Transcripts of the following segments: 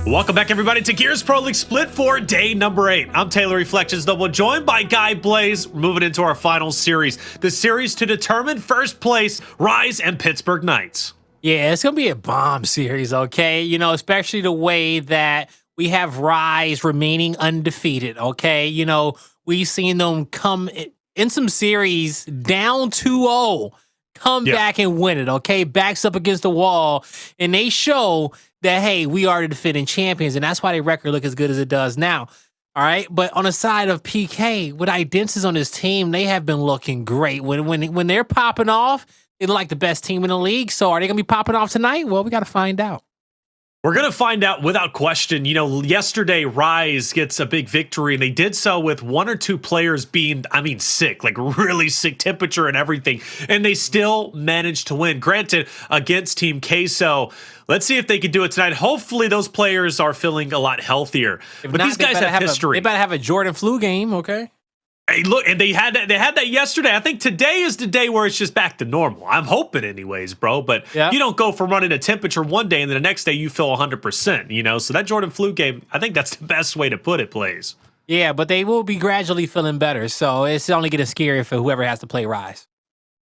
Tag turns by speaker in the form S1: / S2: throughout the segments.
S1: Welcome back, everybody, to Gears Pro League Split for day number 8. I'm Taylor Reflections Double, joined by Guy Blaze. We're moving into our final series. The series to determine first place, Rise and Pittsburgh Knights.
S2: Yeah, it's going to be a bomb series, okay? You know, especially the way that we have Rise remaining undefeated, okay? You know, we've seen them come in some series down 2-0, come back and win it, okay? Backs up against the wall, and they show that, hey, we are the defending champions, and that's why their record look as good as it does now. All right, but on the side of PK, with Identivez on his team, they have been looking great. When they're popping off, they look like the best team in the league. So are they going to be popping off tonight? Well, we got to find out.
S1: We're going to find out without question. You know, yesterday, Rise gets a big victory, and they did so with 1 or 2 players being, sick, like really sick, temperature and everything, and they still managed to win. Granted, against Team Queso. Let's see if they can do it tonight. Hopefully, those players are feeling a lot healthier. But these guys have history.
S2: They better have a Jordan flu game, okay?
S1: Hey, look, and they had that yesterday. I think today is the day where it's just back to normal. I'm hoping anyways, bro. But you don't go from running a temperature one day and then the next day you feel 100%, you know? So that Jordan flu game, I think that's the best way to put it, Blaze.
S2: Yeah, but they will be gradually feeling better. So it's only getting scarier for whoever has to play Rise.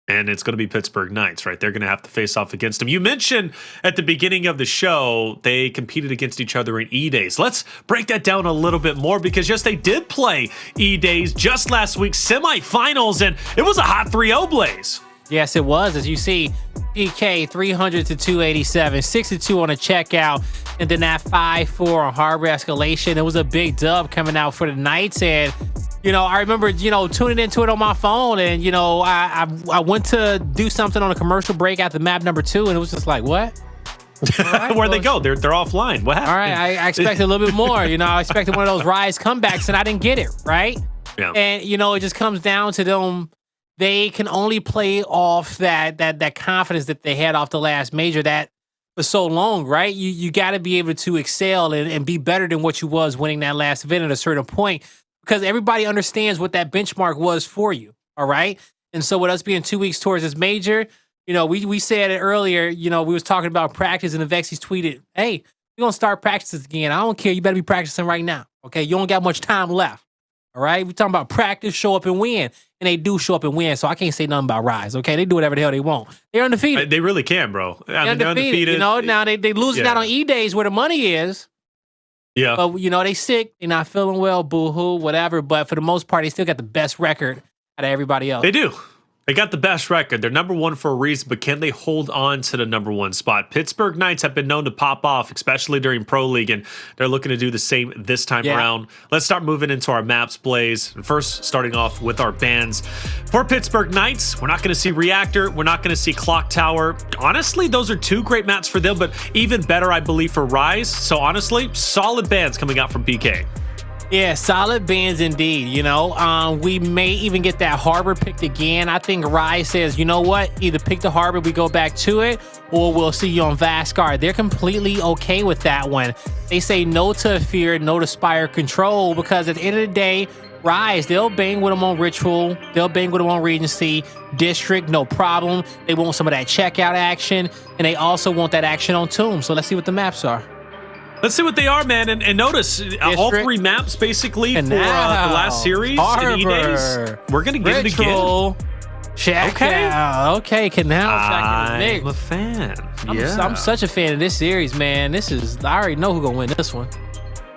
S1: And it's going to be Pittsburgh Knights, right? They're going to have to face off against them. You mentioned at the beginning of the show, they competed against each other in E-Days. Let's break that down a little bit more because, yes, they did play E-Days just last week, semifinals, and it was a hot 3-0, Blaze.
S2: Yes, it was. As you see, PK 300 to 287, 6-2 on a checkout, and then that 5-4 on Harbor Escalation. It was a big dub coming out for the Knights, and you know, I remember, tuning into it on my phone, and, I went to do something on a commercial break at the map number 2, and it was just like, what?
S1: Right, where'd they go? They're offline. What happened?
S2: All right, I expected a little bit more. I expected one of those Rise comebacks, and I didn't get it, right?
S1: Yeah.
S2: And, it just comes down to them. They can only play off that confidence that they had off the last major that for so long, right? You got to be able to excel and be better than what you was winning that last event at a certain point. Because everybody understands what that benchmark was for you, all right? And so with us being 2 weeks towards this major, we said it earlier, we was talking about practice, and Avexys tweeted, hey, we're going to start practices again. I don't care. You better be practicing right now, okay? You don't got much time left, all right? We're talking about practice, show up and win. And they do show up and win, so I can't say nothing about Rise, okay? They do whatever the hell they want. They're undefeated.
S1: They really can, bro. They're undefeated.
S2: Now they losing out on E-Days where the money is.
S1: Yeah.
S2: But, they sick. They're not feeling well, boo-hoo, whatever. But for the most part, they still got the best record out of everybody else.
S1: They do. They got the best record. They're number 1 for a reason, but can they hold on to the number 1 spot? Pittsburgh Knights have been known to pop off, especially during Pro League, and they're looking to do the same this time around. Let's start moving into our maps, Blaze. First, starting off with our bans. For Pittsburgh Knights, we're not going to see Reactor. We're not going to see Clock Tower. Honestly, those are 2 great maps for them, but even better, I believe, for Rise. So honestly, solid bans coming out from PK.
S2: Yeah, solid bans indeed. We may even get that Harbor picked again. I think Rise says, you know what? Either pick the Harbor, we go back to it, or we'll see you on Vascar. They're completely okay with that one. They say no to Fear, no to Spire Control, because at the end of the day, Rise, they'll bang with them on Ritual. They'll bang with them on Regency. District, no problem. They want some of that checkout action, and they also want that action on Tomb. So let's see what the maps are.
S1: Let's see what they are, man. And notice, all 3 maps, basically, for the last series in E-Days. We're going to get it again.
S2: Checkout. Okay, Canals.
S1: I'm a fan.
S2: I'm such a fan of this series, man. I already know who's going to win this one.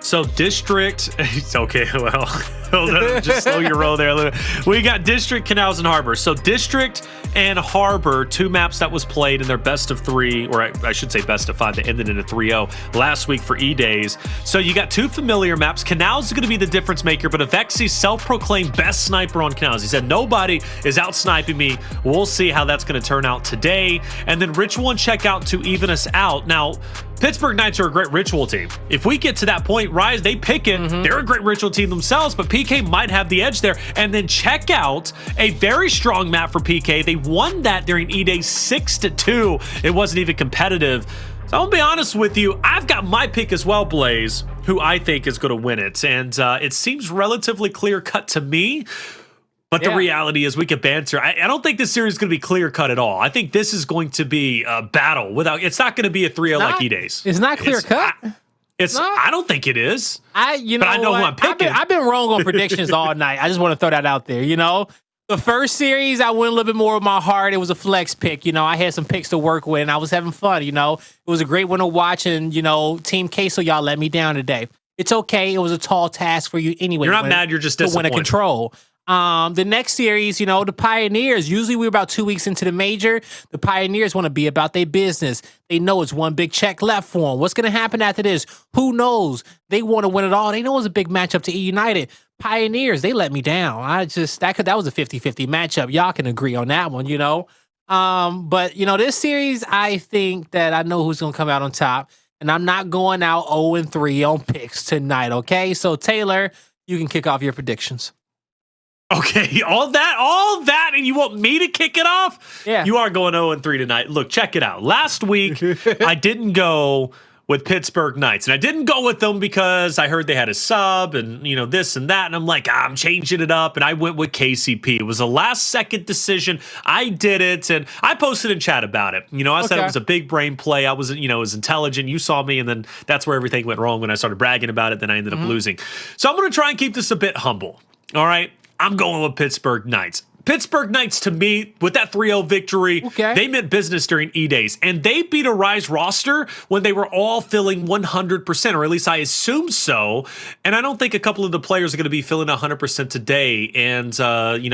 S1: So District, okay, well, hold on, just slow your roll there a little. We got District, Canals, and Harbor. So District and Harbor, 2 maps that was played in their best of 3, or I should say best of 5, that ended in a 3-0 last week for E-Days. So you got 2 familiar maps. Canals is going to be the difference maker, but Avexys self-proclaimed best sniper on Canals. He said, nobody is out-sniping me. We'll see how that's going to turn out today. And then Ritual and Checkout to even us out. Now, Pittsburgh Knights are a great Ritual team. If we get to that point, Rise, they pick it. They're a great Ritual team themselves, but PK might have the edge there. And then Checkout, a very strong map for PK. They won that during E-Days 6-2. It wasn't even competitive. So I'm gonna be honest with you, I've got my pick as well, Blaze, who I think is gonna win it. And it seems relatively clear-cut to me. But the reality is we could banter. I don't think this series is going to be clear-cut at all. I think this is going to be a battle. It's not going to be a 3-0 like E-Days.
S2: It's not clear-cut?
S1: I don't think it is.
S2: But I know
S1: who I'm picking.
S2: I've been wrong on predictions all night. I just want to throw that out there. The first series, I went a little bit more with my heart. It was a flex pick. I had some picks to work with, and I was having fun. It was a great one to watch, and Team Queso, y'all let me down today. It's okay. It was a tall task for you anyway.
S1: You're not mad. You're just disappointed.
S2: To win a control. The next series, the Pioneers, usually we're about 2 weeks into the major. The Pioneers want to be about their business. They know it's one big check left for them. What's going to happen after this? Who knows? They want to win it all. They know it's a big matchup to E United. Pioneers, they let me down. That was a 50-50 matchup. Y'all can agree on that one, But, this series, I think that I know who's going to come out on top. And I'm not going out 0-3 on picks tonight, okay? So, Taylor, you can kick off your predictions.
S1: Okay, all that, and you want me to kick it off?
S2: Yeah.
S1: You are going 0-3 tonight. Look, check it out. Last week, I didn't go with Pittsburgh Knights, and I didn't go with them because I heard they had a sub and, this and that, and I'm like, I'm changing it up, and I went with KCP. It was a last-second decision. I did it, and I posted in chat about it. I said it was a big brain play. I was, was intelligent. You saw me, and then that's where everything went wrong when I started bragging about it. Then I ended up losing. So I'm going to try and keep this a bit humble, all right? I'm going with Pittsburgh Knights. Pittsburgh Knights, to me, with that 3-0 victory, they meant business during E-Days. And they beat a Rise roster when they were all feeling 100%, or at least I assume so. And I don't think a couple of the players are going to be feeling 100% today. And,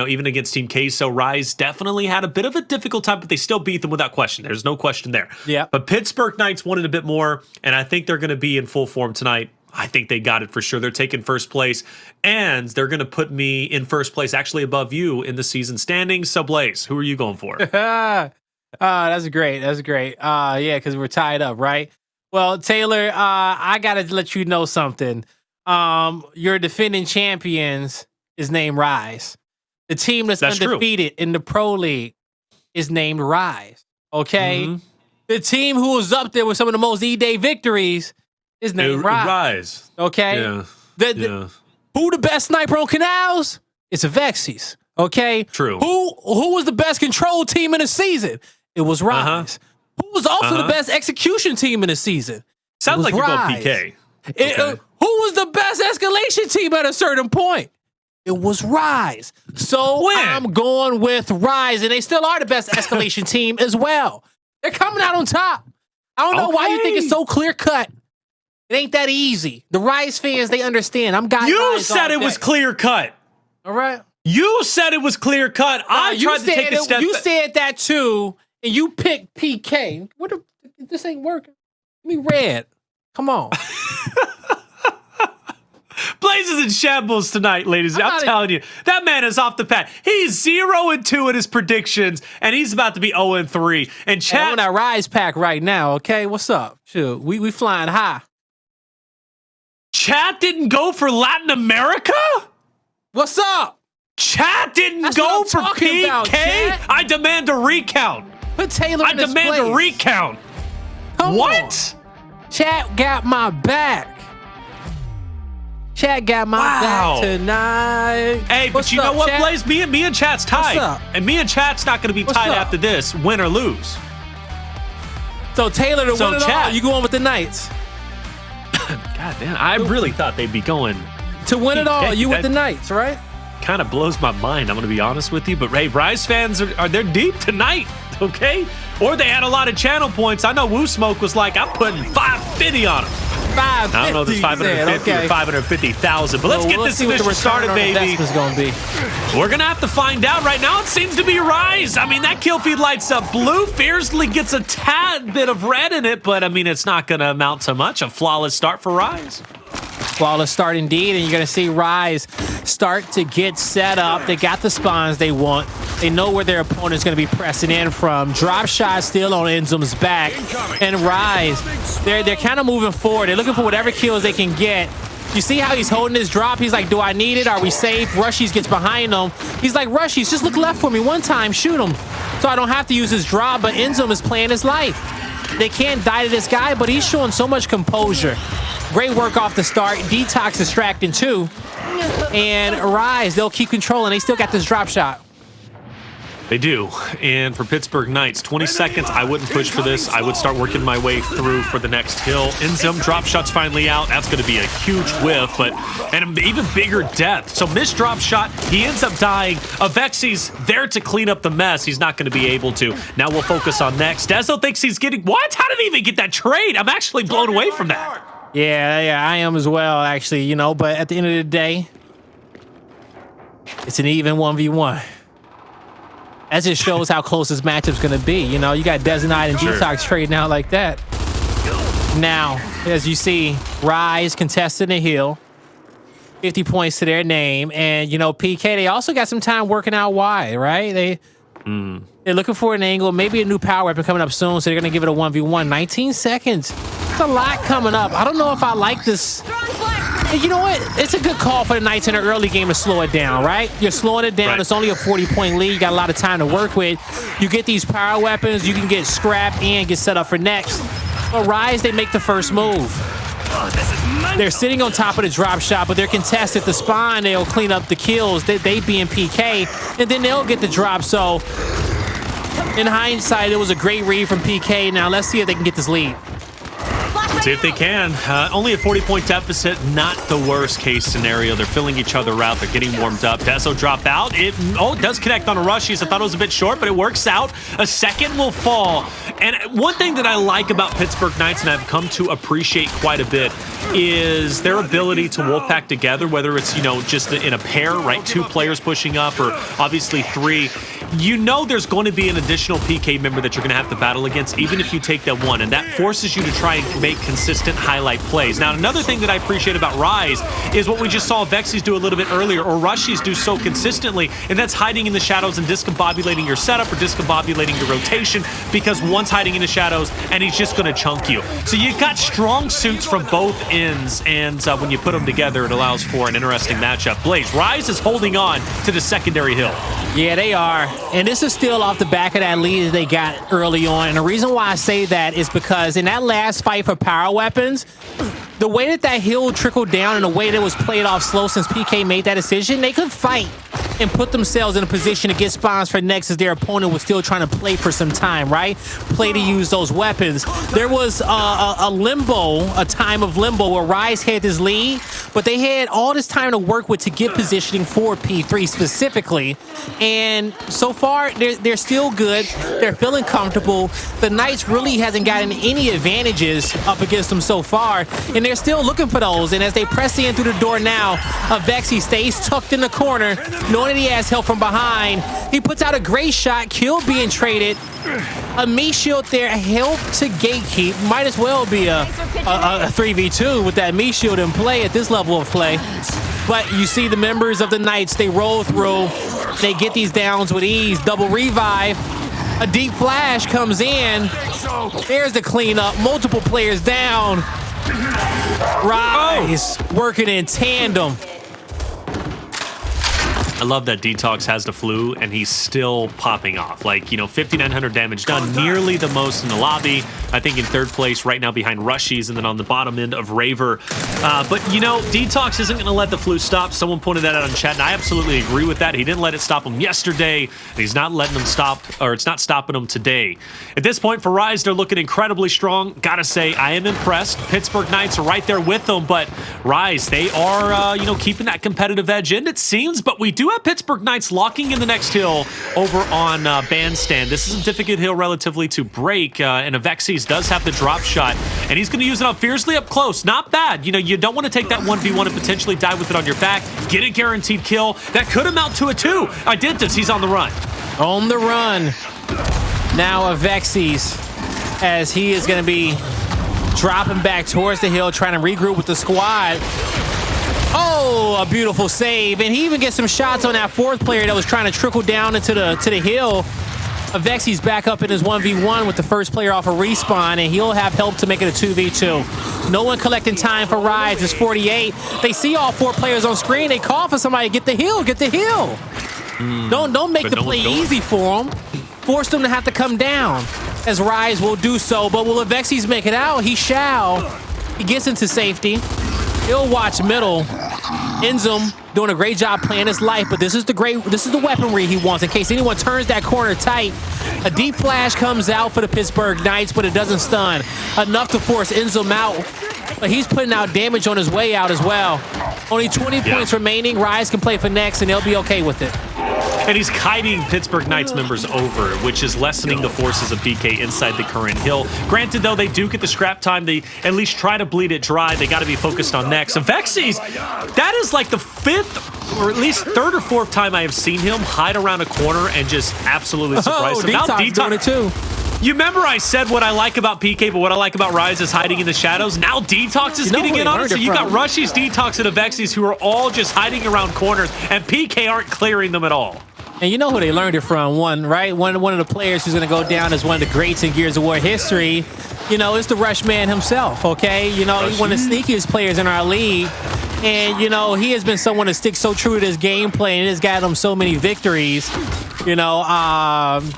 S1: even against Team Queso, Rise definitely had a bit of a difficult time, but they still beat them without question. There's no question there.
S2: Yeah.
S1: But Pittsburgh Knights wanted a bit more, and I think they're going to be in full form tonight. I think they got it for sure. They're taking first place, and they're going to put me in first place, actually above you in the season standings. So, Blaze, who are you going for?
S2: That's great. That's great. Yeah, because we're tied up, right? Well, Taylor, I got to let you know something. Your defending champions is named Rise. The team that's undefeated in the Pro League is named Rise, okay? Mm-hmm. The team who was up there with some of the most E-Day victories is named Rise. Okay?
S1: Yeah.
S2: Who the best sniper on Canals? It's Avexys. Okay?
S1: True.
S2: Who was the best control team in the season? It was Rise. Who was also the best execution team in the season?
S1: Sounds like you're going PK.
S2: Who was the best escalation team at a certain point? It was Rise. So I'm going with Rise, and they still are the best escalation team as well. They're coming out on top. I don't know why you think it's so clear-cut. It ain't that easy. The Rise fans, they understand.
S1: You said it was clear cut.
S2: All right.
S1: You said it was clear cut. I tried to take a step.
S2: You said that too, and you picked PK. This ain't working. Give me red. Come on.
S1: Blaze is in shambles tonight, ladies. I'm telling you, that man is off the pad. He's 0-2 in his predictions, and he's about to be 0-3. And chat,
S2: I'm on that Rise pack right now. Okay, what's up? Shoot, we flying high.
S1: Chat didn't go for Latin America?
S2: What's up?
S1: Chat didn't go for PK? About, I demand a recount.
S2: Put Taylor in his place.
S1: I demand a recount. What?
S2: Chat got my back. Chat got my back tonight.
S1: Hey, but you know what, Blaze? Me and Chat's tied. And me and Chat's not going to be tied after this, win or lose.
S2: So Taylor, to win it all, you going with the Knights?
S1: God damn, I really thought they'd be going.
S2: To win it all, you with the Knights, right?
S1: Kind of blows my mind, I'm going to be honest with you. But, hey, Rise fans, they're deep tonight, okay? Or they had a lot of channel points. I know Woo Smoke was like, I'm putting 550 on them.
S2: 550.
S1: I don't know if it's 550 or 550,000, but let's get this mission started, baby. We're going to have to find out. Right now, it seems to be Rise. I mean, that kill feed lights up blue. Fearzly gets a tad bit of red in it, but, I mean, it's not going to amount to much. A flawless start for Rise.
S2: Flawless start indeed, and you're going to see Rise start to get set up. They got the spawns they want. They know where their opponent's going to be pressing in from. Drop shot still on INZEM's back. And Rise, they're kind of moving forward. They're looking for whatever kills they can get. You see how he's holding his drop? He's like, do I need it? Are we safe? Rushiez gets behind him. He's like, Rushiez, just look left for me one time. Shoot him. So I don't have to use his drop, but INZEM is playing his life. They can't die to this guy, but he's showing so much composure. Great work off the start. DeToX distracting too. And Rise, they'll keep controlling. They still got this drop shot.
S1: They do. And for Pittsburgh Knights, 20 seconds. I wouldn't push for this. I would start working my way through for the next hill. INZEM drop shot's finally out. That's going to be a huge whiff, but and an even bigger death. So missed drop shot. He ends up dying. Avexys there to clean up the mess. He's not going to be able to. Now we'll focus on next. Dezo thinks he's getting what? How did he even get that trade? I'm actually blown away from that.
S2: Yeah, I am as well, actually, you know, but at the end of the day, it's an even 1v1. That just shows how close this matchup's going to be. You know, you got Dezonide and DeToX trading out like that. Now, as you see, Rise contesting the hill. 50 points to their name. And, you know, PK, they also got some time working out wide, right? They're looking for an angle, maybe a new power weapon coming up soon, so they're going to give it a 1v1. 19 seconds. It's a lot coming up. I don't know if I like this. You know what? It's a good call for the Knights in the early game to slow it down, right? You're slowing it down. Right. It's only a 40-point lead. You got a lot of time to work with. You get these power weapons. You can get scrapped and get set up for next. But Rise, they make the first move. They're sitting on top of the drop shot, but they're contested. The spawn, they'll clean up the kills. They be in PK, and then they'll get the drop. So, in hindsight, it was a great read from PK. Now, let's see if they can get this lead.
S1: See if they can. Only a 40-point deficit, not the worst case scenario. They're filling each other out. They're getting warmed up. Dezo drop out. It does connect on a Rushiez. I thought it was a bit short, but it works out. A second will fall. And one thing that I like about Pittsburgh Knights, and I've come to appreciate quite a bit, is their ability to wolfpack together, whether it's, you know, just in a pair, right? 2 players pushing up, or obviously 3. You know there's going to be an additional PK member that you're going to have to battle against, even if you take that one, and that forces you to try and make consistent highlight plays. Now, another thing that I appreciate about Rise is what we just saw Avexys do a little bit earlier, or Rushiez do so consistently, and that's hiding in the shadows and discombobulating your setup or discombobulating your rotation, because one's hiding in the shadows and he's just going to chunk you. So you got strong suits from both ends, and when you put them together, it allows for an interesting matchup. Blaze, Rise is holding on to the secondary hill.
S2: Yeah, they are. And this is still off the back of that lead that they got early on. And the reason why I say that is because in that last fight for power weapons, the way that hill trickled down and the way that it was played off slow since PK made that decision, they could fight and put themselves in a position to get spawns for next as their opponent was still trying to play for some time, right? Play to use those weapons. There was a limbo, a time of limbo where Rise had this lead, but they had all this time to work with to get positioning for P3 specifically. And so far, they're still good. They're feeling comfortable. The Knights really hasn't gotten any advantages up against them so far, and they're still looking for those. And as they press in through the door now, Avexys stays tucked in the corner, knowing that he has help from behind. He puts out a great shot, kill being traded. A me shield there, help to gatekeep. Might as well be a 3v2 with that me shield in play at this level of play. But you see the members of the Knights, they roll through. They get these downs with ease. Double revive. A deep flash comes in. There's the cleanup. Multiple players down. Rise working in tandem.
S1: I love that DeToX has the flu and he's still popping off. Like, you know, 5,900 damage done, nearly the most in the lobby. I think in 3rd place right now behind Rushiez, and then on the bottom end of Raver. But, you know, DeToX isn't going to let the flu stop. Someone pointed that out in chat, and I absolutely agree with that. He didn't let it stop him yesterday, and he's not letting him stop, or it's not stopping him today. At this point for Rise, they're looking incredibly strong. Gotta say, I am impressed. Pittsburgh Knights are right there with them, but Rise, they are, you know, keeping that competitive edge in, it seems, but we do have Pittsburgh Knights locking in the next hill over on Bandstand. This is a difficult hill relatively to break, and Avexys does have the drop shot, and he's going to use it on Fearzly up close. Not bad. You know, you don't want to take that 1v1 and potentially die with it on your back. Get a guaranteed kill. That could amount to a 2. Identivez, he's on the run.
S2: On the run. Now Avexys, as he is going to be dropping back towards the hill, trying to regroup with the squad. Oh, a beautiful save. And he even gets some shots on that 4th player that was trying to trickle down into the hill. Avexys back up in his 1v1 with the first player off a respawn, and he'll have help to make it a 2v2. No one collecting time for Rise. It's 48. They see all 4 players on screen. They call for somebody, get the hill, get the hill. Don't make the play easy for them. Force them to have to come down, as Rise will do so. But will Avexys make it out? He shall. He gets into safety. He'll watch middle. INZEM doing a great job playing his life, but this is the weaponry he wants in case anyone turns that corner tight. A deep flash comes out for the Pittsburgh Knights, but it doesn't stun enough to force INZEM out. But he's putting out damage on his way out as well. Only 20 points remaining. Rise can play for next, and they'll be okay with it.
S1: And he's kiting Pittsburgh Knights members over, which is lessening the forces of PK inside the current hill. Granted, though, they do get the scrap time. They at least try to bleed it dry. They got to be focused on next. Avexys, that is like the 5th or at least 3rd or 4th time I have seen him hide around a corner and just absolutely surprise him.
S2: Now DeToX doing it too.
S1: You remember I said what I like about PK, but what I like about Rise is hiding in the shadows. Now DeToX is getting in on it. So you got Rushiez, DeToX, and Avexys who are all just hiding around corners, and PK aren't clearing them at all.
S2: And you know who they learned it from? One of the players who's going to go down as one of the greats in Gears of War history. You know, it's the Rushman himself, okay? You know, he's one of the sneakiest players in our league. And, you know, he has been someone to stick so true to his gameplay and has got him so many victories. You know,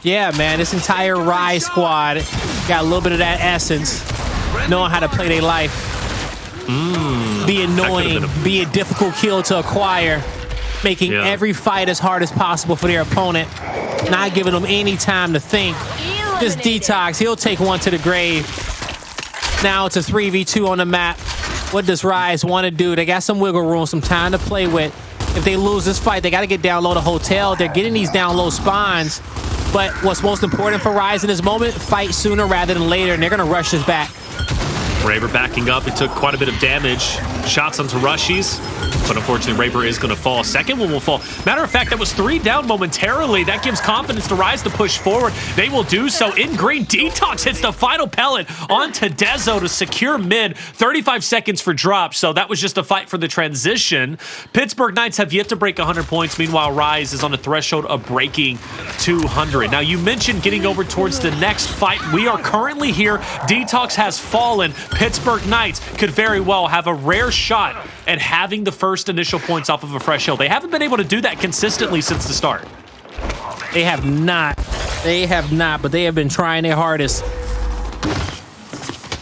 S2: yeah, man, this entire Rise squad got a little bit of that essence, knowing how to play their life. Be annoying, be a difficult kill to acquire, making every fight as hard as possible for their opponent, not giving them any time to think. Just DeToX, he'll take one to the grave. Now it's a 3v2 on the map. What does Rise want to do? They got some wiggle room, some time to play with. If they lose this fight, they got to get down low to hotel. They're getting these down low spawns. But what's most important for Rise in this moment, fight sooner rather than later, and they're going to rush this back.
S1: Raver backing up. It took quite a bit of damage. Shots onto Rushiez, but unfortunately Raver is going to fall. Second one will fall. Matter of fact, that was 3 down momentarily. That gives confidence to Rise to push forward. They will do so. In green, DeToX hits the final pellet onto Dezo to secure mid. 35 seconds for drop, so that was just a fight for the transition. Pittsburgh Knights have yet to break 100 points. Meanwhile, Rise is on the threshold of breaking 200. Now, you mentioned getting over towards the next fight. We are currently here. DeToX has fallen. Pittsburgh Knights could very well have a rare shot at having the first initial points off of a fresh hill. They haven't been able to do that consistently since the start.
S2: They have not. They have not, but they have been trying their hardest.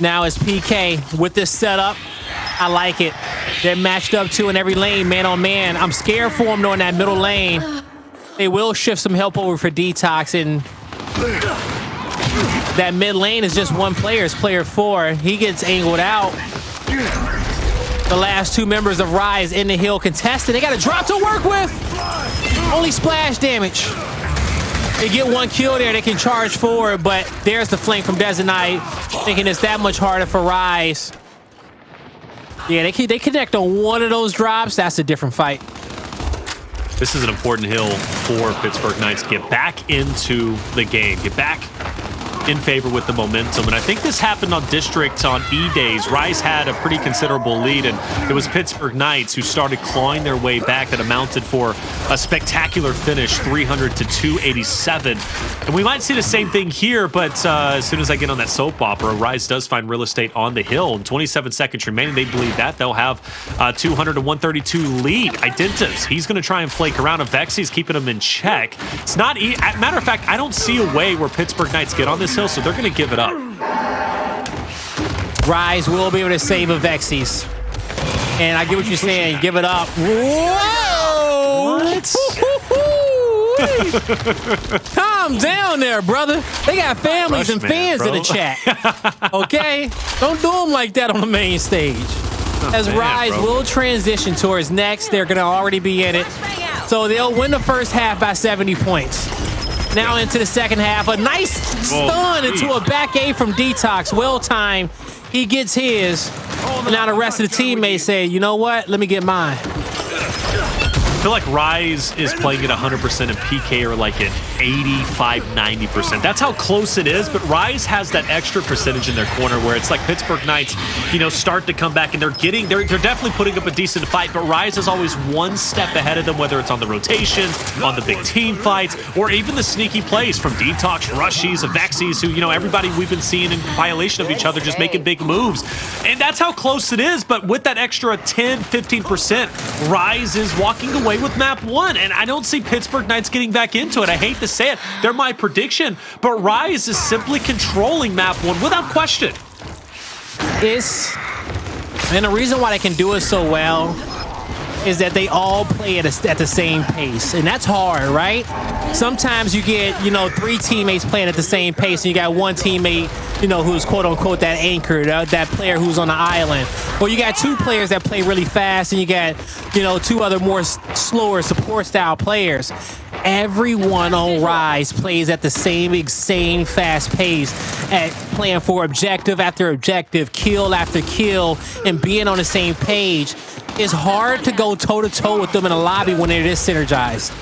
S2: Now it's PK with this setup. I like it. They're matched up too in every lane, man on man. I'm scared for them though in that middle lane. They will shift some help over for DeToX, and that mid lane is just one player. It's player 4. He gets angled out. The last 2 members of Rise in the hill contested. They got a drop to work with. Only splash damage. They get 1 kill there. They can charge forward, but there's the flank from Dezonide, thinking it's that much harder for Rise. Yeah, they connect on one of those drops. That's a different fight.
S1: This is an important hill for Pittsburgh Knights to get back into the game, get back in favor with the momentum. And I think this happened on District on E-Days. Rise had a pretty considerable lead, and it was Pittsburgh Knights who started clawing their way back that amounted for a spectacular finish, 300 to 287. And we might see the same thing here, but as soon as I get on that soap opera, Rise does find real estate on the hill. And 27 seconds remaining, they believe that. They'll have 200 to 132 lead. Identivez, he's going to try and flake around. Avexys keeping him in check. It's not matter of fact, I don't see a way where Pittsburgh Knights get on this hill, so they're going to give it up.
S2: Rise will be able to save Avexys. And I get what you're saying. Give it up. Whoa!
S1: What?
S2: Calm down there, brother. They got families and fans in the chat. Okay? Don't do them like that on the main stage. As Rise will transition towards next, they're going to already be in it. So they'll win the first half by 70 points. Now into the second half, a nice stun into a back A from DeToX. Well timed. He gets his. Now the rest of the teammates say, you know what? Let me get mine.
S1: I feel like Rise is playing at 100% and PK are like at 85, 90%. That's how close it is, but Rise has that extra percentage in their corner where it's like Pittsburgh Knights, you know, start to come back and they're definitely putting up a decent fight, but Rise is always one step ahead of them, whether it's on the rotations, on the big team fights, or even the sneaky plays from DeToX, Rushiez, Avexys, who, you know, everybody we've been seeing in violation of each other just making big moves. And that's how close it is, but with that extra 10, 15%, Rise is walking away with map 1, and I don't see Pittsburgh Knights getting back into it. I hate to say it, they're my prediction, but Rise is simply controlling map 1 without question.
S2: And the reason why they can do it so well is that they all play at the same pace, and that's hard, right? Sometimes you get, you know, 3 teammates playing at the same pace, and you got one teammate, you know, who's quote unquote that anchor, that player who's on the island, or you got 2 players that play really fast, and you got, you know, 2 other more slower support style players. Everyone on Rise plays at the same fast pace, at playing for objective after objective, kill after kill, and being on the same page. It's hard to go toe-to-toe with them in a lobby when they're this synergized.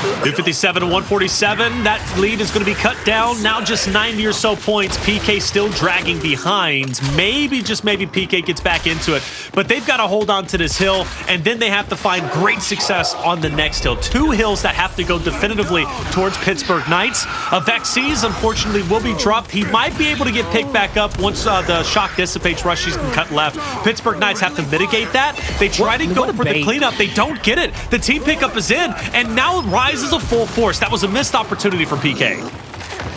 S1: 257 to 147. That lead is going to be cut down. Now just 90 or so points. PK still dragging behind. Maybe, just maybe, PK gets back into it. But they've got to hold on to this hill, and then they have to find great success on the next hill. 2 hills that have to go definitively towards Pittsburgh Knights. Avexys, unfortunately, will be dropped. He might be able to get picked back up once the shock dissipates. Rushiez can cut left. Pittsburgh Knights have to mitigate that. They try to go for the cleanup. They don't get it. The team pickup is in, and now Rise is a full force. That was a missed opportunity for PK.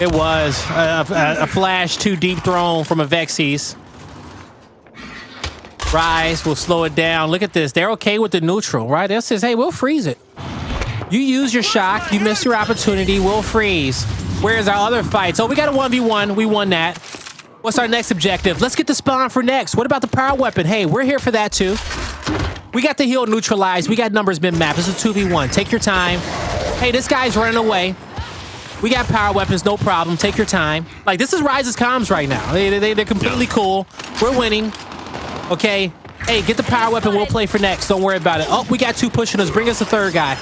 S2: It was a flash 2 deep thrown from Avexys. Rise will slow it down. Look at this. They're okay with the neutral, right? They'll say, hey, we'll freeze it. You use your shock. You missed your opportunity. We'll freeze. Where's our other fights? Oh, we got a 1v1. We won that. What's our next objective? Let's get the spawn for next. What about the power weapon? Hey, we're here for that too. We got the heal neutralized. We got numbers been mapped. This is a 2v1. Take your time. Hey, this guy's running away. We got power weapons, no problem. Take your time. Like, this is Rise's comms right now. They're completely cool. We're winning. Okay. Hey, get the power weapon. We'll play for next. Don't worry about it. Oh, we got 2 pushing us. Bring us a 3rd guy.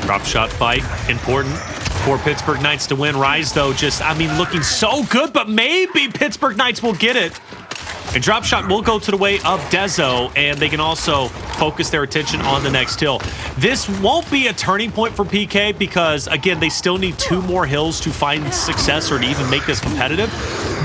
S1: Drop shot fight. Important for Pittsburgh Knights to win. Rise, though, just, I mean, looking so good, but maybe Pittsburgh Knights will get it. And drop shot will go to the way of Dezo, and they can also focus their attention on the next hill. This won't be a turning point for PK because, again, they still need 2 more hills to find success or to even make this competitive.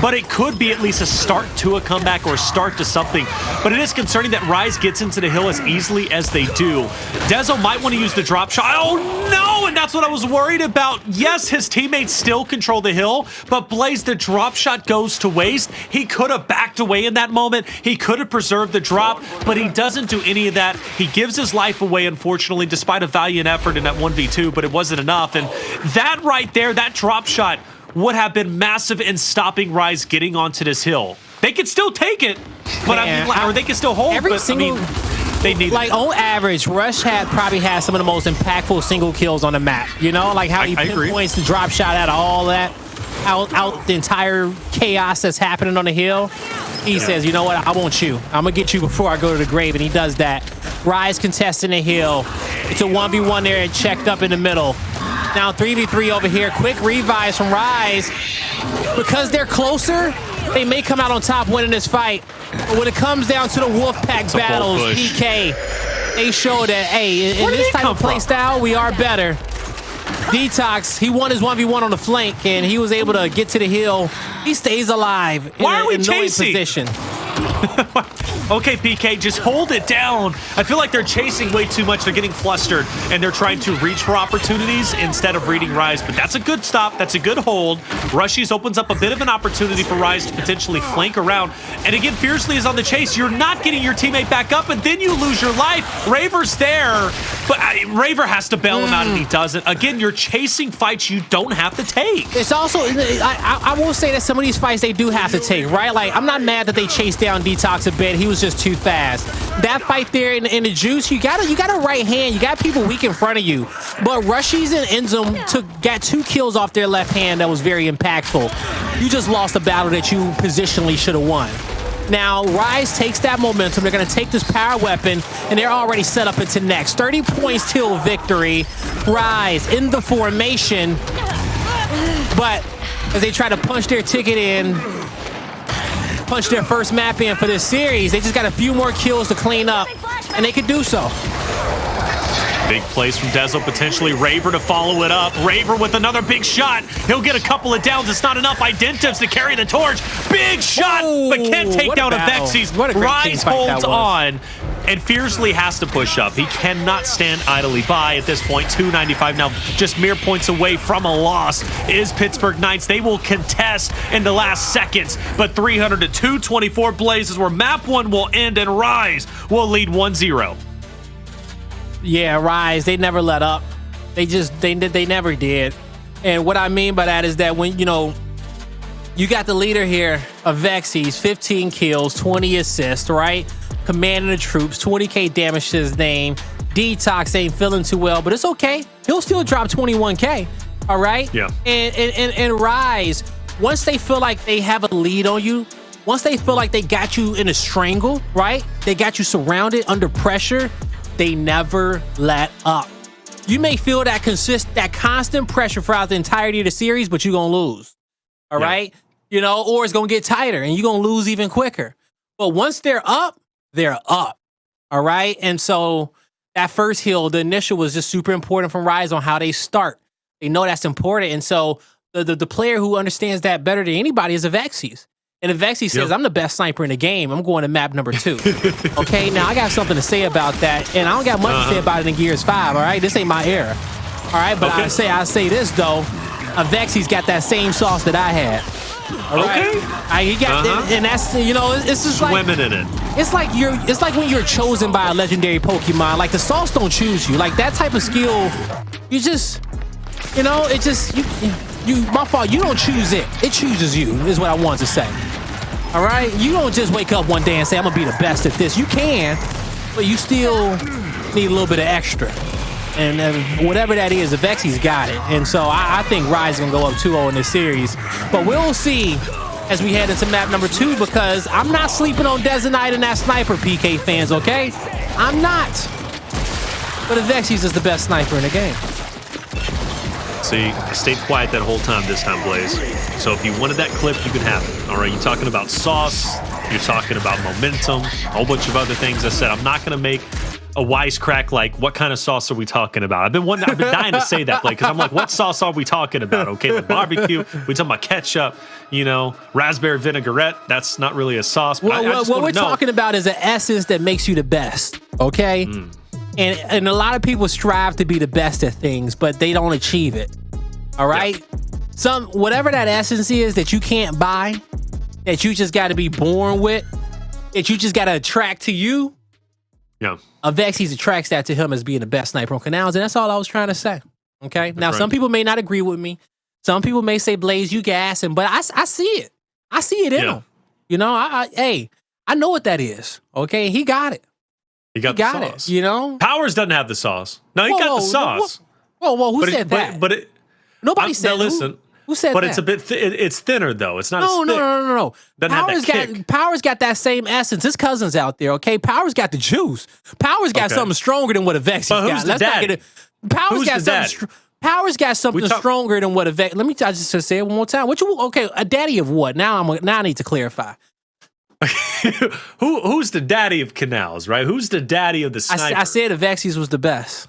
S1: But it could be at least a start to a comeback or a start to something. But it is concerning that Rise gets into the hill as easily as they do. Dezo might want to use the drop shot. Oh, no! And that's what I was worried about. Yes, his teammates still control the hill, but Blaze, the drop shot goes to waste. He could have backed away in that moment. He could have preserved the drop, but he doesn't do any of that. He gives his life away, unfortunately, despite a valiant effort in that 1v2, but it wasn't enough. And that right there, that drop shot would have been massive in stopping Rise getting onto this hill. They could still take it, but I mean, or they could still hold. They need,
S2: like, on average, Rush probably has some of the most impactful single kills on the map. You know, like how he pinpoints the drop shot out of all that, out the entire chaos that's happening on the hill. He says, you know what, I want you. I'm gonna get you before I go to the grave, and he does that. Rise contesting the hill. It's a 1v1 there and checked up in the middle. Now 3v3 over here. Quick revives from Rise. Because they're closer, they may come out on top winning this fight. But when it comes down to the Wolfpack battles, PK, they show that, hey, in this type of play style, we are better. DeToX, he won his 1v1 on the flank, and he was able to get to the hill. He stays alive in a chasing position.
S1: Okay, PK, just hold it down. I feel like they're chasing way too much. They're getting flustered, and they're trying to reach for opportunities instead of reading Rise. But that's a good stop. That's a good hold. Rushiez opens up a bit of an opportunity for Rise to potentially flank around. And again, Fearzly is on the chase. You're not getting your teammate back up, and then you lose your life. Raver's there, but Raver has to bail him out, and he doesn't. Again, you're chasing fights you don't have to take.
S2: It's also, I will say that some of these fights they do have to take, right? Like, I'm not mad that they chased down DeToX a bit. He was just too fast. That fight there in the juice, you got a right hand. You got people weak in front of you. But Rushiez and INZEM got 2 kills off their left hand that was very impactful. You just lost a battle that you positionally should have won. Now, Rise takes that momentum. They're going to take this power weapon, and they're already set up into next. 30 points till victory. Rise in the formation. But as they try to punch their ticket in, punch their first map in for this series, they just got a few more kills to clean up, and they could do so.
S1: Big plays from Dezo, potentially Raver to follow it up. Raver with another big shot. He'll get a couple of downs. It's not enough. Identivez to carry the torch. Big shot, but can't take down Avexys. Rise holds on. And Fearzly has to push up. He cannot stand idly by at this point. 295 now, just mere points away from a loss is Pittsburgh Knights. They will contest in the last seconds, but 300 to 224 Blazes where map 1 will end and Rise will lead 1-0.
S2: Yeah, Rise, they never let up. They never did. And what I mean by that is that when, you got the leader here, Avexys, 15 kills, 20 assists, right? Commanding the troops, 20K damage to his name. DeToX ain't feeling too well, but it's okay. He'll still drop 21K, all right?
S1: Yeah.
S2: And Rise, once they feel like they have a lead on you, once they feel like they got you in a strangle, right? They got you surrounded under pressure, they never let up. You may feel that constant pressure throughout the entirety of the series, but you're going to lose, all right? Or it's going to get tighter and you're going to lose even quicker. But once they're up, all right? And so that first hill, the initial was just super important from Rise on how they start. They know that's important. And so the player who understands that better than anybody is Avexys. And Avexys says, I'm the best sniper in the game. I'm going to map number 2. Okay, now I got something to say about that. And I don't got much to say about it in Gears 5, all right? This ain't my era. All right, but I say this, though. Avexys got that same sauce that I had. All right? He got and that's, it's just like
S1: swimming in it.
S2: It's like when you're chosen by a legendary Pokemon. Like the sauce don't choose you. Like that type of skill, you just, my fault. You don't choose it. It chooses you, is what I want to say. All right? You don't just wake up one day and say, I'm going to be the best at this. You can, but you still need a little bit of extra. And whatever that is, Avexys got it. And so I think Rise is going to go up 2-0 in this series. But we'll see as we head into map number 2 because I'm not sleeping on Dezonide and that sniper, PK fans, okay? I'm not. But Avexys is the best sniper in the game.
S1: See, I stayed quiet that whole time this time, Blaze. So if you wanted that clip, you could have it. All right, you're talking about sauce. You're talking about momentum. A whole bunch of other things. I said I'm not going to make a wisecrack like, what kind of sauce are we talking about? I've been dying to say that, Blake, because I'm like, what sauce are we talking about? Okay, the barbecue. We talking about ketchup. Raspberry vinaigrette. That's not really a sauce. But
S2: what we're talking about is an essence that makes you the best. Okay. And a lot of people strive to be the best at things, but they don't achieve it. All right? Yeah. Whatever that essence is that you can't buy, that you just got to be born with, that you just got to attract to you.
S1: Yeah.
S2: Avexys attracts that to him as being the best sniper on Canals, and that's all I was trying to say. Okay? Now, some people may not agree with me. Some people may say, Blaze, you gassing, but I see it. I see it in him. I know what that is. Okay? He got it.
S1: He got the sauce.
S2: It,
S1: Powers doesn't have the sauce. No, he got the sauce.
S2: Whoa, who said that? Nobody said that.
S1: Listen.
S2: Who said that?
S1: But it's a bit it's thinner, though. It's not as thick.
S2: No. Powers got that same essence. His cousin's out there, okay? Powers got the juice. Powers got something stronger than what Avexys got.
S1: Who's the dad?
S2: Powers got something stronger than what Avexys. Let me just say it one more time. A daddy of what? Now I need to clarify.
S1: Who's the daddy of Canals, right? Who's the daddy of the sniper?
S2: I said Avexys was the best.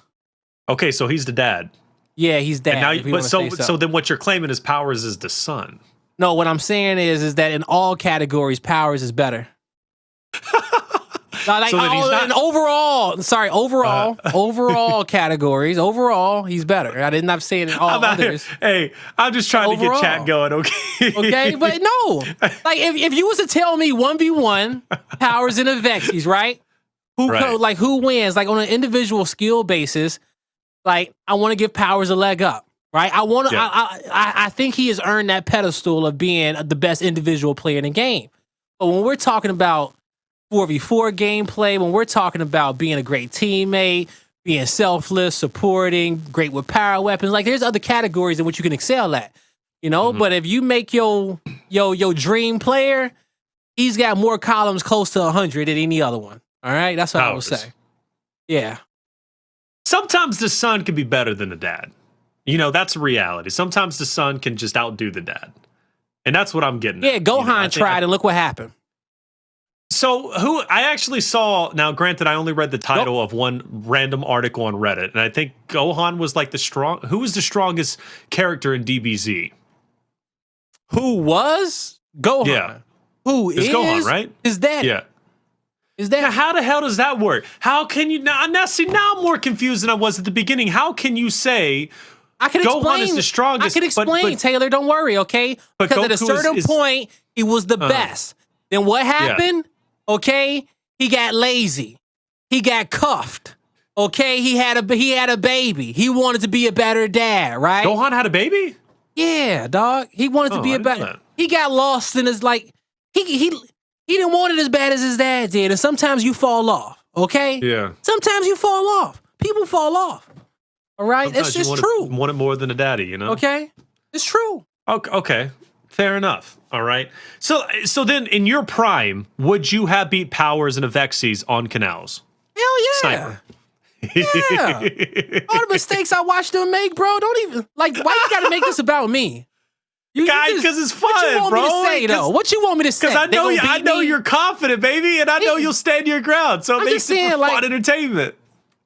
S1: Okay, so he's the dad.
S2: Yeah, he's dad.
S1: And now, so then what you're claiming is Powers is the son.
S2: No, what I'm saying is that in all categories, Powers is better. Overall categories, overall, he's better. I did not say it in all others.
S1: Hey, I'm just trying to get chat going, okay?
S2: Okay, but no. Like, if you was to tell me 1v1, Powers and Avexys, right? Who wins? Like, on an individual skill basis, like, I want to give Powers a leg up, right? I think he has earned that pedestal of being the best individual player in the game. But when we're talking about 4v4 gameplay, when we're talking about being a great teammate, being selfless, supporting, great with power weapons, like there's other categories in which you can excel at, But if you make your dream player, he's got more columns close to 100 than any other one. All right, that's what I would say. Yeah.
S1: Sometimes the son can be better than the dad. That's a reality. Sometimes the son can just outdo the dad, and that's what I'm getting.
S2: Yeah, Gohan tried, and look what happened.
S1: So who I actually saw, now granted I only read the title of one random article on Reddit, and I think Gohan was like who was the strongest character in DBZ?
S2: Who was? Gohan.
S1: Yeah.
S2: Who is
S1: Gohan, right?
S2: His daddy.
S1: Yeah.
S2: Is that
S1: how the hell does that work? How can you now? See, now I'm more confused than I was at the beginning. How can you say
S2: I can
S1: Gohan
S2: explain,
S1: is the strongest?
S2: I can explain,
S1: but
S2: Taylor. Don't worry, okay?
S1: But
S2: Because at a
S1: Goku
S2: certain
S1: is,
S2: point, he was the best. Then what happened? Okay, he got lazy. He got cuffed. Okay, he had a baby. He wanted to be a better dad, right?
S1: Gohan had a baby?
S2: Yeah, dog. He wanted to be a better. He got lost in his he didn't want it as bad as his dad did. And sometimes you fall off. Okay.
S1: Yeah.
S2: Sometimes you fall off. People fall off. All right.
S1: Sometimes
S2: it's just
S1: you
S2: true.
S1: Want it more than a daddy, you know?
S2: Okay. It's true.
S1: Okay. Fair enough. All right. So then in your prime, would you have beat Powers and Avexys on Canals?
S2: Hell yeah.
S1: Sniper.
S2: Yeah. All the mistakes I watched them make, bro. Don't even why you gotta make this about me?
S1: Because it's fun,
S2: what you want
S1: bro.
S2: Me to say, though? What you want me to say?
S1: Because I know you're confident, baby, and I know you'll stand your ground. So it makes it for fun entertainment.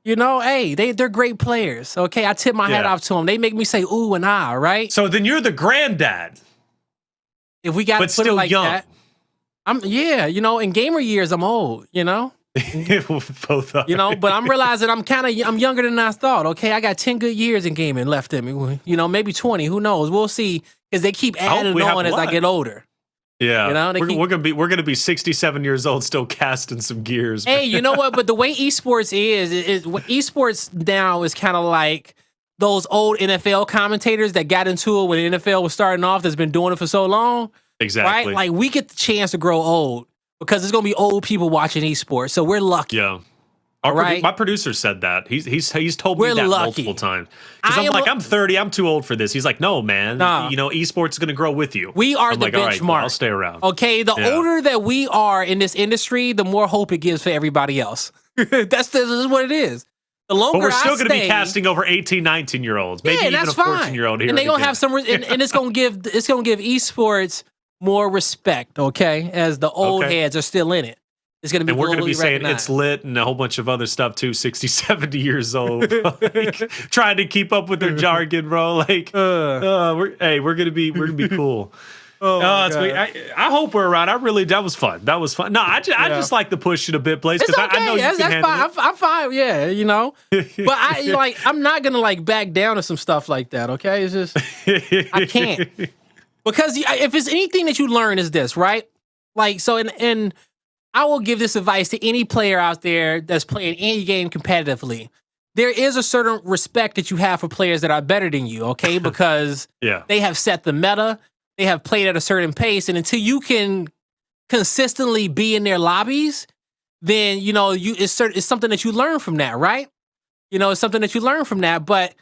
S2: You know, hey, they're great players. Okay, I tip my hat off to them. They make me say ooh and ah, right?
S1: So then you're the granddad.
S2: If we got to put it like
S1: young.
S2: that, in gamer years, I'm old. You know.
S1: Both are.
S2: You know, but I'm realizing I'm younger than I thought. Okay, I got 10 good years in gaming left in me. You know, maybe 20. Who knows? We'll see. Because they keep adding on as I get older.
S1: Yeah,
S2: you know,
S1: we're gonna be 67 years old, still casting some gears.
S2: Hey, you know what? But the way esports is what esports now is kind of like those old NFL commentators that got into it when the NFL was starting off. That's been doing it for so long.
S1: Exactly.
S2: Right? Like we get the chance to grow old. Because there's gonna be old people watching esports, so we're lucky.
S1: Yeah, my producer said that. He's told me that multiple times. Because I'm 30, I'm too old for this. He's like, no, man, you know, esports is gonna grow with you.
S2: We are the benchmark.
S1: All right, well, I'll stay around.
S2: Okay, the older that we are in this industry, the more hope it gives for everybody else. This is what it is. The longer
S1: but we're still going to be
S2: stay,
S1: casting over 18, 19-year-olds, maybe even a 14-year-old here.
S2: And they're gonna have some, and it's gonna give esports more respect, okay, as the old heads are still in it. It's going to be,
S1: and we're going to be saying
S2: recognized.
S1: It's lit and a whole bunch of other stuff too. 60, 70 years old, like, trying to keep up with their jargon, bro. Like, we're going to be cool. That's I hope we're around. That was fun. No, I just like to push it a bit, Blaze, because I know you can handle it.
S2: I'm fine. Yeah, you know, but I'm not going to back down to some stuff like that. Okay, it's just I can't. Because if it's anything that you learn is this, right? And I will give this advice to any player out there that's playing any game competitively. There is a certain respect that you have for players that are better than you, okay? Because they have set the meta, they have played at a certain pace, and until you can consistently be in their lobbies, then, you know, it's something that you learn from that, right? You know, it's something that you learn from that, but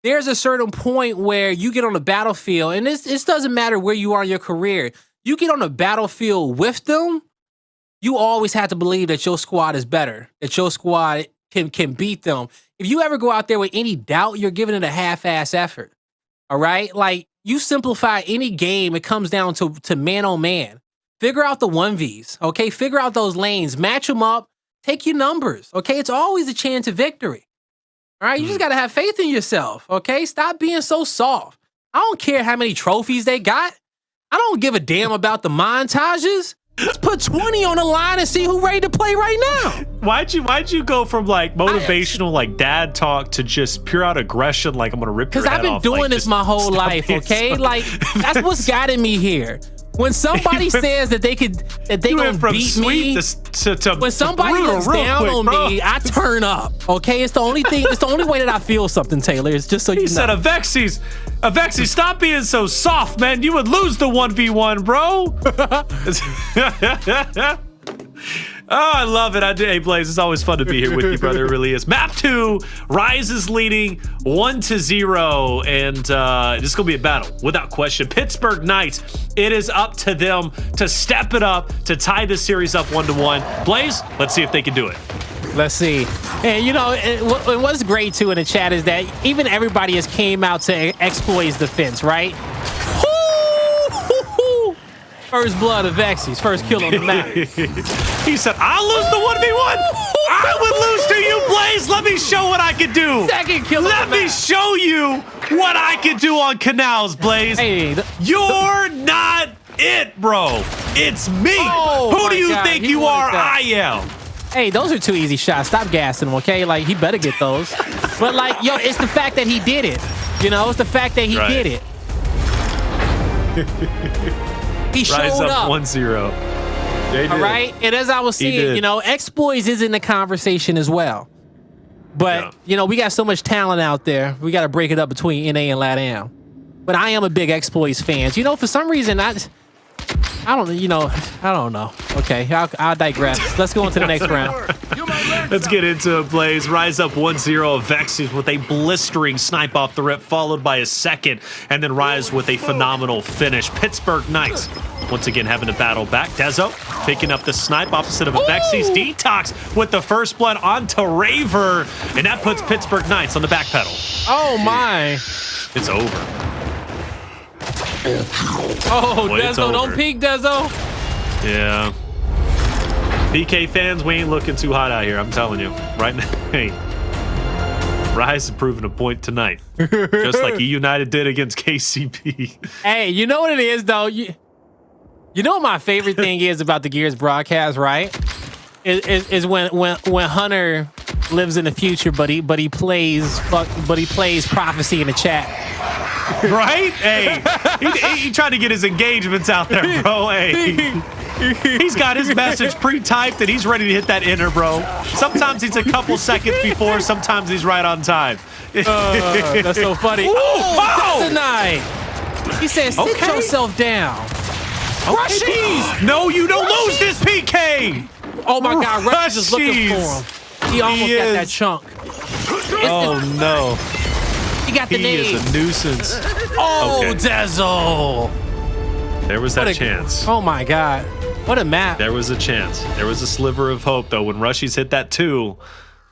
S2: there's a certain point where you get on the battlefield, and this doesn't matter where you are in your career. You get on the battlefield with them, you always have to believe that your squad is better, that your squad can beat them. If you ever go out there with any doubt, you're giving it a half-ass effort. All right? Like, you simplify any game, it comes down to man-on-man. Figure out the 1Vs, okay? Figure out those lanes, match them up, take your numbers, okay? It's always a chance of victory. All right, you just got to have faith in yourself, okay? Stop being so soft. I don't care how many trophies they got. I don't give a damn about the montages. Let's put 20 on the line and see who's ready to play right now.
S1: Why'd you go from motivational dad talk to just pure out aggression I'm gonna rip your head off?
S2: Because I've been doing this my whole life, okay? That's what's gotten me here. When somebody says that they gonna beat me, when somebody looks down on me, I turn up. Okay, it's the only thing. It's the only way that I feel something, Taylor. It's just so you know. He said,
S1: Avexys, stop being so soft, man. You would lose the 1v1, bro. Oh, I love it. Hey, Blaze, it's always fun to be here with you, brother. It really is. Map 2, Rise is leading 1-0, and this is going to be a battle, without question. Pittsburgh Knights, it is up to them to step it up, to tie this series up 1-1. Blaze, let's see if they can do it.
S2: Let's see. And, you know, what's great, too, in the chat is that even everybody has came out to exploit his defense, right? First blood of Avexys, first kill on the map.
S1: He said, I'll lose the 1v1. I would lose to you, Blaze. Let me show what I can do.
S2: Second kill
S1: Let me show you what I can do on Canals, Blaze.
S2: Hey,
S1: you're not it, bro. It's me. Who do you think you are? I am.
S2: Hey, those are 2 easy shots. Stop gassing him, okay? Like, he better get those. But, like, yo, it's the fact that he did it. You know, it's the fact that he did it. He showed
S1: Rise up
S2: up.
S1: 1-0.
S2: All right? And as I was saying, you know, exploits is in the conversation as well. But, you know, we got so much talent out there. We got to break it up between NA and LATAM. But I am a big exploits fan. You know, for some reason, I don't know. Okay, I'll digress. Let's go on to the next round.
S1: Let's get into it, Blaze. Rise up 1-0. Avexys with a blistering snipe off the rip, followed by a second, and then Rise with a phenomenal finish. Pittsburgh Knights once again having to battle back. Dezo picking up the snipe opposite of Avexys. DeToX with the first blood onto Raver, and that puts Pittsburgh Knights on the back pedal.
S2: Oh my!
S1: It's over.
S2: Oh, Dezo, don't peek, Dezo.
S1: Yeah. PK fans, we ain't looking too hot out here, I'm telling you. Right now, hey, Rise is proving a point tonight. Just like E United did against KCP.
S2: Hey, you know what it is, though? You know what my favorite thing is about the Gears broadcast, right? Is when Hunter lives in the future, but he plays prophecy in the chat.
S1: Right? Hey, he tried to get his engagements out there, bro. Hey, he's got his message pre-typed and he's ready to hit that enter, bro. Sometimes he's a couple seconds before, sometimes he's right on time.
S2: That's so funny.
S1: Ooh,
S2: oh, Dezonide. He said, sit yourself down. Rushiez!
S1: No, you don't lose this, PK!
S2: Oh my God, Rushiez is looking for him. He almost got that chunk.
S1: Oh no.
S2: He got the nade.
S1: He is a nuisance.
S2: Oh, okay. Dezo.
S1: There was that chance.
S2: Oh my God. What a map.
S1: There was a chance. There was a sliver of hope, though. When Rushiez hit that 2,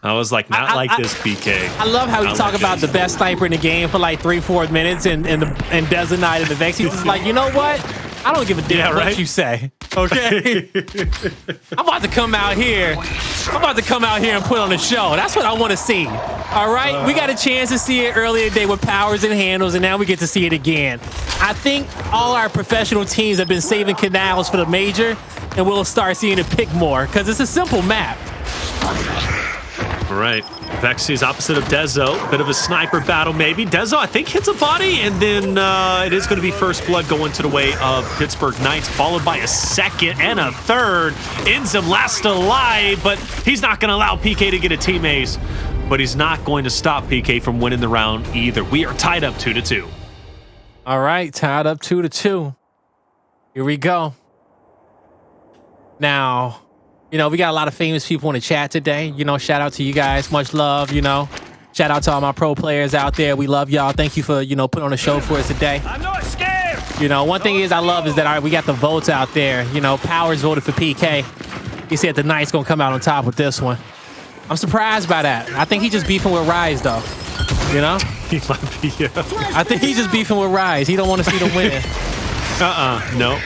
S1: I was like, not like this, PK.
S2: I love how you talk about the best sniper in the game for like 3-4 minutes and Dezonide and the Avexys. It's like, you know what? I don't give a damn what you say. Okay? I'm about to come out here. I'm about to come out here and put on a show. That's what I want to see. All right? We got a chance to see it earlier today with powers and handles, and now we get to see it again. I think all our professional teams have been saving Canals for the major, and we'll start seeing it pick more because it's a simple map.
S1: All right. Avexys opposite of Dezo. Bit of a sniper battle, maybe. Dezo, I think, hits a body, and then it is going to be first blood going to the way of Pittsburgh Knights, followed by a second and a third. INZEM last alive, but he's not going to allow PK to get a team ace, but he's not going to stop PK from winning the round either. We are tied up 2-2.
S2: All right, tied up 2-2. Here we go. Now, you know, we got a lot of famous people in the chat today. You know, shout out to you guys. Much love, you know. Shout out to all my pro players out there. We love y'all. Thank you for, you know, putting on a show for us today.
S3: I'm not scared.
S2: You know, one thing I love is that, all right, we got the votes out there. You know, Powers voted for PK. He said the Knights going to come out on top with this one. I'm surprised by that. I think he's just beefing with Rise, though. You know?
S1: He might be, yeah.
S2: I think he's just beefing with Rise. He don't want to see them win.
S1: No.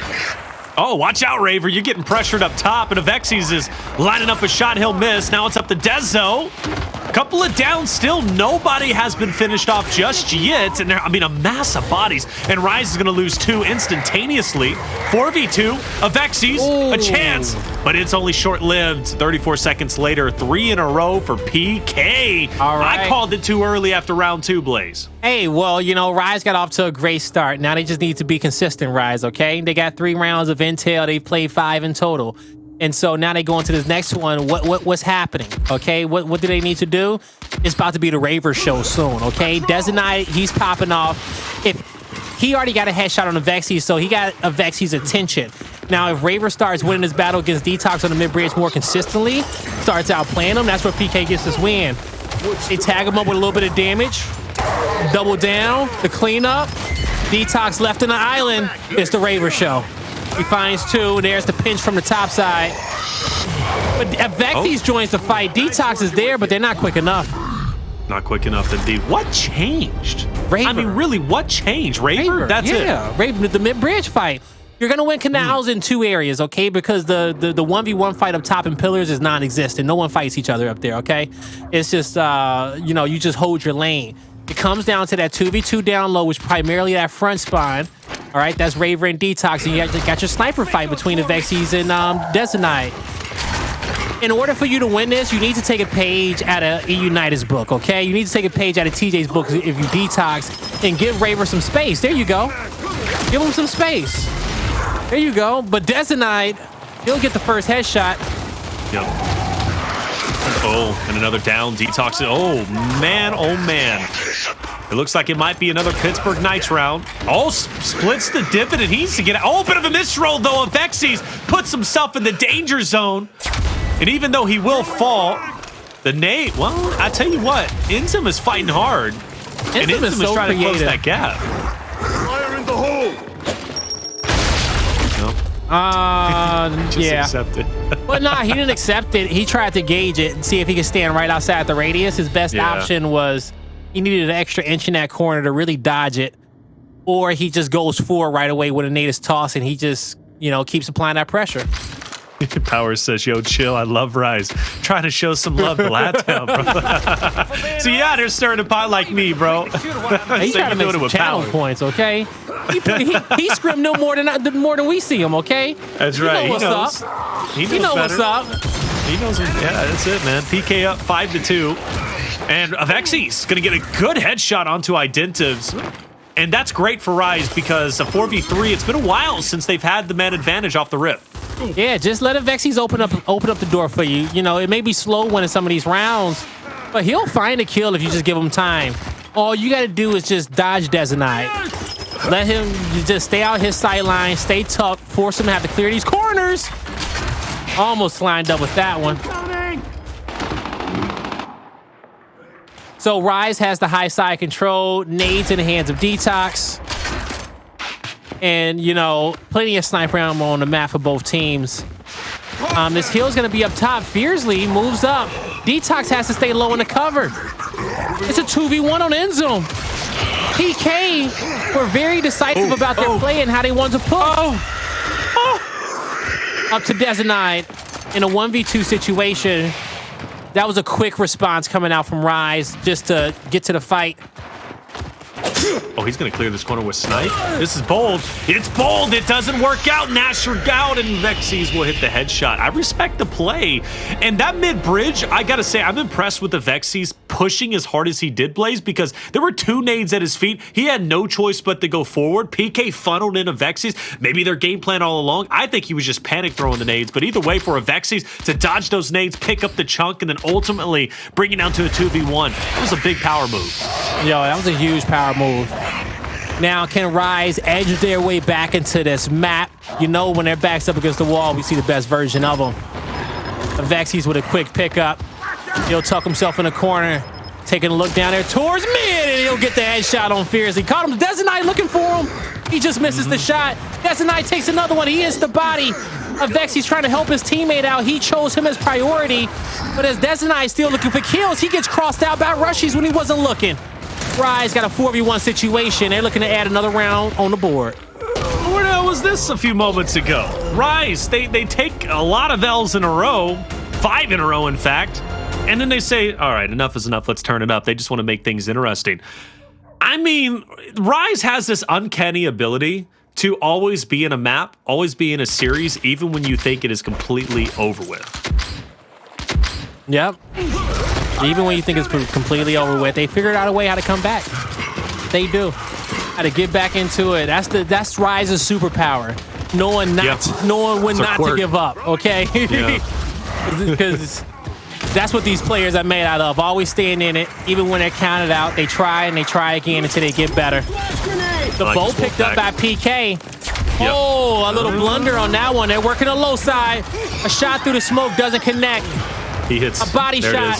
S1: Oh, watch out, Raver. You're getting pressured up top, and Avexys is lining up a shot he'll miss. Now it's up to Dezo. Couple of downs still. Nobody has been finished off just yet. And there, I mean, a mass of bodies. And Rise is going to lose 2 instantaneously. 4v2. Avexys, a chance. But it's only short-lived. 34 seconds later, 3 in a row for PK.
S2: All right.
S1: I called it too early after round 2, Blaze.
S2: Hey, well, you know, Rise got off to a great start. Now they just need to be consistent, Rise, okay? They got 3 rounds of intel. They've played 5 in total. And so now they go into this next one. What's happening? Okay, what do they need to do? It's about to be the Raver show soon. Okay, Dezonide, he's popping off. If he already got a headshot on Avexys, so he got Avexys' attention. Now, if Raver starts winning this battle against DeToX on the mid bridge more consistently, starts outplaying him, that's where PK gets his win. They tag him up with a little bit of damage, double down, the cleanup. DeToX left on the island. It's the Raver show. He finds 2. There's the pinch from the top side. But Avexys joins the fight. DeToX is there, but they're not quick enough.
S1: Not quick enough indeed. What changed?
S2: Raver.
S1: I mean, really, what changed? Raver? That's it.
S2: Yeah, Raver, the mid-bridge fight. You're going to win Canals in 2 areas, okay? Because the 1v1 fight up top in Pillars is non-existent. No one fights each other up there, okay? It's just, you know, you just hold your lane. It comes down to that 2v2 down low, which primarily that front spawn. All right, that's Raver and DeToX. And you got your sniper fight between Avexys and Dezonide. in order for you to win this, you need to take a page out of United's book, okay? You need to take a page out of TJ's book if you DeToX and give Raver some space. There you go. Give him some space. There you go. But Dezonide, he'll get the first headshot.
S1: Yep. Oh, and another down. DeToX. Oh, man. Oh, man. It looks like it might be another Pittsburgh Knights round. Oh, splits the dividend. He needs to get out. Oh, bit of a misroll, though. Avexys puts himself in the danger zone. And even though he will fall, the nade, well, I tell you what, INZEM is fighting hard. And INZEM is
S2: so
S1: trying to close that gap.
S3: Fire in the hole!
S1: No. Just
S2: yeah.
S1: accept it.
S2: But nah, he didn't accept it. He tried to gauge it and see if he could stand right outside the radius. His best option was he needed an extra inch in that corner to really dodge it. Or he just goes for it right away with a nade is toss and he just, you know, keeps applying that pressure.
S1: Powers says, yo, chill, I love Rise. Trying to show some love to Latam, bro. So yeah, they're stirring a pot like me, bro.
S2: He's trying to make some channel points, okay? He scrimmed no more than we see him, okay?
S1: That's right.
S2: He knows what's up. He knows what's up.
S1: He knows. Yeah, that's it, man. PK up 5-2. And Avexys gonna get a good headshot onto Identivez. And that's great for Rise because a 4v3, it's been a while since they've had the man advantage off the rip.
S2: Yeah, just let Avexys open up the door for you. You know, it may be slow winning some of these rounds, but he'll find a kill if you just give him time. All you got to do is just dodge Dezonide. Let him just stay out his sight line, stay tough, force him to have to clear these corners. Almost lined up with that one. So Rise has the high side control, nades in the hands of DeToX. And, you know, plenty of sniper ammo on the map for both teams. This hill's going to be up top. Fearzly moves up. DeToX has to stay low in the cover. It's a 2v1 on INZEM. PK were very decisive about their play and how they wanted to push. Up to Dezonide in a 1v2 situation. That was a quick response coming out from Rise just to get to the fight.
S1: Oh, he's going to clear this corner with Snipe. This is bold. It's bold. It doesn't work out. Nasher out, and Avexys will hit the headshot. I respect the play. And that mid-bridge, I got to say, I'm impressed with Avexys pushing as hard as he did, Blaze, because there were 2 nades at his feet. He had no choice but to go forward. PK funneled in Avexys. Maybe their game plan all along. I think he was just panic throwing the nades. But either way, for Avexys to dodge those nades, pick up the chunk, and then ultimately bring it down to a 2v1, that was a big power move.
S2: Yo, that was a huge power move. Now, can Rise edge their way back into this map? You know, when their back's up against the wall, we see the best version of them. Avexys with a quick pickup. He'll tuck himself in a corner, taking a look down there towards mid, and he'll get the headshot on Fearzly. Caught him. Dezonide looking for him. He just misses the shot. Dezonide takes another one. He hits the body. Avexys trying to help his teammate out. He chose him as priority. But as Dezonide still looking for kills, he gets crossed out by Rushiez when he wasn't looking. Rise got a 4v1 situation. They're looking to add another round on the board.
S1: Where the hell was this a few moments ago? Rise, they take a lot of L's in a row, 5 in a row, in fact, and then they say, all right, enough is enough, let's turn it up. They just want to make things interesting. I mean, Rise has this uncanny ability to always be in a map, always be in a series, even when you think it is completely over with.
S2: Yep. Even when you think it's completely over with, they figured out a way how to come back. They do. How to get back into it. That's Rise's superpower. Knowing when not to give up, okay? Because that's what these players are made out of. Always staying in it. Even when they're counted out, they try and they try again until they get better. The bolt picked up by PK. Yep. Oh, a little blunder on that one. They're working a low side. A shot through the smoke doesn't connect.
S1: He hits
S2: a body shot.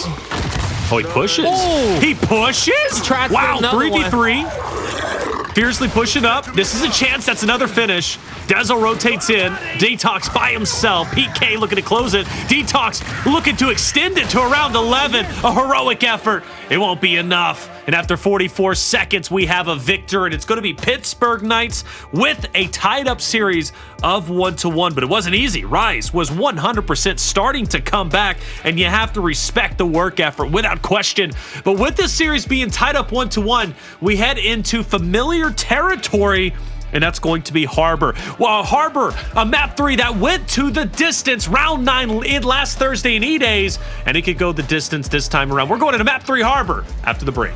S1: Oh, he pushes. Oh. He pushes?
S2: He tried
S1: wow, 3v3. Fearzly pushing up. This is a chance. That's another finish. Dezo rotates in. DeToX by himself. PK looking to close it. DeToX looking to extend it to around 11. A heroic effort. It won't be enough. And after 44 seconds, we have a victor, and it's going to be Pittsburgh Knights with a tied-up series of 1-1. But it wasn't easy. Rise was 100% starting to come back, and you have to respect the work effort without question. But with this series being tied up 1-1, we head into familiar territory and that's going to be Harbor. Well, Harbor, a map 3 that went to the distance, round 9 in last Thursday in E-Days, and it could go the distance this time around. We're going into map 3 Harbor after the break.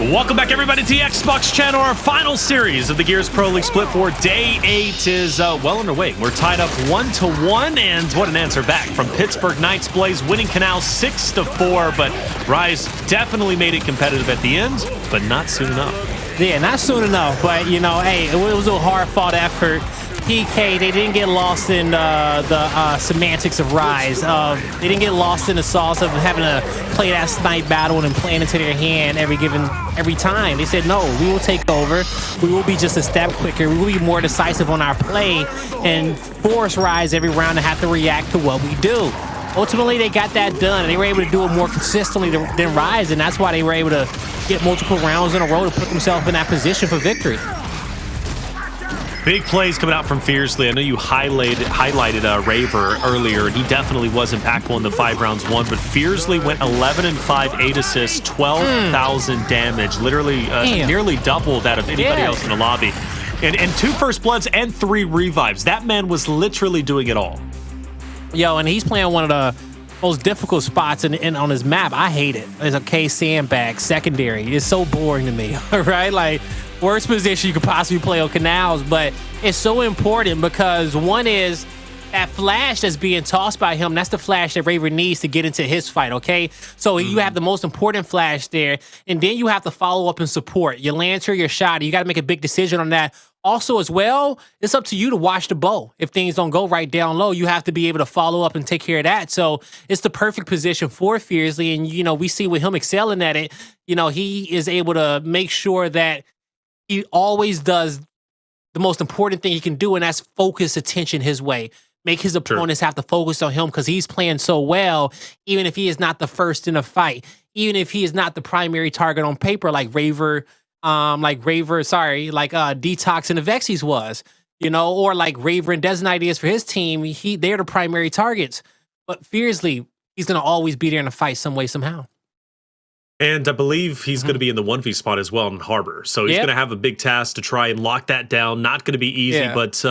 S1: Welcome back, everybody, to the Xbox channel. Our final series of the Gears Pro League Split 4 Day 8 is well underway. We're tied up 1-1, and what an answer back from Pittsburgh Knights Blaze, winning Canals 6-4, but Rise definitely made it competitive at the end, but not soon enough.
S2: Yeah, not soon enough, but, you know, hey, it was a hard-fought effort. PK, they didn't get lost in the semantics of Rise. They didn't get lost in the sauce of having to play that snipe battle and playing into their hand every time. They said, no, we will take over. We will be just a step quicker. We will be more decisive on our play and force Rise every round to have to react to what we do. Ultimately, they got that done, and they were able to do it more consistently than Rise, and that's why they were able to get multiple rounds in a row to put themselves in that position for victory.
S1: Big plays coming out from Fearzly. I know you highlighted Raver earlier, and he definitely was impactful in the 5 rounds won, but Fearzly went 11-5, 8 assists, 12,000 damage, literally nearly double that of anybody else in the lobby. And 2 first bloods and 3 revives. That man was literally doing it all.
S2: Yo, and he's playing one of the most difficult spots on his map. I hate it. It's a K sandbag secondary. It's so boring to me. All right, like worst position you could possibly play on Canals, but it's so important because one is that flash that's being tossed by him. That's the flash that Raver needs to get into his fight. Okay, so you have the most important flash there, and then you have to follow up and support your Lancer, your shot. You got to make a big decision on that. Also, as well, it's up to you to watch the bow. If things don't go right down low, you have to be able to follow up and take care of that. So it's the perfect position for Fearzly. And, you know, we see with him excelling at it, you know, he is able to make sure that he always does the most important thing he can do, and that's focus attention his way. Make his opponents have to focus on him because he's playing so well, even if he is not the first in a fight, even if he is not the primary target on paper like DeToX and Avexys was, you know, or like Raver and Dezonide is for his team. They're the primary targets. But Fearzly, he's going to always be there in a fight some way, somehow.
S1: And I believe he's going to be in the 1v spot as well in Harbor. So he's going to have a big task to try and lock that down. Not going to be easy, but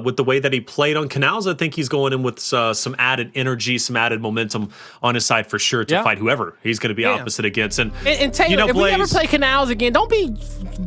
S1: with the way that he played on Canals, I think he's going in with some added energy, some added momentum on his side for sure to fight whoever he's going to be opposite against. And
S2: Taylor,
S1: you know,
S2: if we ever play Canals again, don't be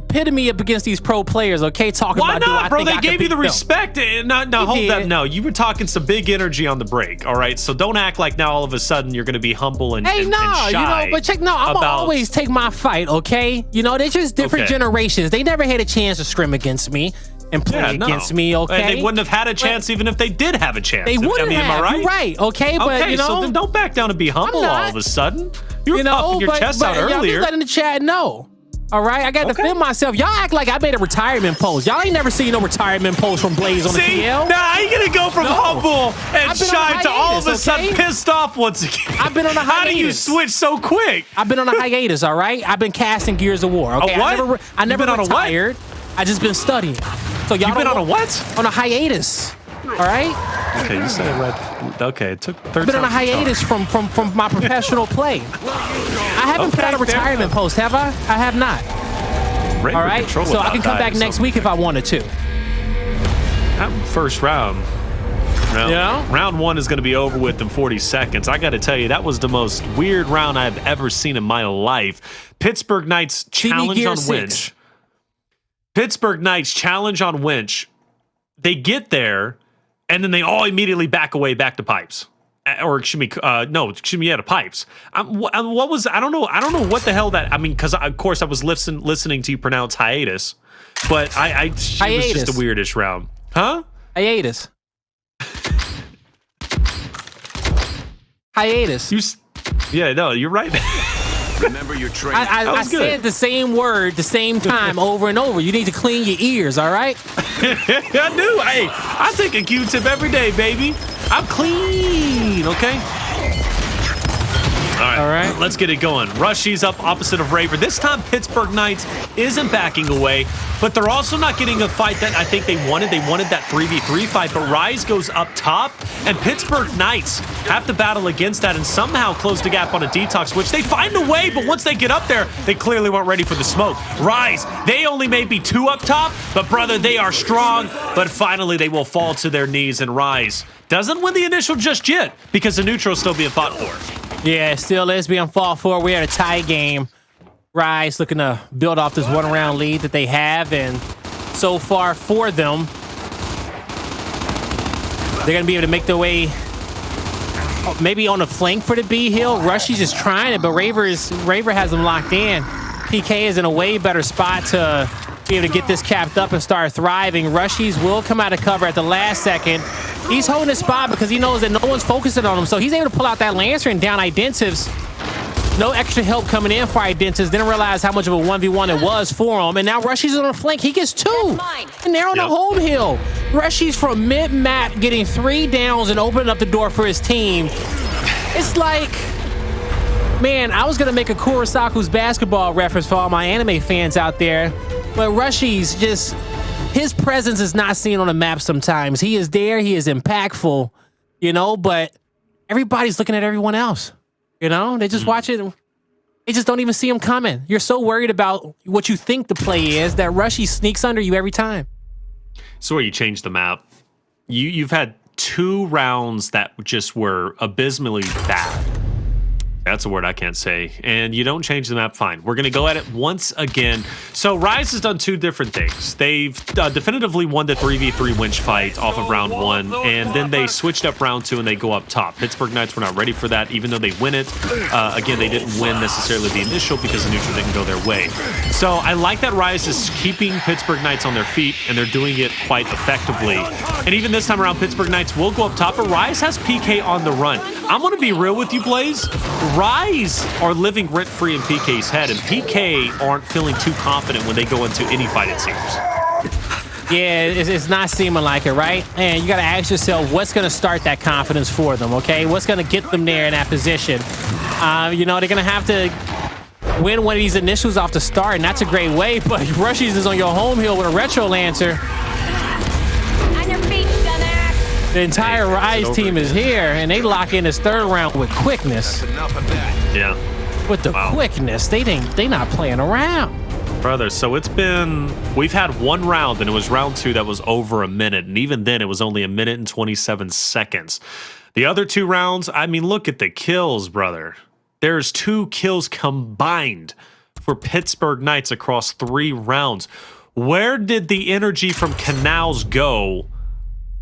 S2: pitting me up against these pro players, okay? Talking
S1: why
S2: about
S1: not, bro? They gave you the respect. Now hold that. No, you were talking some big energy on the break, all right? So don't act like now all of a sudden you're going to be humble and shy.
S2: You know, but check, I'm always take my fight, okay? You know, they're just different generations. They never had a chance to scrim against me and play against me, okay?
S1: And they wouldn't have had a chance even if they did have a chance.
S2: They wouldn't have. Am I right? You're right, okay? But, you know,
S1: so then don't back down and be humble all of a sudden. You were puffing your chest out earlier.
S2: Y'all just letting the chat know. All right, I got to defend myself. Y'all act like I made a retirement post. Y'all ain't never seen no retirement post from Blaze on the TL.
S1: Nah, I ain't gonna go from humble and shy to all of a sudden pissed off once again.
S2: I've been on a hiatus.
S1: How do you switch so quick?
S2: I've been on a hiatus, all right? I've been casting Gears of War, okay? I never retired. I just been studying. So y'all
S1: been on a what?
S2: On a hiatus. All right?
S1: Okay, you said it right. Okay, it took 30
S2: I've been on a hiatus from my professional play. I haven't put out a retirement post, have I? I have not.
S1: Raver,
S2: all right? So I can come back next week if I wanted to.
S1: First round. Round 1 is going to be over with in 40 seconds. I got to tell you, that was the most weird round I've ever seen in my life. Pittsburgh Knights challenge on winch. Pittsburgh Knights challenge on winch. They get there, and then they all immediately back away back to pipes. Or to pipes. What was I don't know what the hell that because of course I was listening to you pronounce hiatus, but it was just the weirdest round, huh?
S2: Hiatus.
S1: You're right.
S3: Remember your training.
S2: I said the same word the same time over and over. You need to clean your ears, all right?
S1: I do. Hey, I take a Q-tip every day, baby. I'm clean, okay?
S2: All right.
S1: Let's get it going. Rushiez up opposite of Raver. This time, Pittsburgh Knights isn't backing away, but they're also not getting a fight that I think they wanted. They wanted that 3v3 fight, but Rise goes up top, and Pittsburgh Knights have to battle against that and somehow close the gap on a DeToX, which they find a way, but once they get up there, they clearly weren't ready for the smoke. Rise, they only may be 2 up top, but brother, they are strong, but finally they will fall to their knees, and Rise doesn't win the initial just yet because the neutral is still being fought for.
S2: Yeah, it still is being fought for. We're at a tie game. Rise looking to build off this 1-round lead that they have, and so far for them, they're going to be able to make their way maybe on the flank for the B hill. Rushiez is trying it, but Raver has them locked in. PK is in a way better spot to be able to get this capped up and start thriving. Rushiez will come out of cover at the last second. He's holding his spot because he knows that no one's focusing on him, so he's able to pull out that Lancer and down Identivez. No extra help coming in for Identivez. Didn't realize how much of a 1v1 it was for him. And now Rushiez is on the flank. He gets 2. And they're on the home hill. Rushiez from mid-map getting 3 downs and opening up the door for his team. It's like, man, I was going to make a Kurosaku's basketball reference for all my anime fans out there. But Rushiez just, his presence is not seen on the map sometimes. He is there. He is impactful, you know, but everybody's looking at everyone else. You know, they just watch it. They just don't even see him coming. You're so worried about what you think the play is that Rushiez sneaks under you every time.
S1: So where you change the map. You've had 2 rounds that just were abysmally bad. That's a word I can't say. And you don't change the map, fine. We're going to go at it once again. So Rise has done 2 different things. They've definitively won the 3v3 winch fight off of round 1, and then they switched up round 2 and they go up top. Pittsburgh Knights were not ready for that, even though they win it. Again, they didn't win necessarily the initial because the neutral didn't go their way. So I like that Rise is keeping Pittsburgh Knights on their feet, and they're doing it quite effectively. And even this time around, Pittsburgh Knights will go up top, but Rise has PK on the run. I'm going to be real with you, Blaze. Rise are living rent-free in PK's head, and PK aren't feeling too confident when they go into any fight, it seems.
S2: Yeah, it's not seeming like it, right? And you got to ask yourself, what's going to start that confidence for them, okay? What's going to get them there in that position? You know, they're going to have to win one of these initials off the start, and that's a great way, but Rushiez is on your home hill with a Retro Lancer. The entire Rise team is here, and they lock in this 3rd round with quickness.
S1: Yeah.
S2: With the quickness, they not playing around.
S1: Brother, so we've had 1 round, and it was round 2 that was over a minute, and even then it was only 1 minute and 27 seconds. The other 2 rounds, I mean, look at the kills, brother. There's 2 kills combined for Pittsburgh Knights across 3 rounds. Where did the energy from Canals go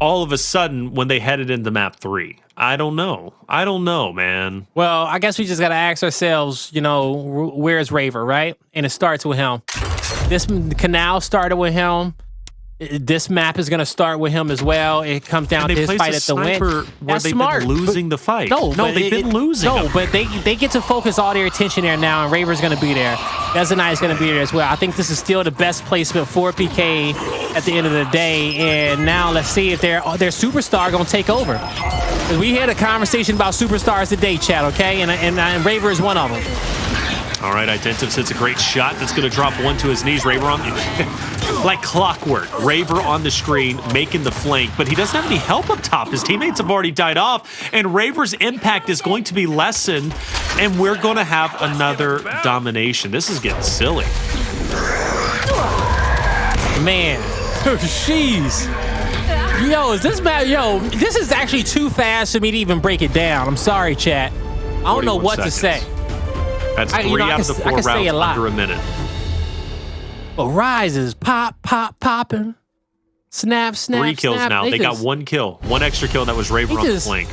S1: all of a sudden when they headed into map 3? I don't know, man.
S2: Well, I guess we just got to ask ourselves, you know, where's Raver, right? And it starts with him. This Canal started with him. This map is going to start with him as well. It comes down to his fight at the win.
S1: Where they've been losing the fight.
S2: No,
S1: they've been losing.
S2: No, but they get to focus all their attention there now, and Raver's going to be there. Dezonide is going to be there as well. I think this is still the best placement for PK at the end of the day. And now let's see if their superstar going to take over. Because we had a conversation about superstars today, chat, okay? And Raver is one of them.
S1: All right, Identivez hits a great shot. That's going to drop 1 to his knees. Raver on like clockwork. Raver on the screen, making the flank, but he doesn't have any help up top. His teammates have already died off, and Raver's impact is going to be lessened, and we're going to have another domination. This is getting silly.
S2: Man, jeez. Yo, is this map? Yo, this is actually too fast for me to even break it down. I'm sorry, chat. I don't know what to say.
S1: That's 3 out of the 4 rounds under a minute.
S2: But Rise is popping. Snap.
S1: 3 kills now. They got 1 kill. 1 extra kill that was Raver on the flank.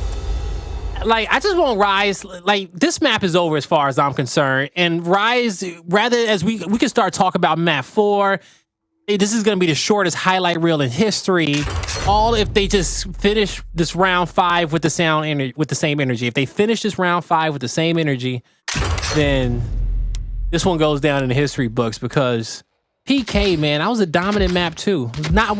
S2: Like, I just want Rise. Like, this map is over as far as I'm concerned. And Rise, rather as we can start talking about map 4. This is going to be the shortest highlight reel in history. All if they just finish this round 5 with the same energy. If they finish this round 5 with the same energy, then this one goes down in the history books because PK, man, that was a dominant map too. Not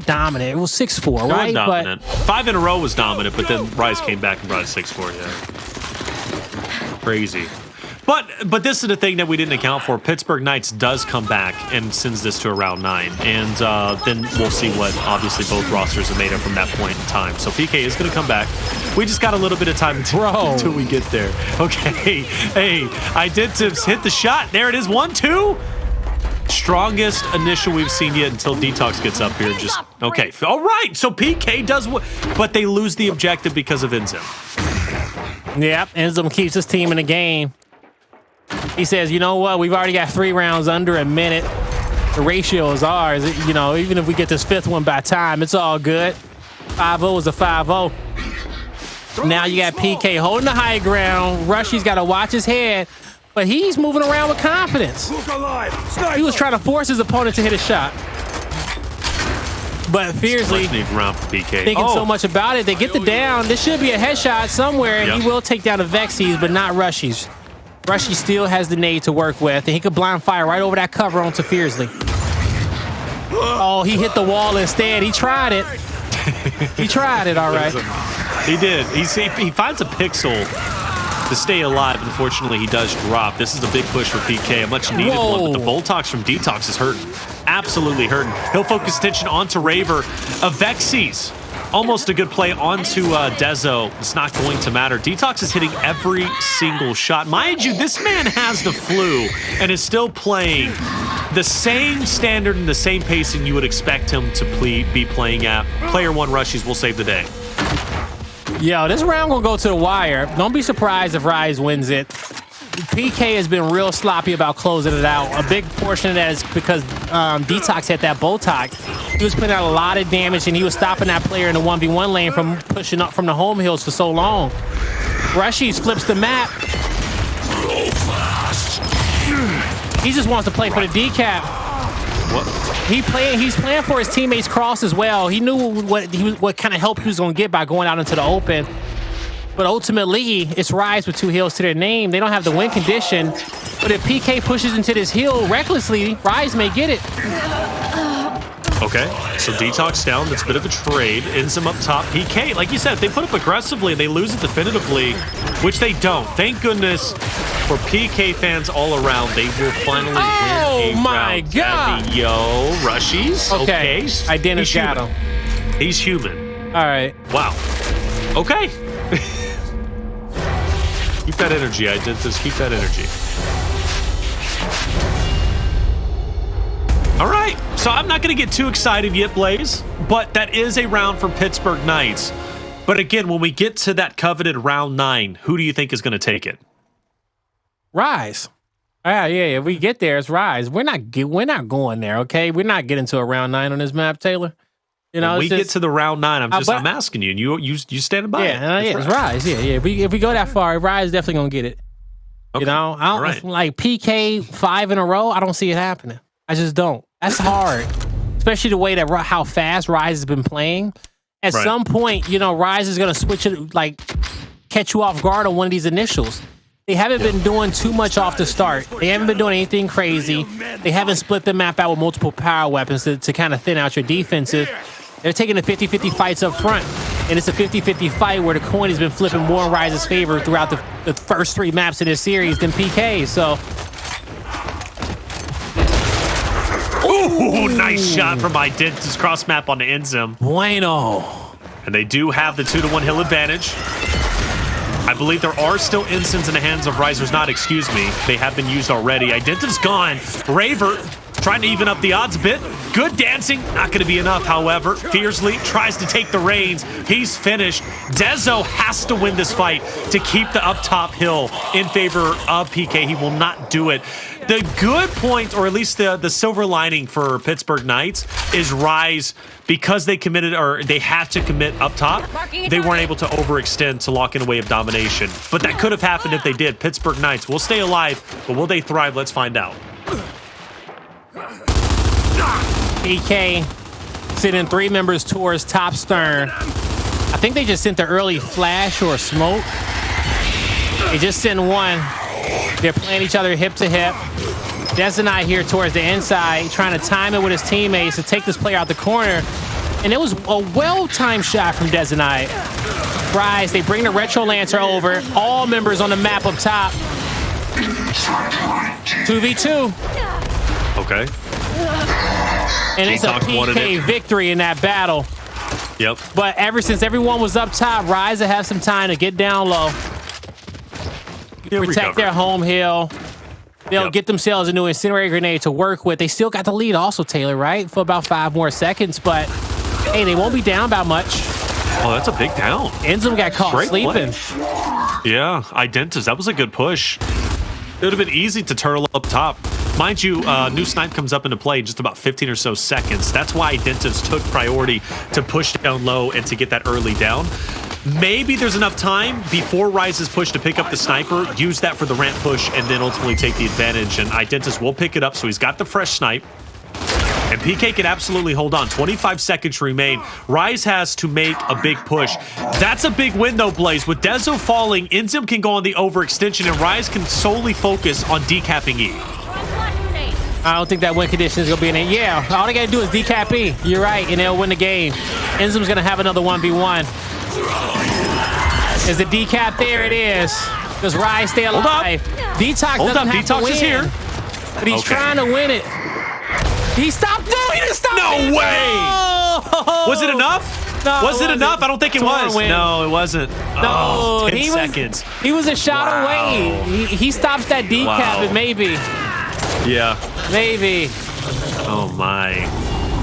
S2: dominant. It was 6-4, right?
S1: Dominant. But 5 in a row was dominant, but then Rise came back and brought it 6-4. Yeah. crazy. But this is the thing that we didn't account for. Pittsburgh Knights does come back and sends this to a round 9. And then we'll see what, obviously, both rosters are made of from that point in time. So PK is going to come back. We just got a little bit of time until we get there. Okay. Hey, Identivez hit the shot. There it is. 1-2. Strongest initial we've seen yet until DeToX gets up here. Just okay. All right. So PK does what, but they lose the objective because of INZEM.
S2: Yep. INZEM keeps his team in the game. He says, you know what? We've already got 3 rounds under a minute. The ratio is ours. You know, even if we get this 5th one by time, it's all good. 5-0 is a 5-0. Now you got PK holding the high ground. Rushiez got to watch his head, but he's moving around with confidence. He was trying to force his opponent to hit a shot. But Fearzly thinking so much about it. They get the down. This should be a headshot somewhere, and he will take down Avexys, but not Rushiez. Rushiez still has the nade to work with, and he could blind fire right over that cover onto Fearzly. Oh, he hit the wall instead. He tried it. He tried it, all right.
S1: He did. He finds a pixel to stay alive. Unfortunately, he does drop. This is a big push for PK, a much needed one, but the DeToX from DeToX is hurting. Absolutely hurting. He'll focus attention onto Raver. Avexys. Almost a good play onto Dezo. It's not going to matter. DeToX is hitting every single shot. Mind you, this man has the flu and is still playing the same standard and the same pacing you would expect him to be playing at. Player 1 Rushiez will save the day.
S2: Yo, this round gonna go to the wire. Don't be surprised if Rise wins it. PK has been real sloppy about closing it out. A big portion of that is because DeToX had that DeToX. He was putting out a lot of damage, and he was stopping that player in the 1v1 lane from pushing up from the home hills for so long. Rushiez flips the map. He just wants to play for the decap. He's playing for his teammates' cross as well. He knew what kind of help he was going to get by going out into the open. But ultimately, it's Rise with 2 heals to their name. They don't have the win condition. But if PK pushes into this hill recklessly, Rise may get it.
S1: Okay, so DeToX down. That's a bit of a trade. INZEM up top. PK, like you said, if they put up aggressively and they lose it definitively, which they don't. Thank goodness for PK fans all around. They will finally win a round.
S2: My God.
S1: Yo, Rushiez. Okay.
S2: Identivez got him.
S1: He's human.
S2: All right.
S1: Wow. Okay. Keep that energy. I did this. Keep that energy. All right. So I'm not going to get too excited yet, Blaze, but that is a round for Pittsburgh Knights. But again, when we get to that coveted round 9, who do you think is going to take it?
S2: Rise. Yeah. If we get there, it's Rise. We're not going there. Okay, we're not getting to a round 9 on this map, Taylor. You know,
S1: when we get to the round 9, I'm asking you, and you standing by.
S2: Yeah, it's Rise. Yeah. If we go that far, Rise definitely gonna get it. Okay. You know, I don't like PK 5 in a row. I don't see it happening. I just don't. That's hard, especially the way that how fast Rise has been playing. At some point, you know, Rise is gonna switch it, like catch you off guard on one of these initials. They haven't been doing too much off the start. They haven't been doing anything crazy. They haven't split the map out with multiple power weapons to kind of thin out your defensive. They're taking the 50-50 fights up front, and it's a 50-50 fight where the coin has been flipping more in Rise's favor throughout the first 3 maps of this series than PK. So,
S1: ooh, nice shot from Identivez cross map on the INZEM.
S2: Bueno.
S1: And they do have the 2-to-1 hill advantage. I believe there are still instants in the hands of Risers not, excuse me. They have been used already. Identivez gone. Raver trying to even up the odds a bit. Good dancing. Not going to be enough, however. Fearzly tries to take the reins. He's finished. Dezo has to win this fight to keep the up top hill in favor of PK. He will not do it. The good point, or at least the silver lining for Pittsburgh Knights, is Rise, because they committed, or they had to commit up top, they weren't able to overextend to lock in a way of domination. But that could have happened if they did. Pittsburgh Knights will stay alive, but will they thrive? Let's find out.
S2: PK sending 3 members towards top stern. I think they just sent the early flash or smoke. They just sent one. They're playing each other hip to hip. Dezonide here towards the inside, trying to time it with his teammates to take this player out the corner. And it was a well-timed shot from Dezonide. Rise, they bring the Retro Lancer over. All members on the map up top. 2v2.
S1: Okay.
S2: And it's a
S1: DeToX wanted
S2: PK
S1: it.
S2: victory in that battle.
S1: Yep.
S2: But ever since everyone was up top, Rise will have some time to get down low. Protect their home hill. They'll get themselves a new incendiary grenade to work with. They still got the lead also, Taylor, right? For about 5 more seconds. But, hey, they won't be down by much.
S1: Oh, that's a big down.
S2: INZEM got caught
S1: Great
S2: sleeping.
S1: play. Yeah, Identivez, that was a good push. It would have been easy to turtle up top. Mind you, new snipe comes up into play in just about 15 or so seconds. That's why Identivez took priority to push down low and to get that early down. Maybe there's enough time before Rise's push to pick up the sniper, use that for the ramp push, and then ultimately take the advantage. And Identivez will pick it up, so he's got the fresh snipe. And PK can absolutely hold on. 25 seconds remain. Rise has to make a big push. That's a big win, though, Blaze. With Dezo falling, INZEM can go on the overextension, and Rise can solely focus on decapping E.
S2: I don't think that win condition is going to be in it. Yeah, all they got to do is decap E. You're right, and they'll win the game. INZEM's going to have another 1v1. Is the decap? There it is. Does Rise stay alive? DeToX doesn't have to win.
S1: DeToX is here.
S2: But he's trying to win it. He stopped. No, he didn't stop.
S1: No way.
S2: Oh.
S1: Was it enough?
S2: No,
S1: was it enough? I don't think it was. No, it wasn't.
S2: No,
S1: 10 seconds.
S2: He was a shot away. He stops that decap and maybe.
S1: Yeah.
S2: Maybe.
S1: Oh, my.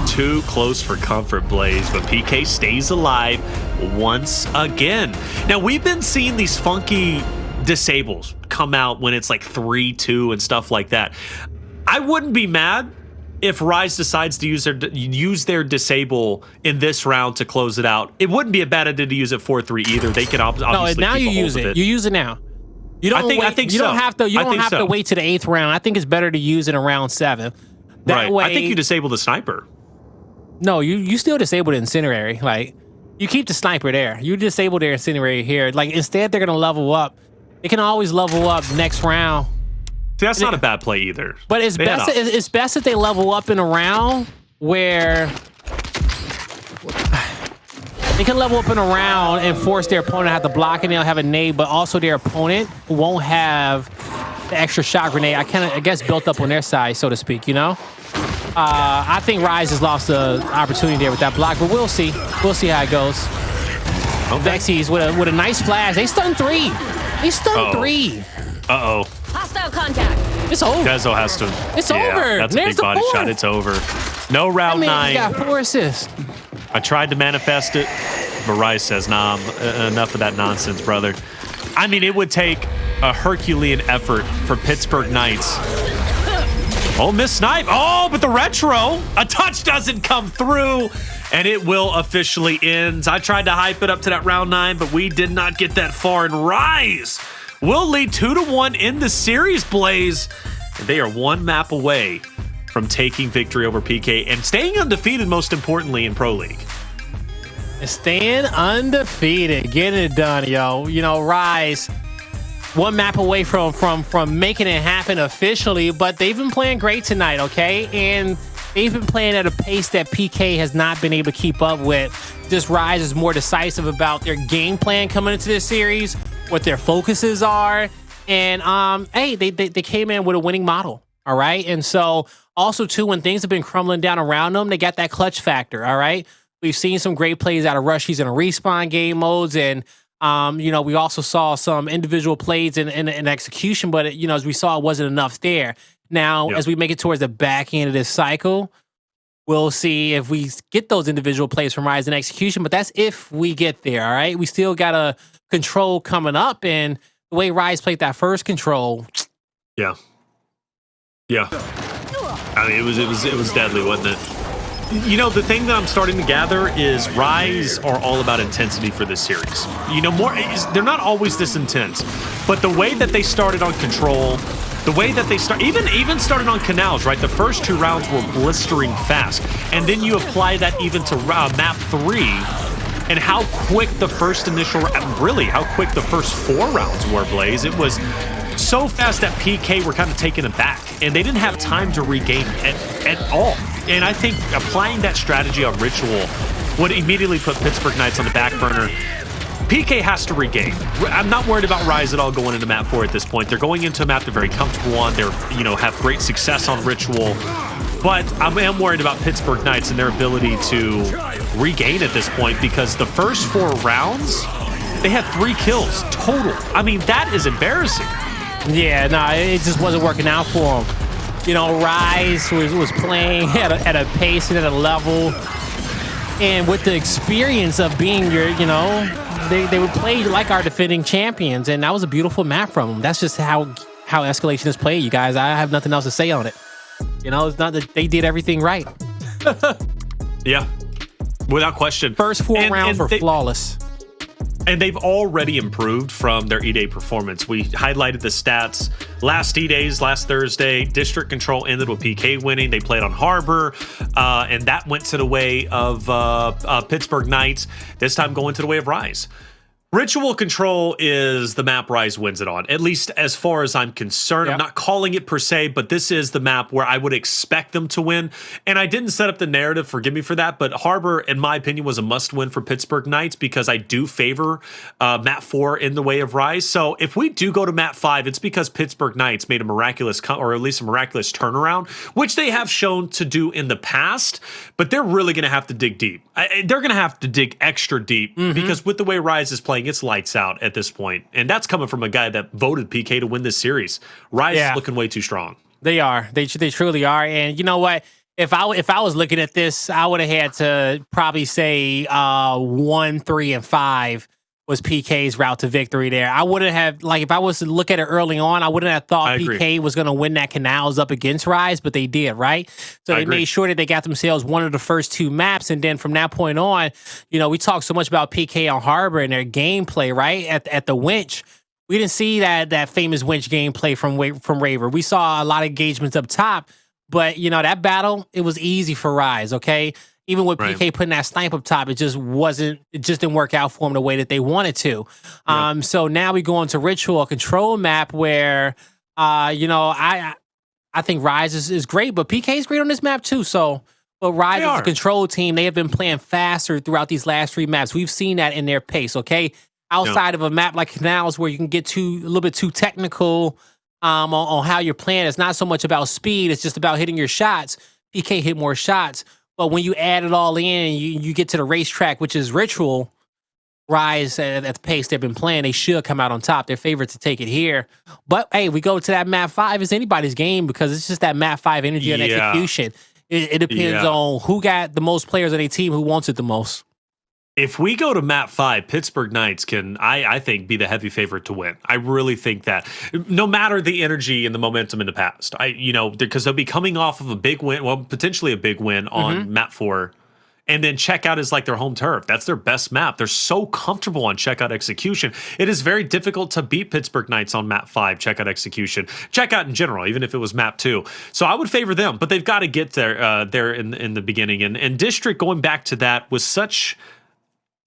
S1: Too close for comfort, Blaze, but PK stays alive once again. Now, we've been seeing these funky disables come out when it's like 3-2 and stuff like that. I wouldn't be mad if Rise decides to use their disable in this round to close it out. It wouldn't be a bad idea to use it 4-3 either. They could obviously
S2: now
S1: keep
S2: you
S1: a hold
S2: use
S1: of
S2: it. You use it now. You don't.
S1: I think
S2: you
S1: so.
S2: don't have to. You
S1: I
S2: don't
S1: think
S2: have
S1: so.
S2: to wait to the 8th round. I think it's better to use it in round 7. That way,
S1: I think you disable the sniper.
S2: No, you still disable the incendiary. Like, you keep the sniper there. You disable their incendiary here. Like, instead, they're gonna level up. They can always level up next round.
S1: See, that's not a bad play either.
S2: But it's best if they level up in a round where they can level up in a round and force their opponent to have to block, and they'll have a nade, but also their opponent won't have the extra shot grenade. I guess built up on their side, so to speak. You know. I think Rise has lost the opportunity there with that block, but we'll see. We'll see how it goes. Avexys with a nice flash. They stun 3. They stun 3.
S4: Hostile contact.
S2: It's over.
S1: Dezo has to.
S2: It's over.
S1: That's
S2: There's
S1: a big body
S2: the 4th.
S1: shot. It's over. No round 9.
S2: He got 4 assists.
S1: I tried to manifest it, but Rise says, nah, enough of that nonsense, brother. I mean, it would take a Herculean effort for Pittsburgh Knights. Oh, miss snipe. Oh, but the retro. A touch doesn't come through, and it will officially end. I tried to hype it up to that round 9, but we did not get that far. And Rise will lead 2-1 in the series, Blaze. And they are 1 map away from taking victory over PK and staying undefeated, most importantly, in Pro League.
S2: Staying undefeated. Getting it done, yo. You know, Rise 1 map away from making it happen officially, but they've been playing great tonight, okay? And they've been playing at a pace that PK has not been able to keep up with. Just Rise is more decisive about their game plan coming into this series, what their focuses are, and hey, they came in with a winning model, all right? And so also too, when things have been crumbling down around them, they got that clutch factor, all right? We've seen some great plays out of Rushiez in respawn game modes, and you know, we also saw some individual plays in execution, but you know, as we saw, it wasn't enough there. Now, as we make it towards the back end of this cycle, we'll see if we get those individual plays from Rise and execution, but that's if we get there, all right? We still got a control coming up, and the way Rise played that first control.
S1: Yeah. I mean, it was deadly, wasn't it? You know, the thing that I'm starting to gather is Rise are all about intensity for this series. You know, they're not always this intense, but the way that they started on Control, the way that they even started on Canals, right? The first 2 rounds were blistering fast, and then you apply that even to map 3, and how quick the first how quick the first 4 rounds were, Blaze. It was so fast that PK were kind of taken aback, and they didn't have time to regain at all. And I think applying that strategy on Ritual would immediately put Pittsburgh Knights on the back burner. PK has to regain. I'm not worried about Rise at all going into map 4 at this point. They're going into a map they're very comfortable on. They're, have great success on Ritual. But I am worried about Pittsburgh Knights and their ability to regain at this point, because the first 4 rounds, they had 3 kills total. I mean, that is embarrassing.
S2: Yeah, no, it just wasn't working out for them. Rise was playing at a pace and at a level, and with the experience of being they would play like our defending champions, and that was a beautiful map from them. That's just how Escalation is played, you guys. I have nothing else to say on it. It's not that they did everything right.
S1: Yeah, without question.
S2: First 4 rounds were flawless.
S1: And they've already improved from their E-Day performance. We highlighted the stats. Last E-Days, last Thursday, District Control ended with PK winning. They played on Harbor, and that went to the way of Pittsburgh Knights. This time going to the way of Rise. Ritual Control is the map Rise wins it on, at least as far as I'm concerned.
S2: Yep.
S1: I'm not calling it per se, but this is the map where I would expect them to win. And I didn't set up the narrative, forgive me for that, but Harbor, in my opinion, was a must-win for Pittsburgh Knights, because I do favor map 4 in the way of Rise. So if we do go to map 5, it's because Pittsburgh Knights made a miraculous, or at least a miraculous turnaround, which they have shown to do in the past, but they're really going to have to dig deep. They're going to have to dig extra deep, because with the way Rise is playing, it's lights out at this point. And that's coming from a guy that voted PK to win this series. Rise is looking way too strong.
S2: They are. They truly are. And you know what? If I was looking at this, I would have had to probably say 1, 3, and 5 was PK's route to victory there. I wouldn't have, if I was to look at it early on, I wouldn't have thought PK was going to win that Canals up against Rise, but they did, right? So they made sure that they got themselves one of the first 2 maps, and then from that point on, we talked so much about PK on Harbor and their gameplay, right? At the winch, we didn't see that famous winch gameplay from Raver. We saw a lot of engagements up top, but, that battle, it was easy for Rise, okay? Even with PK putting that snipe up top, it just didn't work out for them the way that they wanted to. So now we go into Ritual Control map where, I think Rise is great, but PK is great on this map too. So, but Rise as a control team, they have been playing faster throughout these last 3 maps. We've seen that in their pace, okay? Outside of a map like Canals where you can get a little bit too technical on how you're playing. It's not so much about speed, it's just about hitting your shots. PK hit more shots. But when you add it all in, you get to the racetrack, which is Ritual, Rise at the pace they've been playing, they should come out on top. They're favored to take it here. But, hey, we go to that map 5. It's anybody's game, because it's just that map 5 energy and execution. It depends on who got the most players on a team, who wants it the most.
S1: If we go to map 5, Pittsburgh Knights can, I think, be the heavy favorite to win. I really think that, no matter the energy and the momentum in the past, because they'll be coming off of a big win, well, potentially a big win on map 4, and then Checkout is like their home turf. That's their best map. They're so comfortable on Checkout Execution. It is very difficult to beat Pittsburgh Knights on map 5, Checkout Execution. Checkout in general, even if it was map 2. So I would favor them, but they've got to get there in the beginning. And District, going back to that, was such...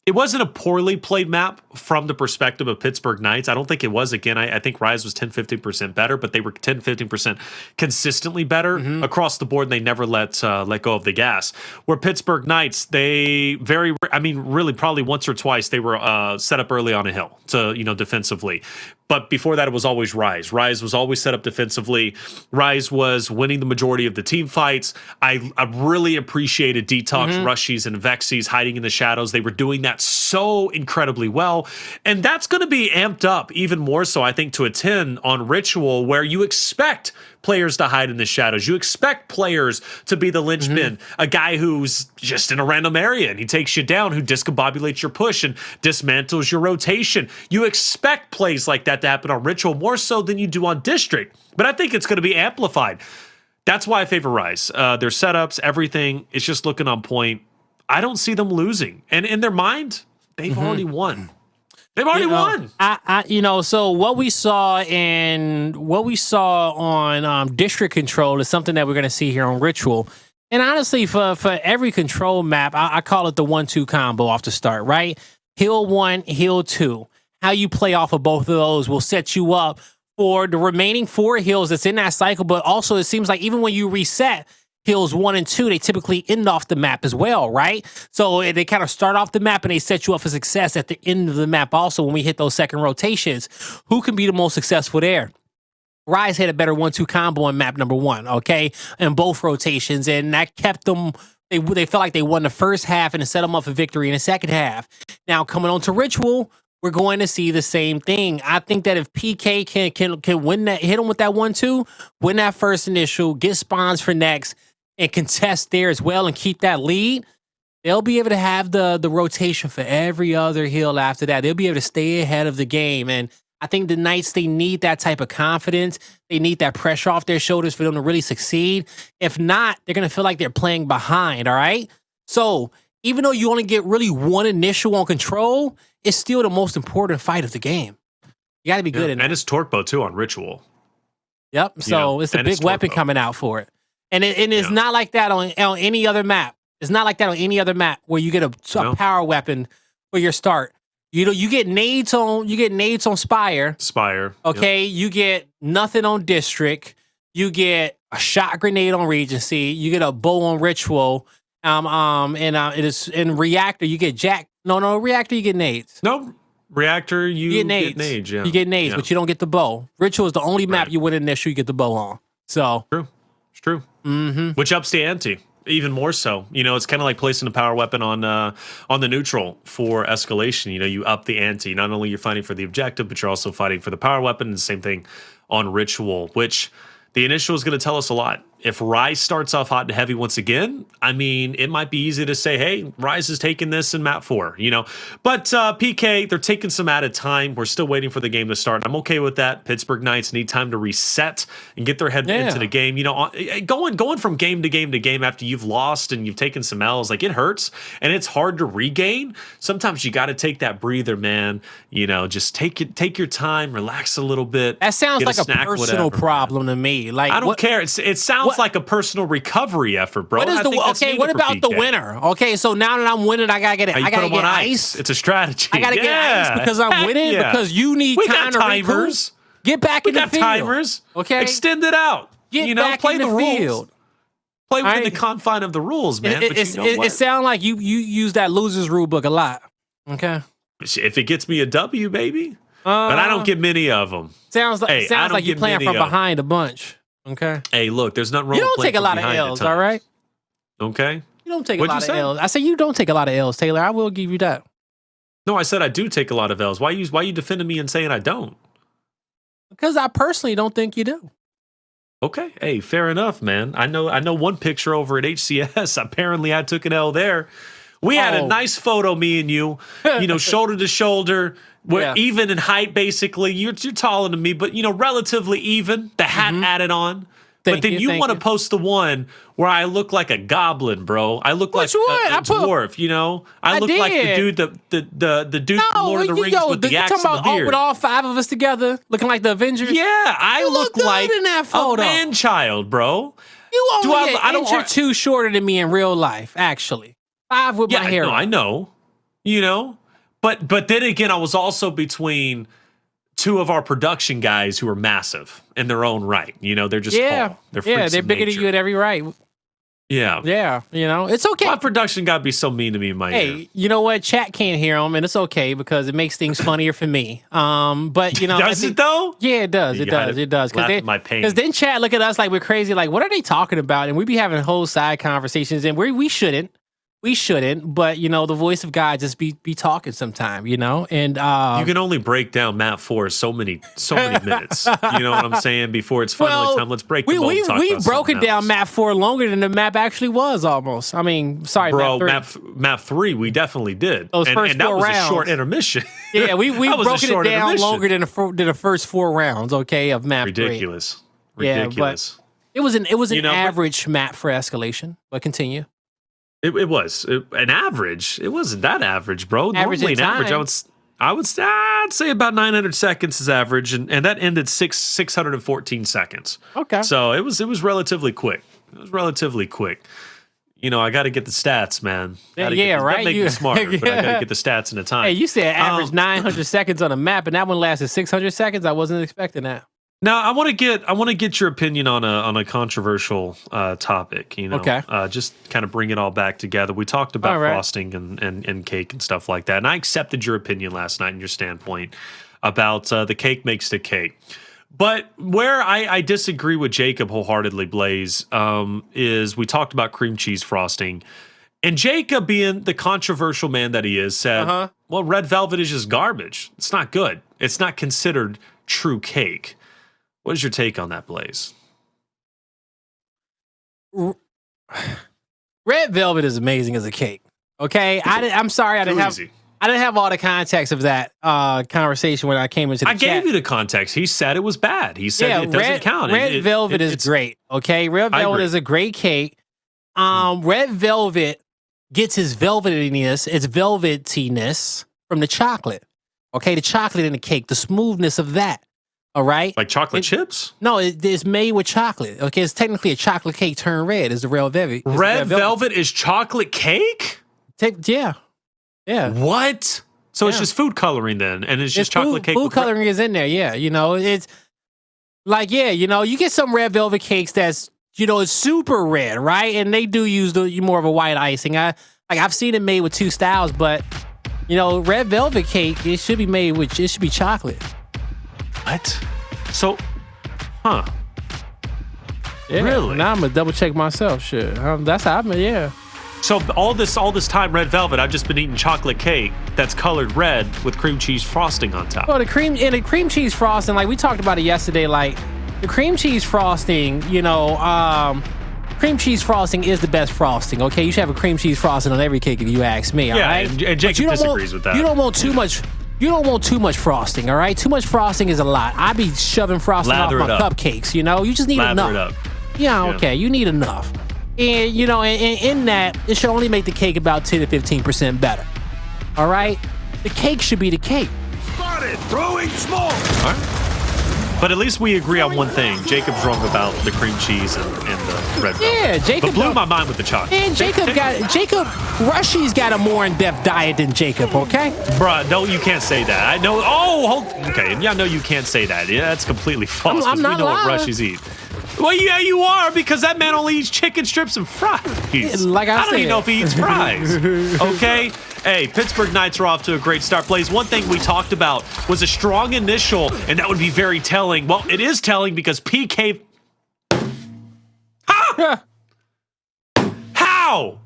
S1: It wasn't a poorly played map from the perspective of Pittsburgh Knights. I don't think it was. Again, I think Rise was 10-15% better, but they were 10-15% consistently better across the board, and they never let go of the gas. Where Pittsburgh Knights, they really probably once or twice, they were set up early on a hill to, defensively. But before that, it was always Rise. Rise was always set up defensively. Rise was winning the majority of the team fights. I really appreciated DeToX, Rushiez, and Avexys hiding in the shadows. They were doing that so incredibly well. And that's going to be amped up even more so, I think, to a 10 on Ritual, where you expect players to hide in the shadows. You expect players to be the linchpin, a guy who's just in a random area and he takes you down, who discombobulates your push and dismantles your rotation. You expect plays like that to happen on Ritual more so than you do on District. But I think it's going to be amplified. That's why I favor Rise. Their setups, everything, it's just looking on point. I don't see them losing. And in their mind, they've already won. They've already won.
S2: So what we saw on District Control is something that we're going to see here on Ritual. And honestly, for every control map, I call it the 1-2 combo off the start, right? Hill 1, Hill 2. How you play off of both of those will set you up for the remaining 4 hills that's in that cycle. But also, it seems like even when you reset, hills 1 and 2, they typically end off the map as well, right? So they kind of start off the map and they set you up for success at the end of the map also when we hit those second rotations. Who can be the most successful there? Rise had a better 1-2 combo on map number 1, okay, in both rotations, and that kept them. They felt like they won the first half and it set them up for victory in the second half. Now coming on to Ritual, we're going to see the same thing. I think that if PK can win that, hit them with that 1-2, win that first initial, get spawns for next, and contest there as well and keep that lead, they'll be able to have the rotation for every other hill after that. They'll be able to stay ahead of the game. And I think the Knights, they need that type of confidence. They need that pressure off their shoulders for them to really succeed. If not, they're going to feel like they're playing behind, all right? So even though you only get really one initial on control, it's still the most important fight of the game. You got to be good in it.
S1: And it's torque bow, too, on Ritual.
S2: Yep, so it's a big weapon coming out for it. And it's not like that on any other map. It's not like that on any other map where you get a power weapon for your start. You know, you get nades on Spire.
S1: Spire.
S2: Okay, you get nothing on District. You get a shot grenade on Regency. You get a bow on Ritual. It is in Reactor. You get Jack. No, Reactor. You get nades.
S1: No, Reactor. You get nades. Yeah,
S2: you get nades, but you don't get the bow. Ritual is the only map you win initial. You get the bow on. So
S1: true. It's true. Mm-hmm. Which ups the ante. Even more so, you know, it's kind of like placing a power weapon on the neutral for Escalation. You know, you up the ante. Not only you're fighting for the objective, but you're also fighting for the power weapon. And the same thing on Ritual, which the initial is going to tell us a lot. If Rise starts off hot and heavy once again, I mean, it might be easy to say, hey, Rise is taking this in map 4, you know. But PK, they're taking some added time. We're still waiting for the game to start. I'm okay with that. Pittsburgh Knights need time to reset and get their head into the game. You know, going from game to game to game after you've lost and you've taken some L's, like it hurts and it's hard to regain. Sometimes you got to take that breather, man. You know, just take your time, relax a little bit.
S2: That sounds like a personal problem to me. Like
S1: I don't care. It sounds like a personal recovery effort, bro.
S2: What about the winner? Okay, so now that I'm winning, I gotta get it. I gotta get ice.
S1: It's a strategy.
S2: I gotta get ice because I'm winning. Because you need time to timers. Get back in the field. We got timers.
S1: Okay, extend it out.
S2: Get back
S1: play
S2: in the field.
S1: Play within the confine of the rules, man.
S2: It sounds like you use that losers rule book a lot. Okay,
S1: if it gets me a W, baby. But I don't get many of them.
S2: Sounds like you're playing from behind a bunch. Okay.
S1: Hey, look, there's nothing wrong with
S2: You don't take a lot of L's, all right?
S1: Okay.
S2: You don't take a lot of L's. I say you don't take a lot of L's, Taylor. I will give you that.
S1: No, I said I do take a lot of L's. Why you defending me and saying I don't?
S2: Because I personally don't think you do.
S1: Okay. Hey, fair enough, man. I know one picture over at HCS. Apparently I took an L there. We had a nice photo, me and you know, shoulder to shoulder. We're even in height, basically. You're taller than me, but, you know, relatively even. The hat added on. But then you want to post the one where I look like a goblin, bro. I look like a dwarf, you know? I look like the dude, the dude from Lord of the Rings with the axe and the beard.
S2: With all 5 of us together, looking like the Avengers?
S1: Yeah, I look like
S2: in that photo.
S1: A man-child, bro.
S2: You only an inch or 2 shorter than me in real life, actually. 5 with my hair.
S1: I know. You know? But then again, I was also between 2 of our production guys who are massive in their own right. You know, they're just tall. They're
S2: they're bigger than you in every right. Yeah, you know, it's okay.
S1: My production got to be so mean to me in my ear.
S2: You know what? Chat can't hear them, and it's okay because it makes things funnier for me. But you know,
S1: does it though?
S2: Yeah, it does. It does. Because then chat look at us like we're crazy. Like, what are they talking about? And we be having whole side conversations, and we shouldn't. We shouldn't, but you know, the voice of God just be talking sometime, you know, and
S1: you can only break down map 4 so many minutes. You know what I'm saying? Before it's finally time, let's break. We
S2: broke it down map 4 longer than the map actually was almost. I mean, sorry,
S1: bro, map 3 we definitely did.
S2: Those first
S1: and that
S2: 4
S1: was
S2: rounds.
S1: A short intermission.
S2: Yeah, we broke it down longer than the first 4 rounds. Okay, of map 3.
S1: Ridiculous.
S2: Yeah, but it was an average map for Escalation. But continue.
S1: It was an average. It wasn't that average, bro. Normally an average, I'd say about 900 seconds is average, and that ended 614 seconds.
S2: Okay.
S1: So it was relatively quick. You know, I got to get the stats, man.
S2: Right.
S1: That make me smarter, but I got to get the stats in the time.
S2: Hey, you said average 900 seconds on a map, and that one lasted 600 seconds. I wasn't expecting that.
S1: Now I want to get your opinion on a controversial topic. You know,
S2: Okay.
S1: Just kind of bring it all back together. We talked about
S2: All right.
S1: frosting and cake and stuff like that, and I accepted your opinion last night and your standpoint about the cake makes the cake. But where I disagree with Jacob wholeheartedly, Blaze, is we talked about cream cheese frosting, and Jacob, being the controversial man that he is, said, "Well, red velvet is just garbage. It's not good. It's not considered true cake." What is your take on that, Blaze?
S2: Red velvet is amazing as a cake. Okay, I'm sorry I didn't have all the context of that conversation when I came into the chat.
S1: I gave you the context. He said it was bad. He said it doesn't count.
S2: Red velvet is great. Okay, red velvet is a great cake. Red velvet gets its velvetiness from the chocolate. Okay, the chocolate in the cake, the smoothness of that. All right,
S1: like chocolate chips.
S2: No, it's made with chocolate. Okay, it's technically a chocolate cake turned red. Is the red velvet?
S1: Red velvet is chocolate cake.
S2: Yeah.
S1: What? So it's just food coloring then, and it's just chocolate cake.
S2: Food coloring is in there. Yeah, you know, it's like you get some red velvet cakes that's it's super red, right? And they do use more of a white icing. I've seen it made with two styles, but red velvet cake it should be chocolate.
S1: What? So, huh?
S2: Yeah,
S1: really?
S2: Now I'm gonna double check myself. Shit, that's how I'm. Yeah.
S1: So all this time, red velvet, I've just been eating chocolate cake that's colored red with cream cheese frosting on top.
S2: Well, the cream cheese frosting, like we talked about it yesterday, like the cream cheese frosting, cream cheese frosting is the best frosting. Okay, you should have a cream cheese frosting on every cake if you ask me. All right?
S1: and Jacob disagrees with that.
S2: You don't want too much. You don't want too much frosting, all right? Too much frosting is a lot. I be shoving frosting off my cupcakes, You just need enough.
S1: Lather it up.
S2: Yeah, okay, you need enough. And, and in that, it should only make the cake about 10 to 15% better. All right? The cake should be the cake.
S3: Started throwing smoke.
S1: All right. But at least we agree on one thing. Jacob's wrong about the cream cheese and the red velvet.
S2: Yeah, Jacob.
S1: But blew my mind with the chocolate.
S2: And Rushiez got a more in-depth diet than Jacob, okay?
S1: Bruh, no, you can't say that. I know. Okay. Yeah, no, you can't say that. Yeah, that's completely false.
S2: I'm not
S1: we know
S2: lying.
S1: what Rushiez eat. Well, yeah, you are, because that man only eats chicken strips and fries.
S2: Like I
S1: don't even know if he eats fries. Okay? Hey, Pittsburgh Knights are off to a great start. Blaze, one thing we talked about was a strong initial, and that would be very telling. Well, it is telling because PK... How?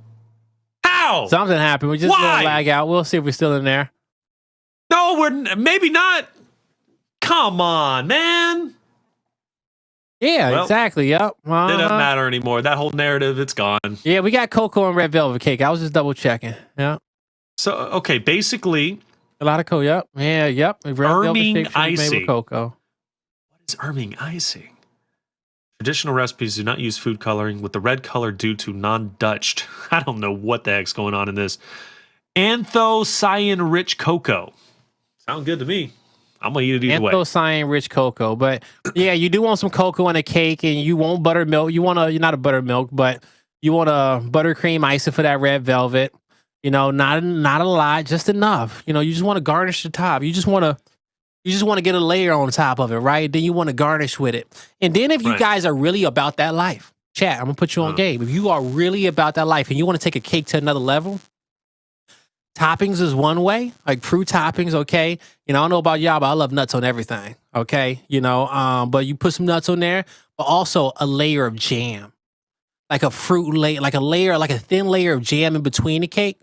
S2: Something happened. We just gonna lag out. We'll see if we're still in there.
S1: No, we're maybe not. Come on, man.
S2: Yeah, exactly. Yep.
S1: It doesn't matter anymore. That whole narrative, it's gone.
S2: Yeah, we got cocoa and red velvet cake. I was just double checking. Yeah.
S1: So, okay, basically...
S2: A lot of cocoa, yep. Yeah, yep. Red velvet cake
S1: icing.
S2: made with cocoa.
S1: What is ermine icing? Traditional recipes do not use food coloring with the red color due to non-Dutched. I don't know what the heck's going on in this. Anthocyan-rich cocoa. Sound good to me. I'm going to eat it either way.
S2: Anthocyan-rich cocoa. But, yeah, you do want some cocoa in a cake, and you want buttermilk. You want not a buttermilk, but you want a buttercream icing for that red velvet. Not a lot, just enough. You just want to garnish the top. You just want to get a layer on top of it, right? Then you want to garnish with it. And then if you guys are really about that life, chat, I'm going to put you on game. If you are really about that life and you want to take a cake to another level, toppings is one way, like fruit toppings, okay? I don't know about y'all, but I love nuts on everything, okay? But you put some nuts on there, but also a layer of jam. Like a fruit layer, like a thin layer of jam in between the cake.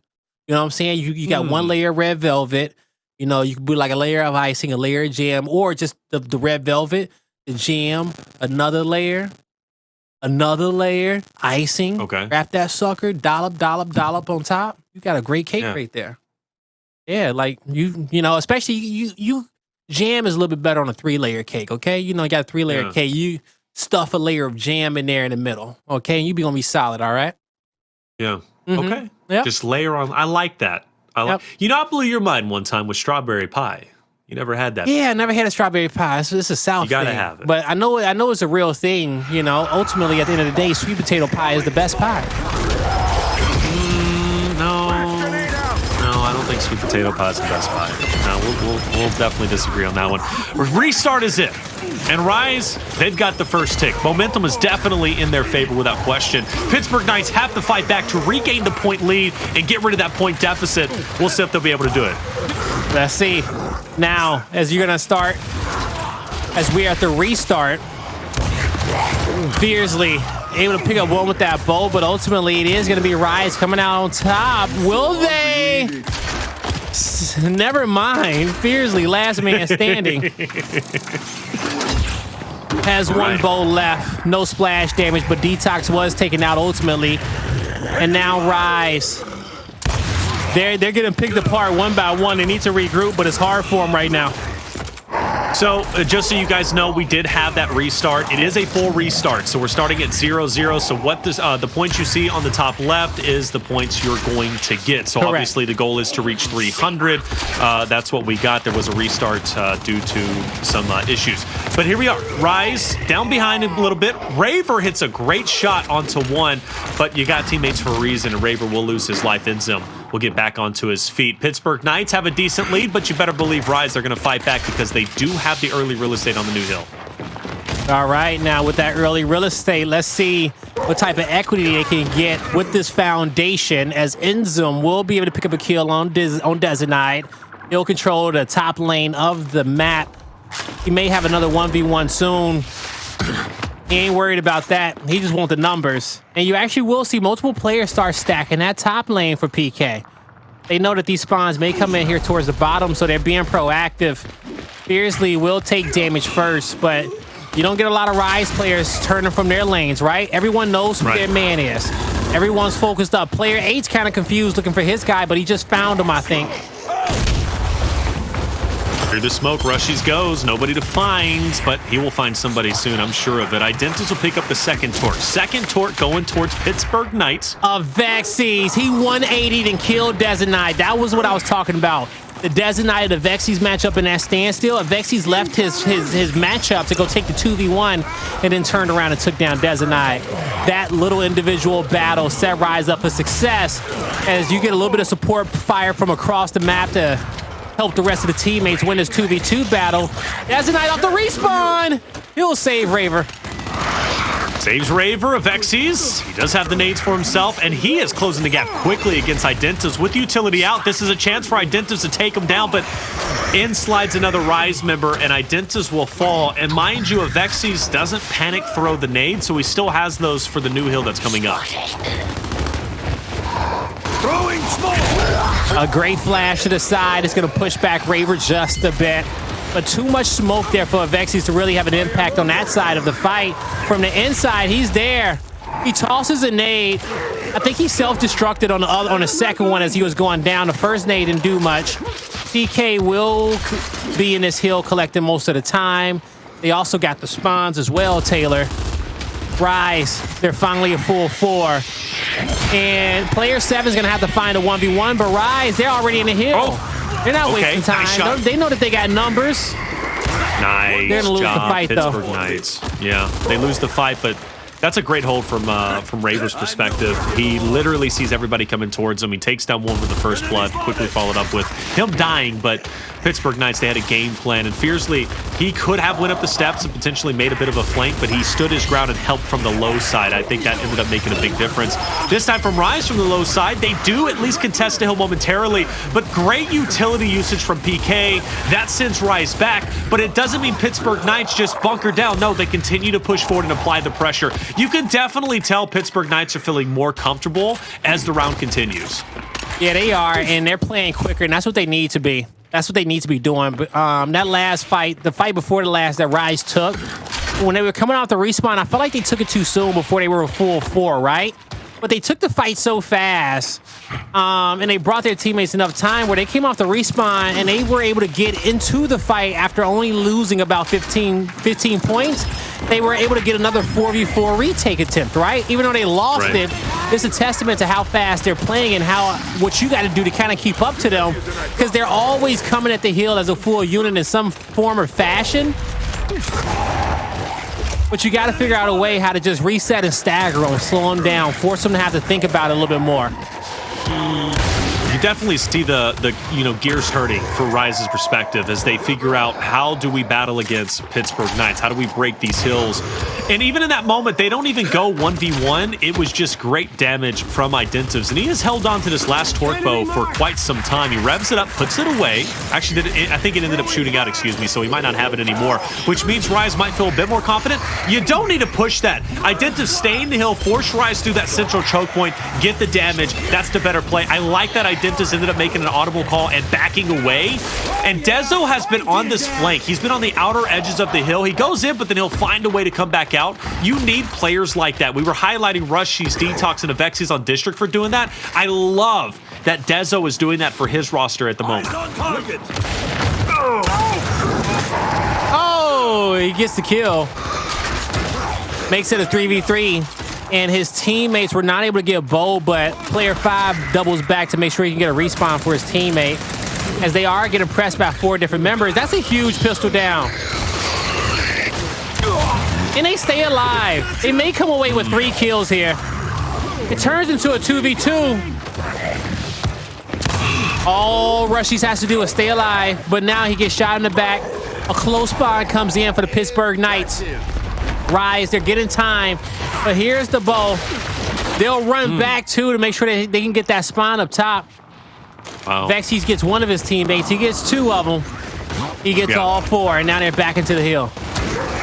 S2: You know what I'm saying? You got one layer of red velvet. You can put like a layer of icing, a layer of jam, or just the red velvet, the jam, another layer, icing.
S1: Okay.
S2: Wrap that sucker, dollop on top. You got a great cake right there. Yeah, like especially you jam is a little bit better on a 3-layer cake, okay? You got a 3-layer cake. You stuff a layer of jam in there in the middle, okay? And you be gonna be solid, all right?
S1: Yeah.
S2: Mm-hmm.
S1: Okay.
S2: Yep.
S1: Just layer on. I like that. I blew your mind one time with strawberry pie. You never had that.
S2: Yeah, I never had a strawberry pie. This is a South
S1: You gotta
S2: thing.
S1: have it.
S2: But I know it's a real thing. Ultimately, at the end of the day, sweet potato pie is the best pie.
S1: No, I don't think sweet potato pie is the best pie. No, we'll definitely disagree on that one. Restart is it. And Rise, they've got the first tick. Momentum is definitely in their favor without question. Pittsburgh Knights have to fight back to regain the point lead and get rid of that point deficit. We'll see if they'll be able to do it.
S2: Let's see. Now, as you're going to start, as we are at the restart, Fearzly able to pick up one with that bow, but ultimately it is going to be Rise coming out on top. Will they? Never mind. Fearzly, last man standing. Has one bow left. No splash damage, but DeToX was taken out ultimately. And now Rise. They're getting picked apart one by one. They need to regroup, but it's hard for them right now.
S1: So, just so you guys know, we did have that restart. It is a full restart, so we're starting at 0-0. So what this, the points you see on the top left is the points you're going to get. So
S2: Correct.
S1: Obviously the goal is to reach 300. That's what we got. There was a restart due to some issues. But here we are. Rise down behind a little bit. Raver hits a great shot onto one, but you got teammates for a reason, and Raver will lose his life. INZEM will get back onto his feet. Pittsburgh Knights have a decent lead, but you better believe Rise are going to fight back because they do have the early real estate on the new hill.
S2: All right, now with that early real estate, let's see what type of equity they can get with this foundation, as INZEM will be able to pick up a kill on Dezonide. He'll control the top lane of the map. He may have another 1v1 soon. He ain't worried about that. He just wants the numbers. And you actually will see multiple players start stacking that top lane for PK. They know that these spawns may come in here towards the bottom, so they're being proactive. Fearzly will take damage first, but you don't get a lot of Rise players turning from their lanes, right? Everyone knows who their man is. Everyone's focused up. Player 8's kind of confused looking for his guy, but he just found him, I think.
S1: Through the smoke, Rushiez goes. Nobody to find, but he will find somebody soon, I'm sure of it. Identivez will pick up the second torque. Second torque going towards Pittsburgh Knights.
S2: Avexys. He 180'd and killed Dezonide. That was what I was talking about. The Dezonide and Avexys matchup in that standstill. Avexys left his matchup to go take the 2v1 and then turned around and took down Dezonide. That little individual battle set Rise up for success as you get a little bit of support fire from across the map to help the rest of the teammates win this 2v2 battle. Dezonide off the respawn. He'll save Raver.
S1: Saves Raver, Avexys. He does have the nades for himself, and he is closing the gap quickly against Identivez. With utility out, this is a chance for Identivez to take him down, but in slides another Rise member, and Identivez will fall. And mind you, Avexys doesn't panic throw the nade, so he still has those for the new hill that's coming up.
S3: Throwing smoke!
S2: A great flash to the side is going to push back Raver just a bit. But too much smoke there for Avexys to really have an impact on that side of the fight. From the inside, he's there. He tosses a nade. I think he self-destructed on the second one as he was going down. The first nade didn't do much. PK will be in this hill collecting most of the time. They also got the spawns as well, Taylor. Rise, they're finally a full 4. And player 7 is going to have to find a 1v1, but Rise, they're already in the hill.
S1: Oh,
S2: they're not wasting time.
S1: Nice,
S2: they know that they got numbers.
S1: Nice
S2: They're gonna lose the fight,
S1: Pittsburgh
S2: though.
S1: Knights. Yeah, they lose the fight, but that's a great hold from Raver's perspective. He literally sees everybody coming towards him. He takes down one with the first blood, quickly followed up with him dying, but Pittsburgh Knights, they had a game plan, and Fearzly, he could have went up the steps and potentially made a bit of a flank, but he stood his ground and helped from the low side. I think that ended up making a big difference. This time from Rise from the low side, they do at least contest the hill momentarily, but great utility usage from PK. That sends Rise back, but it doesn't mean Pittsburgh Knights just bunker down. No, they continue to push forward and apply the pressure. You can definitely tell Pittsburgh Knights are feeling more comfortable as the round continues.
S2: Yeah, they are, and they're playing quicker, and that's what they need to be. That's what they need to be doing. But that last fight, the fight before the last that Rise took, when they were coming off the respawn, I felt like they took it too soon before they were a full 4, right? But they took the fight so fast, and they brought their teammates enough time where they came off the respawn and they were able to get into the fight after only losing about 15 points. They were able to get another 4v4 retake attempt, right? Even though they lost it, it's a testament to how fast they're playing and what you got to do to kind of keep up to them, because they're always coming at the hill as a full unit in some form or fashion. But you got to figure out a way how to just reset and stagger them, slow them down, force them to have to think about it a little bit more.
S1: You you definitely see the gears hurting for Rise's perspective as they figure out how do we battle against Pittsburgh Knights? How do we break these hills? And even in that moment, they don't even go 1v1. It was just great damage from Identivez, and he has held on to this last torque bow for quite some time. He revs it up, puts it away. Actually, I think it ended up shooting out, excuse me, so he might not have it anymore, which means Rise might feel a bit more confident. You don't need to push that. Identivez stay in the hill, force Rise through that central choke point, get the damage. That's the better play. I like that Identivez ended up making an audible call and backing away. And Dezo has been on this flank. He's been on the outer edges of the hill. He goes in, but then he'll find a way to come back out. You need players like that. We were highlighting Rushiez, DeToX, and Avexys on District for doing that. I love that Dezo is doing that for his roster at the moment.
S2: Oh, he gets the kill. Makes it a 3v3. And his teammates were not able to get a bow, but player 5 doubles back to make sure he can get a respawn for his teammate. As they are getting pressed by 4 different members. That's a huge pistol down. And they stay alive. They may come away with 3 kills here. It turns into a 2v2. All Rushiez has to do is stay alive, but now he gets shot in the back. A close spawn comes in for the Pittsburgh Knights. Rise, they're getting time, but here's the bow. They'll run back too to make sure that they can get that spawn up top.
S1: Wow.
S2: Avexys gets one of his teammates. He gets 2 of them. He gets all 4, and now they're back into the hill.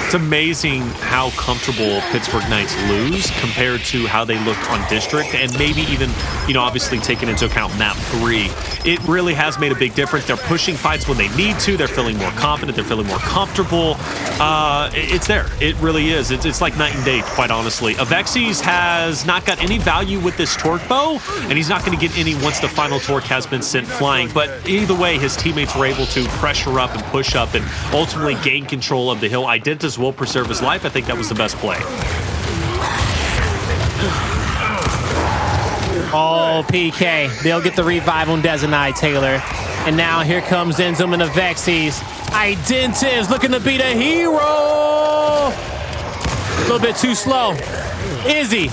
S1: It's amazing how comfortable Pittsburgh Knights lose compared to how they looked on District, and maybe even, obviously taking into account map 3. It really has made a big difference. They're pushing fights when they need to. They're feeling more confident. They're feeling more comfortable. It's there. It really is. It's like night and day, quite honestly. Avexys has not got any value with this torque bow, and he's not going to get any once the final torque has been sent flying. But either way, his teammates were able to pressure up and push up and ultimately gain control of the hill. Identivez will preserve his life. I think that was the best play.
S2: Oh, PK. They'll get the revive on Dezonide, Taylor. And now here comes INZEM and Avexys. Identivez looking to be the hero. A little bit too slow. Izzy.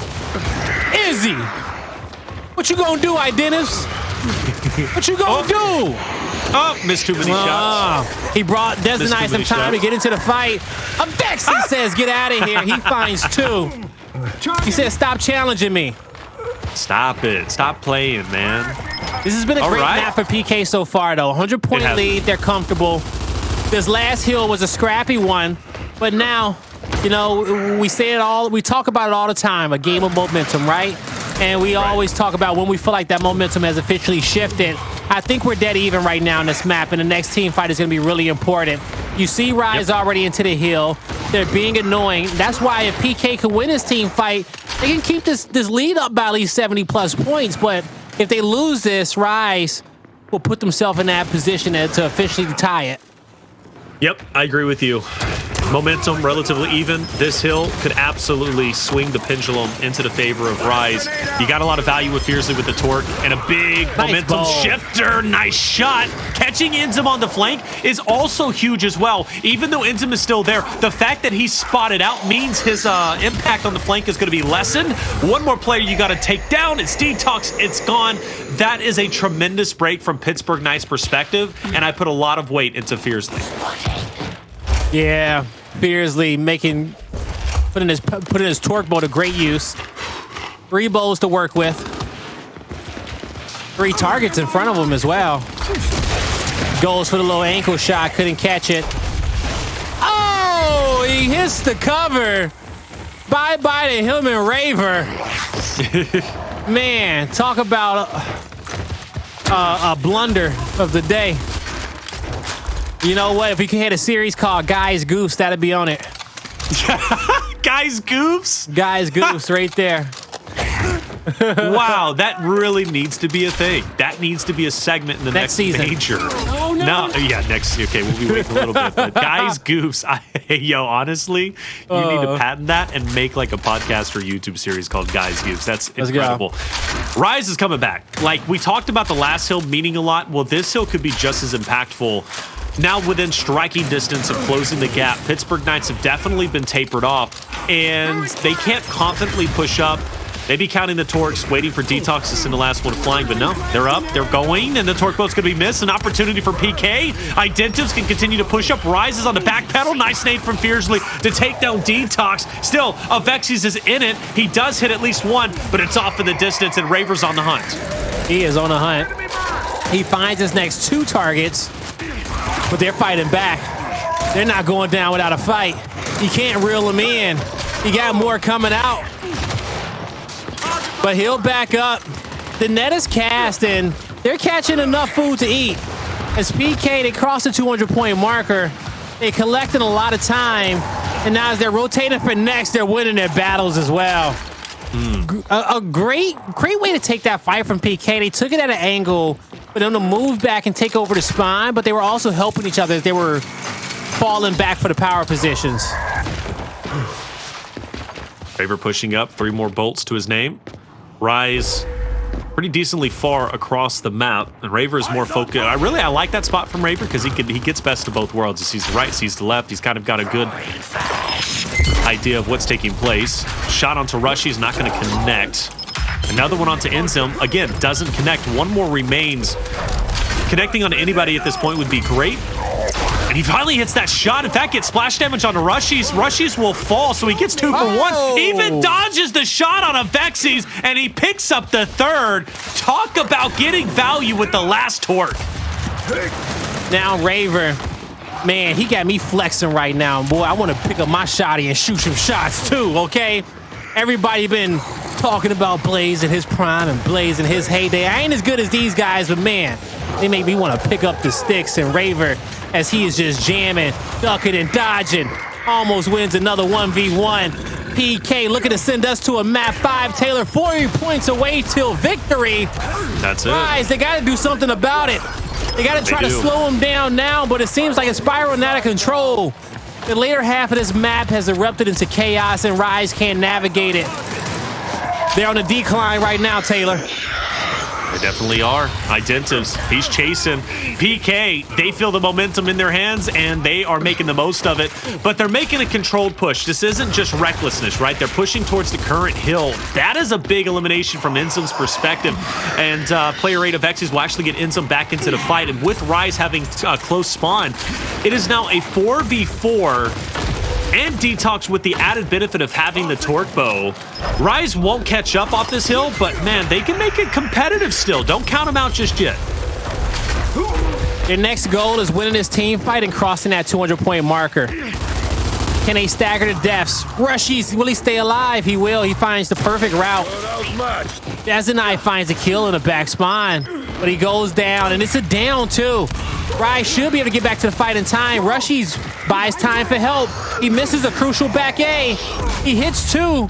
S2: What you gonna do, Identivez? What you gonna do?
S1: Oh, missed too many shots.
S2: He brought Dezonide some time to get into the fight. Avexys says, get out of here. He finds 2. He says, stop challenging me.
S1: Stop it. Stop playing, man.
S2: This has been a great map for PK so far, though. 100-point lead. They're comfortable. This last hill was a scrappy one, but now, we say it all. We talk about it all the time, a game of momentum, right? And we always talk about when we feel like that momentum has officially shifted. I think we're dead even right now in this map, and the next team fight is going to be really important. You see Rise already into the hill. They're being annoying. That's why if PK can win his team fight, they can keep this lead up by at least 70-plus points. But if they lose this, Rise will put themselves in that position to officially tie it.
S1: Yep, I agree with you. Momentum relatively even. This hill could absolutely swing the pendulum into the favor of Rise. You got a lot of value with Fearzly with the torque and a big momentum shifter. Nice shot. Catching INZEM on the flank is also huge as well. Even though INZEM is still there, the fact that he's spotted out means his impact on the flank is going to be lessened. One more player you got to take down. It's DeToX. It's gone. That is a tremendous break from Pittsburgh Knights' perspective, and I put a lot of weight into Fearzly.
S2: Yeah, Fearzly putting his torque bow to great use. 3 bows to work with. 3 targets in front of him as well. Goes for the little ankle shot, couldn't catch it. Oh, he hits the cover. Bye-bye to him and Raver. Man, talk about a blunder of the day. You know what? If we could hit a series called Guys Goofs, that'd be on it.
S1: Guys Goofs?
S2: Guys Goofs right there.
S1: Wow, that really needs to be a thing. That needs to be a segment in the next
S2: season.
S1: major.
S2: Oh, no.
S1: Yeah, next. Okay, we'll be waiting a little bit. But Guys Goofs, honestly, you need to patent that and make like a podcast or YouTube series called Guys Goofs. That's incredible. Rise is coming back. Like we talked about the last hill meaning a lot. Well, this hill could be just as impactful. Now within striking distance of closing the gap, Pittsburgh Knights have definitely been tapered off, and they can't confidently push up. Maybe counting the torques, waiting for DeToX to send the last one flying, but no, they're up, they're going, and the torque boat's going to be missed. An opportunity for PK. Identivez can continue to push up. Rises on the back pedal. Nice nade from Fearzly to take down DeToX. Still, Avexys is in it. He does hit at least one, but it's off in the distance, and Raver's on the hunt.
S2: He is on the hunt. He finds his next 2 targets, but they're fighting back. They're not going down without a fight. You can't reel him in. You got more coming out. But he'll back up. The net is cast, and they're catching enough food to eat. As PK, they cross the 200-point marker. They're collecting a lot of time, and now as they're rotating for next, they're winning their battles as well. A great way to take that fight from PK. They took it at an angle for them to move back and take over the spine, but they were also helping each other as they were falling back for the power positions.
S1: Raver pushing up, 3 more bolts to his name. Rise pretty decently far across the map, and Raver is more focused. I like that spot from Raver because he gets best of both worlds. He sees the right, sees the left. He's kind of got a good idea of what's taking place. Shot onto Rushiez, not going to connect. Another one onto INZEM. Again, doesn't connect. One more remains. Connecting onto anybody at this point would be great. And he finally hits that shot. In fact, gets splash damage onto Rushiez. Rushiez will fall, so he gets 2 for 1. Even dodges the shot on Avexys, and he picks up the 3rd. Talk about getting value with the last torque.
S2: Now Raver, man, he got me flexing right now. Boy, I want to pick up my shotty and shoot some shots too, okay? Everybody been talking about Blaze in his prime and Blaze in his heyday. I ain't as good as these guys, but man, they make me want to pick up the sticks. And Raver, as he is just jamming, ducking and dodging, almost wins another 1v1. PK looking to send us to a map 5. Taylor 40 points away till victory.
S1: That's it.
S2: Guys, they got to do something about it. They got to try to slow him down now, but it seems like it's spiraling out of control. The later half of this map has erupted into chaos, and Rise can't navigate it. They're on a decline right now, Taylor.
S1: They definitely are. Identivez, he's chasing. PK, they feel the momentum in their hands, and they are making the most of it. But they're making a controlled push. This isn't just recklessness, right? They're pushing towards the current hill. That is a big elimination from INZEM's perspective. And player 8 of Avexys will actually get INZEM back into the fight. And with Rise having a close spawn, it is now a 4v4. And DeToX with the added benefit of having the torque bow. Rise won't catch up off this hill, but man, they can make it competitive still. Don't count them out just yet.
S2: Their next goal is winning this team fight and crossing that 200-point marker. Can they stagger the deaths? Rushiez, will he stay alive? He will. He finds the perfect route. Dezonide finds a kill in the back spine, but he goes down, and it's a down too. Rise should be able to get back to the fight in time. Rushiez buys time for help. He misses a crucial back A. He hits 2.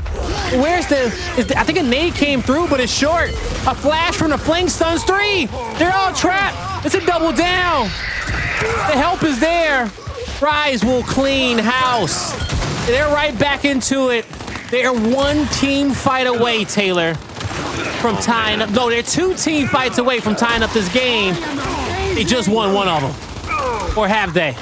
S2: Where's I think a nade came through, but it's short. A flash from the flank stuns 3. They're all trapped. It's a double down. The help is there. Rise will clean house. They're right back into it. They are 1 team fight away, Taylor, from tying up. No, they're 2 team fights away from tying up this game. They just won 1 of them. Or have they?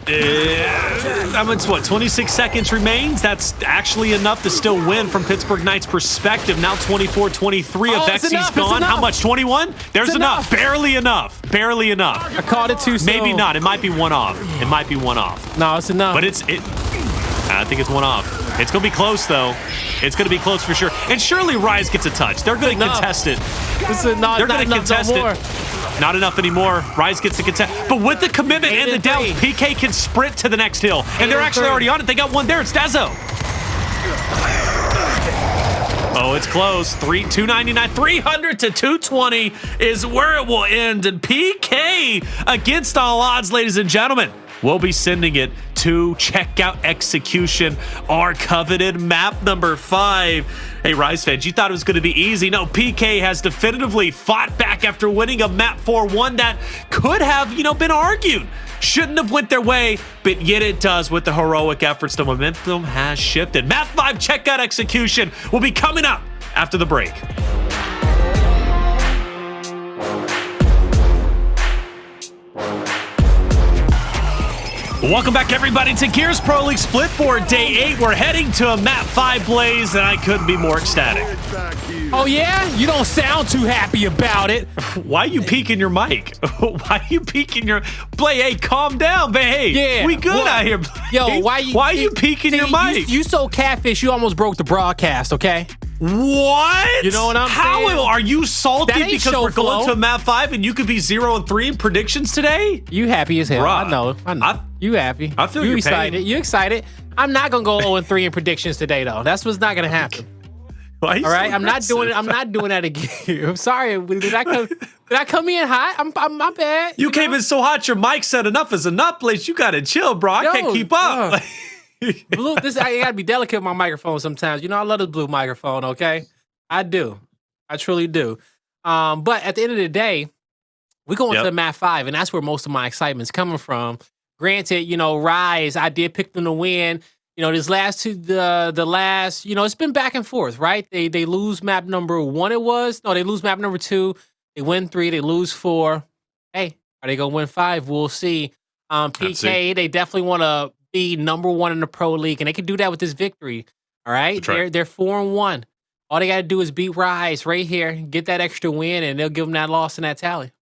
S1: I mean, it's what, 26 seconds remains? That's actually enough to still win from Pittsburgh Knight's perspective. Now 24-23. Avexys gone. How much? 21? There's enough. Barely enough. Barely enough.
S2: I called it too soon.
S1: Maybe not. It might be 1 off. It might be 1 off.
S2: No, it's enough.
S1: But I think it's 1 off. It's going to be close, though. It's going to be close for sure. And surely Rise gets a touch. They're going to contest it.
S2: They're going to contest it.
S1: Not enough anymore. Rise gets the contest. But with the commitment and the downs, PK can sprint to the next hill. And they're actually already on it. They got 1 there. It's Dezo. Oh, it's close. 299, 300 to 220 is where it will end. And PK, against all odds, ladies and gentlemen, we'll be sending it to CheckoutExecution, our coveted map number 5. Hey, Rise fans, you thought it was going to be easy. No, PK has definitively fought back after winning a map 4-1 that could have, been argued. Shouldn't have went their way, but yet it does with the heroic efforts. The momentum has shifted. Map 5 CheckoutExecution will be coming up after the break. Welcome back, everybody, to Gears Pro League Split for Day 8. We're heading to a Map 5 Blaze, and I couldn't be more ecstatic.
S2: Oh, yeah? You don't sound too happy about it.
S1: Why are you peeking your mic? Why are you peeking your... Blake, hey, calm down, man. Hey,
S2: Yeah.
S1: we good out here, Blake.
S2: Yo, why
S1: are you peeking your mic?
S2: You so catfish, you almost broke the broadcast, okay?
S1: What?
S2: You know what I'm saying?
S1: How are you salty
S2: That ain't
S1: because
S2: show
S1: we're going
S2: flow.
S1: to a map 5 and you could be 0-3 in predictions today?
S2: You happy as hell.
S1: Bruh,
S2: I know. You happy.
S1: I feel
S2: you
S1: your
S2: excited.
S1: pain.
S2: You excited. I'm not going to go 0-3 in predictions today, though. That's what's not going to happen.
S1: Why are you
S2: All right?
S1: so
S2: I'm not doing it.
S1: aggressive?
S2: I'm not doing that again. I'm sorry. Did I come in hot? I'm my bad.
S1: You came in so hot, your mic said enough is enough, Blake. You got to chill, bro. I can't keep up.
S2: Blue, I gotta be delicate with my microphone sometimes. You know, I love this blue microphone, okay? I do. I truly do. But at the end of the day, we're going to the Map 5, and that's where most of my excitement's coming from. Granted, you know, Rise, I did pick them to win. You know, this last two, the last, you know, it's been back and forth, right? They lose map number 1, it was. No, they lose map number 2. They win 3, they lose 4. Hey, are they gonna win 5? We'll see. PK, they definitely want to be number 1 in the pro league, and they can do that with this victory. All right, they're 4-1. All they got to do is beat Rise right here, get that extra win, and they'll give them that loss in that tally.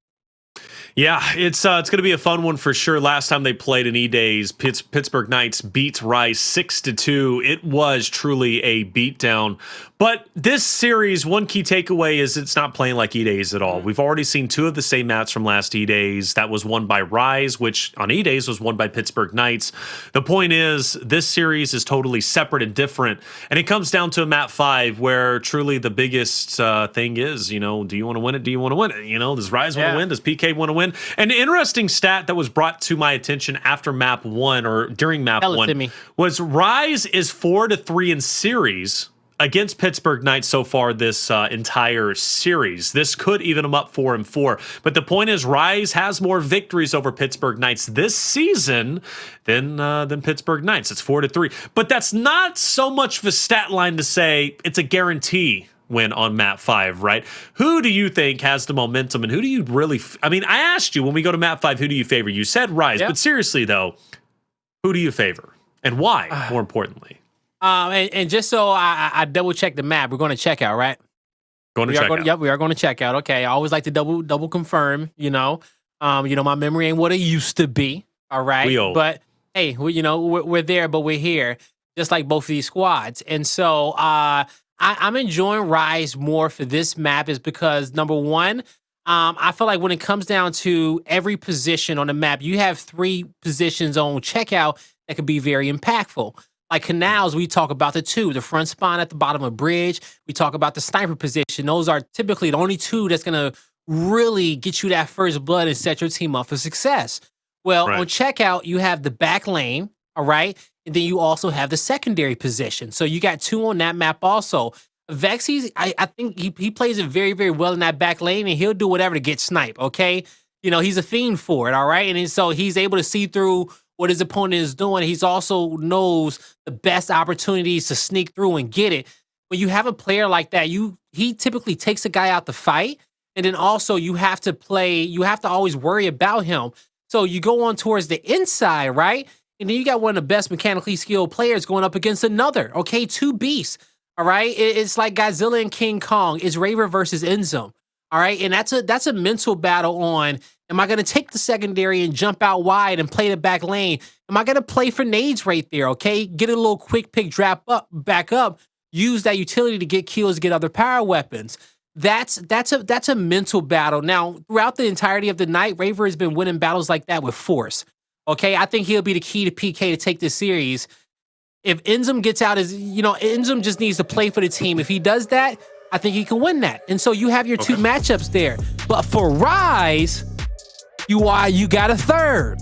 S1: Yeah, it's going to be a fun one for sure. Last time they played in E-Days, Pittsburgh Knights beat Rise 6-2. It was truly a beatdown. But this series, one key takeaway is it's not playing like E-Days at all. We've already seen 2 of the same maps from last E-Days. That was won by Rise, which on E-Days was won by Pittsburgh Knights. The point is, this series is totally separate and different. And it comes down to a map 5 where truly the biggest thing is, you know, do you want to win it? Do you want to win it? You know, does Rise want to win? Does PK want to win? An interesting stat that was brought to my attention after map 1 or during map 1 was Rise is 4-3 in series against Pittsburgh Knights so far this entire series. This could even them up 4-4. But the point is, Rise has more victories over Pittsburgh Knights this season than Pittsburgh Knights. It's 4-3. But that's not so much of a stat line to say it's a guarantee win on map 5, right? Who do you think has the momentum, and who do you really... I mean, I asked you when we go to map 5, who do you favor? You said Rise, but seriously, though, who do you favor? And why, more importantly?
S2: And just so I double check the map, we're going to checkout, right?
S1: Going to checkout.
S2: Yep, we are going to checkout. Okay, I always like to double confirm. You know, my memory ain't what it used to be. All right,
S1: We old.
S2: But hey, we're there, but we're here, just like both of these squads. And so I'm enjoying Rise more for this map is because number 1, I feel like when it comes down to every position on the map, you have 3 positions on checkout that could be very impactful. Like Canals, we talk about the 2, the front spawn at the bottom of bridge. We talk about the sniper position. Those are typically the only 2 that's going to really get you that first blood and set your team up for success. Well, on checkout, you have the back lane, all right? And then you also have the secondary position. So you got 2 on that map also. Avexys, I think he plays it very, very well in that back lane, and he'll do whatever to get sniped, okay? You know, he's a fiend for it, all right? And so he's able to see through what his opponent is doing. He's also knows the best opportunities to sneak through and get it. When you have a player like that, he typically takes a guy out the fight, and then also you have to always worry about him. So you go on towards the inside, right? And then you got one of the best mechanically skilled players going up against another, okay? 2 beasts, all right? It's like Godzilla and King Kong. It's Raver versus INZEM, all right? And that's a mental battle on, am I going to take the secondary and jump out wide and play the back lane? Am I going to play for nades right there, okay? Get a little quick pick, back up, use that utility to get kills, get other power weapons. That's a mental battle. Now, throughout the entirety of the night, Raver has been winning battles like that with force. Okay, I think he'll be the key to PK to take this series. If INZEM gets out, INZEM just needs to play for the team. If he does that, I think he can win that. And so you have your 2 matchups there. But for Rise, you got a third.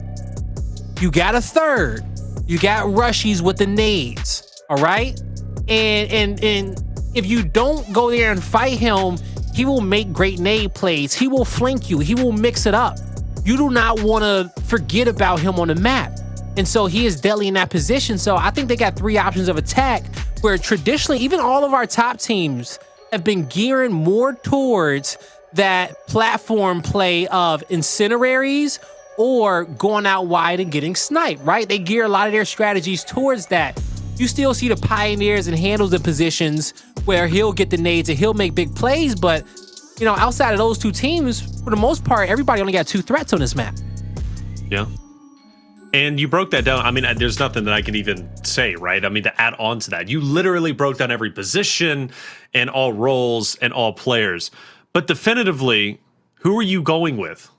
S2: You got Rushiez with the nades. All right? And if you don't go there and fight him, he will make great nade plays. He will flank you. He will mix it up. You do not want to forget about him on the map. And so he is deadly in that position. So I think they got 3 options of attack where traditionally, even all of our top teams have been gearing more towards that platform play of incineraries or going out wide and getting sniped, right? They gear a lot of their strategies towards that. you still see the Pioneers and Handles in positions where he'll get the nades and he'll make big plays. But, you know, outside of those two teams, for the most part, everybody only got 2 threats on this map.
S1: Yeah. And you broke that down. I mean, there's nothing that I can even say, right? I mean, to add on to that, you literally broke down every position and all roles and all players. But definitively, who are you going with?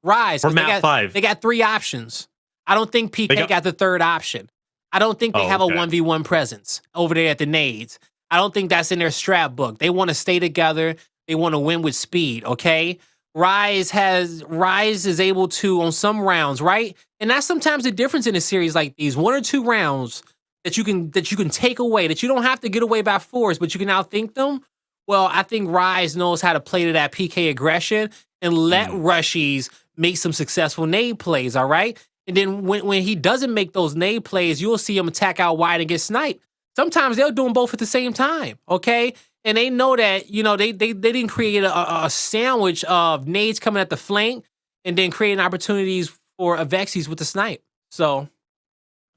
S2: Rise.
S1: For map 5.
S2: They got 3 options. I don't think PK got the third option. I don't think they have a 1v1 presence over there at the nades. I don't think that's in their strat book. They want to stay together. They want to win with speed, okay? Rise is able to on some rounds, right? And that's sometimes the difference in a series like these. 1 or 2 rounds that you can take away, that you don't have to get away by force, but you can outthink them. Well, I think Rise knows how to play to that PK aggression and let Rushiez make some successful nade plays, all right? And then when he doesn't make those nade plays, you'll see him attack out wide and get sniped. Sometimes they'll do them both at the same time, okay? And they know that, you know, they didn't create a sandwich of nades coming at the flank and then creating opportunities for Avexys with the snipe. So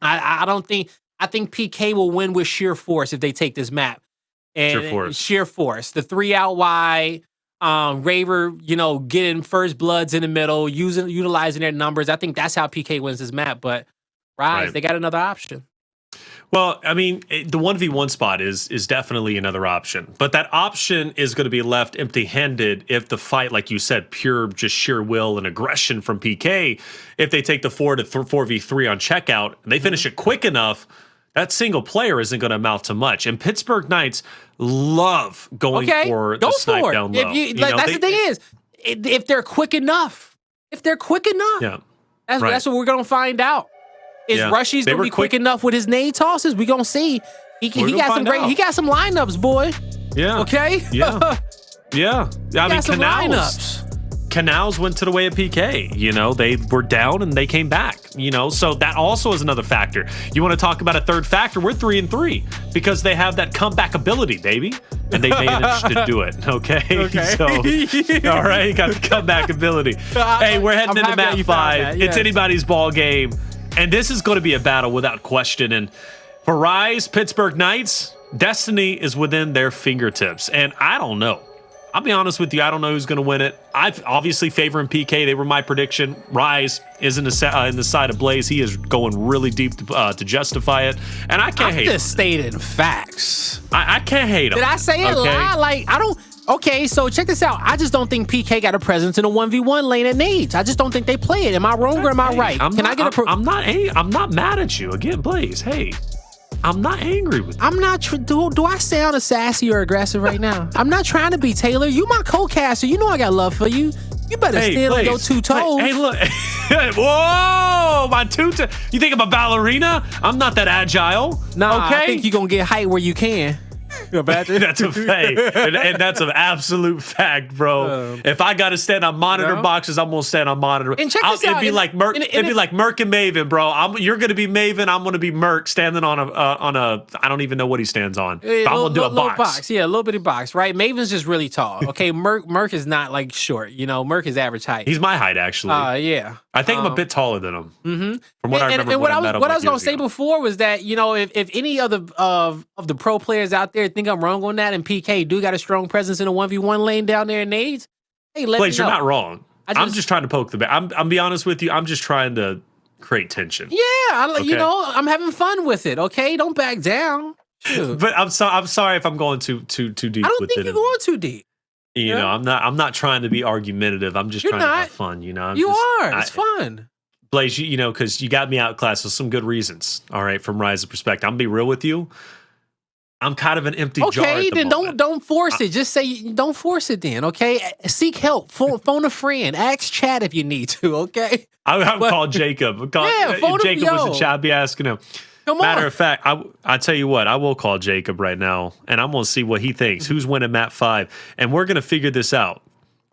S2: I think PK will win with sheer force if they take this map. And sheer force. The 3 out wide. Raver, you know, getting first bloods in the middle, utilizing their numbers. I think that's how PK wins this map. But Rise, they got another option.
S1: Well, I mean, the 1v1 spot is definitely another option. But that option is going to be left empty-handed if the fight, like you said, pure just sheer will and aggression from PK, if they take the 4v3 on checkout, and they finish it quick enough, that single player isn't going to amount to much. And Pittsburgh Knights love going for the snipe down low.
S2: That's the thing is, if they're quick enough, that's what we're going to find out. Is Rushiez going to be quick enough with his nade tosses? We're going to see. He got some lineups, boy.
S1: Yeah.
S2: Okay?
S1: Yeah. Yeah. I mean,
S2: Canals.
S1: Canals went to the way of PK. You know, they were down and they came back. You know, so that also is another factor. You want to talk about a third factor? We're 3-3 because they have that comeback ability, baby, and they managed to do it. Okay. So, all right, got the comeback ability. Hey, we're heading into map 5. It's anybody's ball game, and this is going to be a battle without question. And for Rise, Pittsburgh Knights, destiny is within their fingertips, and I don't know. I'll be honest with you. I don't know who's going to win it. I've obviously favoring PK. They were my prediction. Rise is in the side of Blaze. He is going really deep to justify it, and I can't hate him.
S2: Just stated facts.
S1: I can't hate him.
S2: Did I say it? Lie? Like I don't. Okay, so check this out. I just don't think PK got a presence in a 1v1 lane at nades. I just don't think they play it. Am I wrong or am I right?
S1: I'm not mad at you again, Blaze. Hey. I'm not angry with you.
S2: I'm not. Do I sound sassy or aggressive right now? I'm not trying to be Taylor. You my co-caster. You know I got love for you. You better stand on your 2 toes.
S1: Hey, look. Whoa, my 2 toes. You think I'm a ballerina? I'm not that agile.
S2: Nah,
S1: okay?
S2: I think you're going to get height where you can.
S1: That's a fact. And that's an absolute fact, bro. If I got to stand on monitor boxes, I'm going to stand on monitor.
S2: And check this out.
S1: It'd be like Merc and Maven, bro. You're going to be Maven. I'm going to be Merc standing on a I don't even know what he stands on. But I'm going to do a box.
S2: Yeah, a little bitty box, right? Maven's just really tall. Okay, Merc is not like short. You know, Merc is average height.
S1: He's my height, actually.
S2: Yeah.
S1: I think I'm a bit taller than him.
S2: Mm-hmm.
S1: From what I remember.
S2: And what I was going to say before was that, you know, if any of the pro players out there think I'm wrong on that, and PK do got a strong presence in a 1v1 lane down there in nades, hey, let
S1: Blaze,
S2: me know.
S1: you're not wrong. I'm just trying to poke the bear. I'm be honest with you. I'm just trying to create tension.
S2: Yeah, you know, I'm having fun with it. Okay, don't back down. Shoot.
S1: But I'm sorry if I'm going too deep.
S2: I don't think you're going too deep.
S1: You know, I'm not trying to be argumentative. I'm just trying to have fun. You know,
S2: it's fun.
S1: Blaze, you know, because you got me outclassed with some good reasons. All right, from Rise's perspective, I'm gonna be real with you. I'm kind of an empty jar.
S2: Okay, then don't force it. Just say don't force it. Then okay, seek help. Phone a friend. Ask chat if you need to. Okay.
S1: I'll call Jacob. If Jacob was in chat, I'd be asking him. Matter of fact, I tell you what, I will call Jacob right now, and I'm going to see what he thinks. Who's winning map 5, and we're going to figure this out.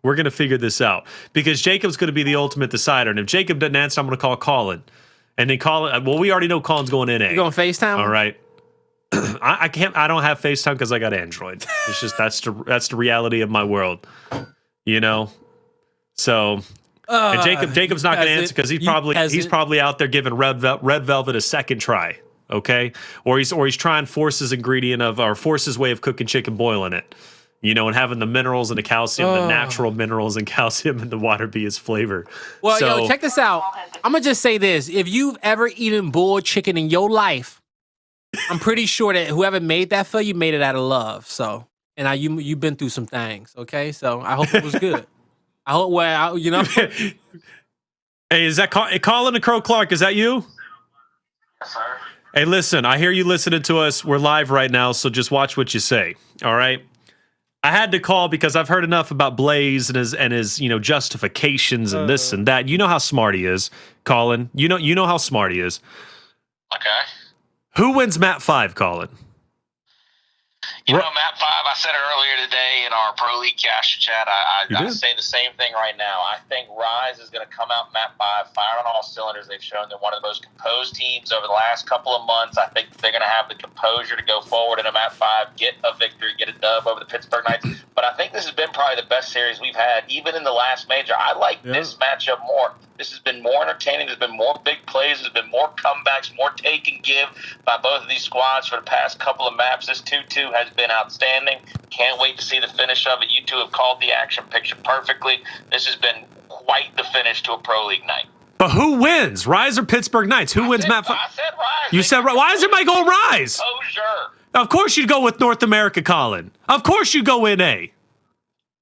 S1: We're going to figure this out because Jacob's going to be the ultimate decider, and if Jacob doesn't answer, I'm going to call Colin, and then Colin. Well, we already know Colin's going in.
S2: You going FaceTime?
S1: All right. I can't. I don't have FaceTime because I got Android. It's just that's the reality of my world, you know. So, and Jacob's not going to answer because he's probably out there giving Red Velvet a second try. okay? Or he's trying Force's ingredient of, or Force's way of cooking chicken, boiling it, you know, and having the minerals and the calcium, the natural minerals and calcium in the water be his flavor.
S2: Well,
S1: so,
S2: yo, check this out. I'm gonna just say this: if you've ever eaten boiled chicken in your life, I'm pretty sure that whoever made that for you made it out of love. So, and you've been through some things, okay? So I hope it was good. I hope, you know.
S1: Hey, is that Colin and Crow Clark? Is that you?
S5: Yes, sir.
S1: Hey, listen, I hear you listening to us. We're live right now, so just watch what you say. All right. I had to call because I've heard enough about Blaze and his you know, justifications and this and that. You know how smart he is, Colin. You know how smart he is.
S5: Okay.
S1: Who wins map 5, Colin?
S5: You know, map 5, I said it earlier today in our Pro League Cash chat. I say the same thing right now. I think Rise is going to come out map 5, fire on all cylinders. They've shown they're one of the most composed teams over the last couple of months. I think they're going to have the composure to go forward in a map 5, get a victory, get a dub over the Pittsburgh Knights. But I think this has been probably the best series we've had, even in the last major. I like this matchup more. This has been more entertaining. There's been more big plays. There's been more comebacks, more take and give by both of these squads for the past couple of maps. This 2-2 has been outstanding. Can't wait to see the finish of it. You two have called the action picture perfectly. This has been quite the finish to a Pro League night.
S1: But who wins? Rise or Pittsburgh Knights? Who wins map 5?
S5: I said Rise.
S1: You said Rise. Why is everybody going Rise?
S5: Oh, sure.
S1: Of course you'd go with North America, Colin. Of course you'd go NA.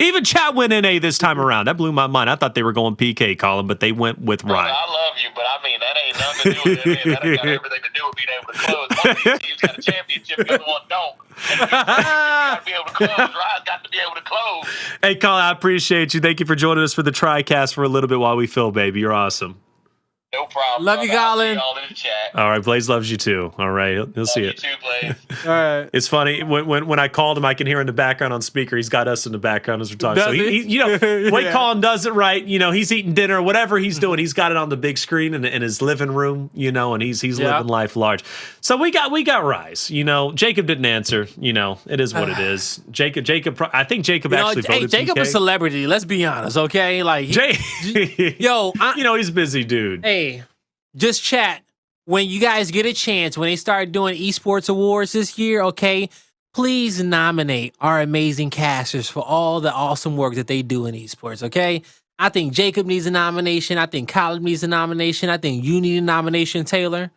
S1: Even chat went NA this time around. That blew my mind. I thought they were going PK, Colin, but they went with Rise.
S5: I love you, but I mean, that ain't nothing to do with it. That ain't got everything to do with being able to close. One of these teams got a championship, the other one don't. And you got to be able to close. Rise got to be able to close.
S1: Hey, Colin, I appreciate you. Thank you for joining us for the TriCast for a little bit while we fill, baby. You're awesome.
S5: No problem.
S2: Love you, Colin.
S5: All in the chat.
S1: All right, Blaze loves you too. All right, he'll see
S5: You
S1: it.
S5: too, Blaze.
S2: All right.
S1: It's funny when I called him, I can hear in the background on speaker. He's got us in the background as we're talking.
S2: Does
S1: So
S2: he?
S1: you know, Wade
S2: Yeah.
S1: Colin does it right. You know, he's eating dinner, whatever he's doing. He's got it on the big screen in his living room. You know, and he's living life large. So we got Rise. You know, Jacob didn't answer. You know, it is what it is. Jacob. I think Jacob actually voted.
S2: Jacob
S1: PK.
S2: a celebrity. Let's be honest, okay? Like, yo,
S1: you know, he's a busy dude.
S2: Hey, just chat. When you guys get a chance, when they start doing esports awards this year, okay, please nominate our amazing casters for all the awesome work that they do in esports, okay? I think Jacob needs a nomination. I think Colin needs a nomination. I think you need a nomination, Taylor,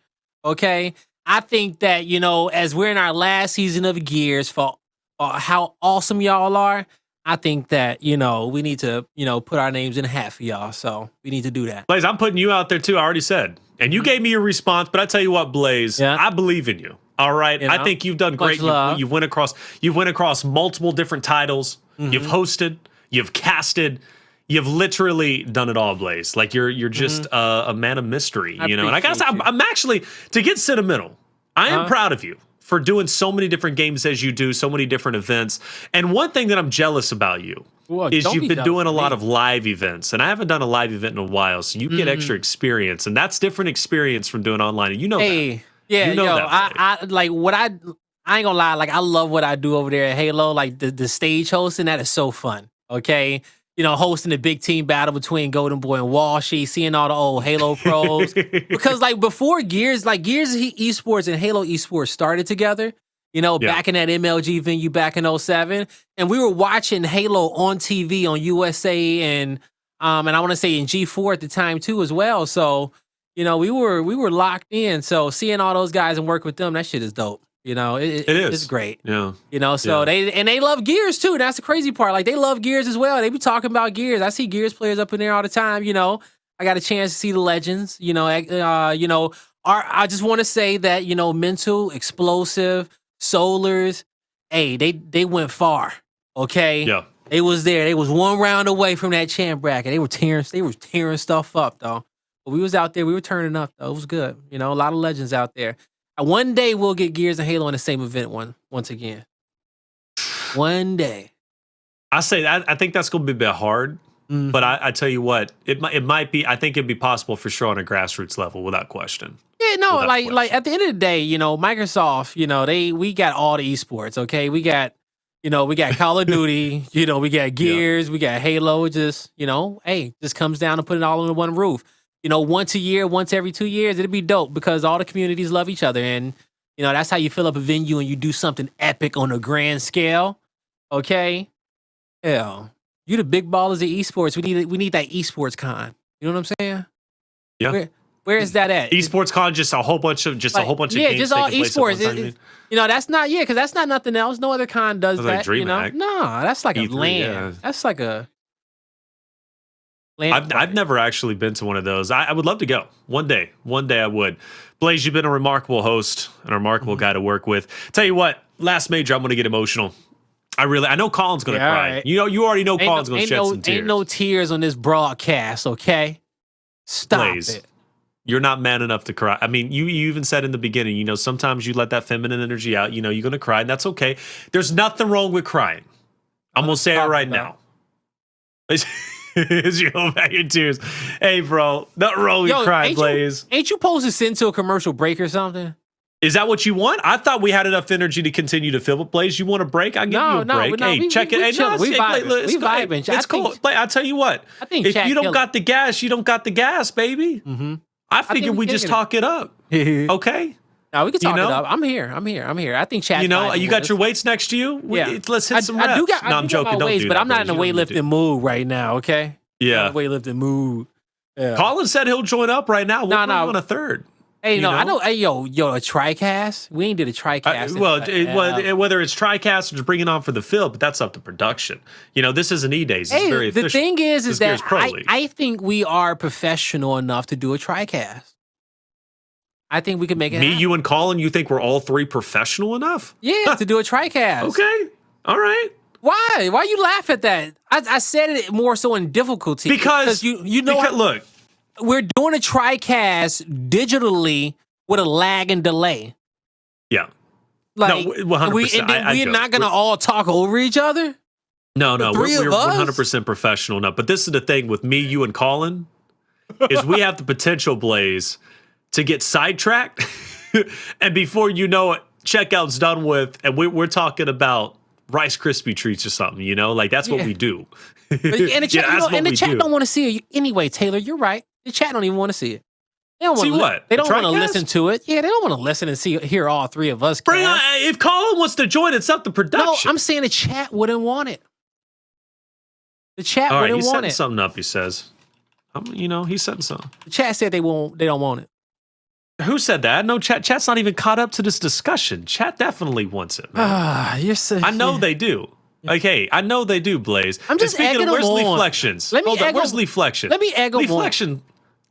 S2: okay? I think that, you know, as we're in our last season of Gears for how awesome y'all are, I think that, you know, we need to, you know, put our names in a hat for y'all. So we need to do that.
S1: Blaze, I'm putting you out there too. I already said. And you gave me your response, but I tell you what, Blaze, I believe in you. All right.
S2: You know,
S1: I think you've done great. You went across multiple different titles. You've hosted, you've casted, you've literally done it all, Blaze. Like you're just a man of mystery, you know. And I gotta say, I'm actually, to get sentimental, I am proud of you for doing so many different games as you do, so many different events. And one thing that I'm jealous about you is you've been doing a lot of live events. And I haven't done a live event in a while, so you get extra experience. And that's different experience from doing online. And you know that.
S2: Yeah,
S1: you know
S2: yo,
S1: that,
S2: I like what I ain't gonna lie, like I love what I do over there at Halo. Like the stage hosting, that is so fun. Okay. You know, hosting the big team battle between Golden Boy and Walshy, seeing all the old Halo pros. Because like before Gears Esports and Halo Esports started together, you know, back in that MLG venue back in 07. And we were watching Halo on TV on USA and I want to say in G4 at the time too as well. So, you know, we were locked in. So seeing all those guys and work with them, that shit is dope. You know, it is. It's great.
S1: Yeah.
S2: You know, so they love Gears too. That's the crazy part. Like they love Gears as well. They be talking about Gears. I see Gears players up in there all the time. You know, I got a chance to see the legends. You know, I just want to say that, you know, Mental, Explosive, Solars, hey, they went far. Okay.
S1: Yeah.
S2: They was there. They was one round away from that champ bracket. They were tearing stuff up though. But we was out there. We were turning up though. It was good. You know, a lot of legends out there. One day we'll get Gears and Halo in the same event once again. One day.
S1: I say that I think that's going to be a bit hard, but I tell you what, it might be. I think it'd be possible for sure on a grassroots level, without question.
S2: Yeah, no, like at the end of the day, you know, Microsoft, you know, we got all the esports. Okay, we got Call of Duty, you know, we got Gears, we got Halo. It just, you know, hey, just comes down to put it all under one roof. once a year, once every 2 years, it'd be dope because all the communities love each other. And, that's how you fill up a venue and you do something epic on a grand scale. Okay? Hell, you the big ballers of esports. We need that esports con. You know what I'm saying?
S1: Yeah.
S2: Where is that at?
S1: Esports con, just a whole bunch of games.
S2: Just all esports. That's not because that's not nothing else. No other con does that.
S1: Like
S2: No, that's like
S1: E3,
S2: a land.
S1: yeah.
S2: That's like a land.
S1: I've never actually been to one of those. I would love to go one day. One day I would. Blaze, you've been a remarkable host and a remarkable guy to work with. Tell you what, last major, I'm going to get emotional. I know Colin's going to cry.
S2: Right.
S1: You already know Colin's going to shed some tears.
S2: Ain't no tears on this broadcast, okay? Stop
S1: Blaze,
S2: it.
S1: you're not man enough to cry. I mean, you even said in the beginning, sometimes you let that feminine energy out. You're going to cry, and that's okay. There's nothing wrong with crying. I'm going to say it right now. As you hold back your tears. Hey, bro, nothing wrong with crying, Blaze.
S2: Ain't you supposed to send to a commercial break or something?
S1: Is that what you want? I thought we had enough energy to continue to fill it. Blaze, you want a break? I'll give you a break. Check it.
S2: We vibing.
S1: It's cool. I'll tell you what.
S2: I think
S1: if you don't got the gas, you don't got the gas, baby.
S2: Mm-hmm.
S1: I figured we just talk it up. Okay?
S2: No, we can talk it up. I'm here. I think chat.
S1: You got your weights next to you? Let's hit some reps.
S2: I'm joking. Don't do that, but I'm not in a weightlifting mood right now, okay?
S1: Yeah.
S2: Weightlifting mood. Yeah.
S1: Colin said he'll join up right now. We'll put him on a third.
S2: Hey, I know. Hey, yo, a TriCast? We ain't did a TriCast.
S1: Whether it's TriCast or just bring it on for the fill, but that's up to production. This isn't E-Days. It's very official.
S2: The thing is that I think we are professional enough to do a TriCast. I think we can make it happen.
S1: You, and Colin, you think we're all three professional enough?
S2: Yeah, to do a TriCast.
S1: Okay. All right.
S2: Why? Why you laugh at that? I said it more so in difficulty.
S1: Because look.
S2: We're doing a TriCast digitally with a lag and delay.
S1: Yeah.
S2: Like,
S1: no, 100%.
S2: We're not going to all talk over each other?
S1: No. We're 100% professional enough. But this is the thing with me, you, and Colin, is we have the potential, Blaze, to get sidetracked. And before you know it, checkout's done with, and we're talking about Rice Krispie treats or something, Like, that's what we do.
S2: And the chat, don't want to see it. Anyway, Taylor, you're right. The chat don't even want to see it. They don't want to listen to it. Yeah, they don't want to listen and hear all three of us.
S1: If Colin wants to join, it's up to production.
S2: No, I'm saying the chat wouldn't want it. The chat wouldn't want it.
S1: He's setting something up, he says. He's setting something.
S2: The chat said they don't want it.
S1: Who said that? No, chat's not even caught up to this discussion. Chat definitely wants it, man. I know they do. Okay, I know they do, Blaze.
S2: I'm just egging
S1: where's
S2: them
S1: Lee
S2: on.
S1: Flections? Where's Lee Flexion?
S2: Let me egg them on.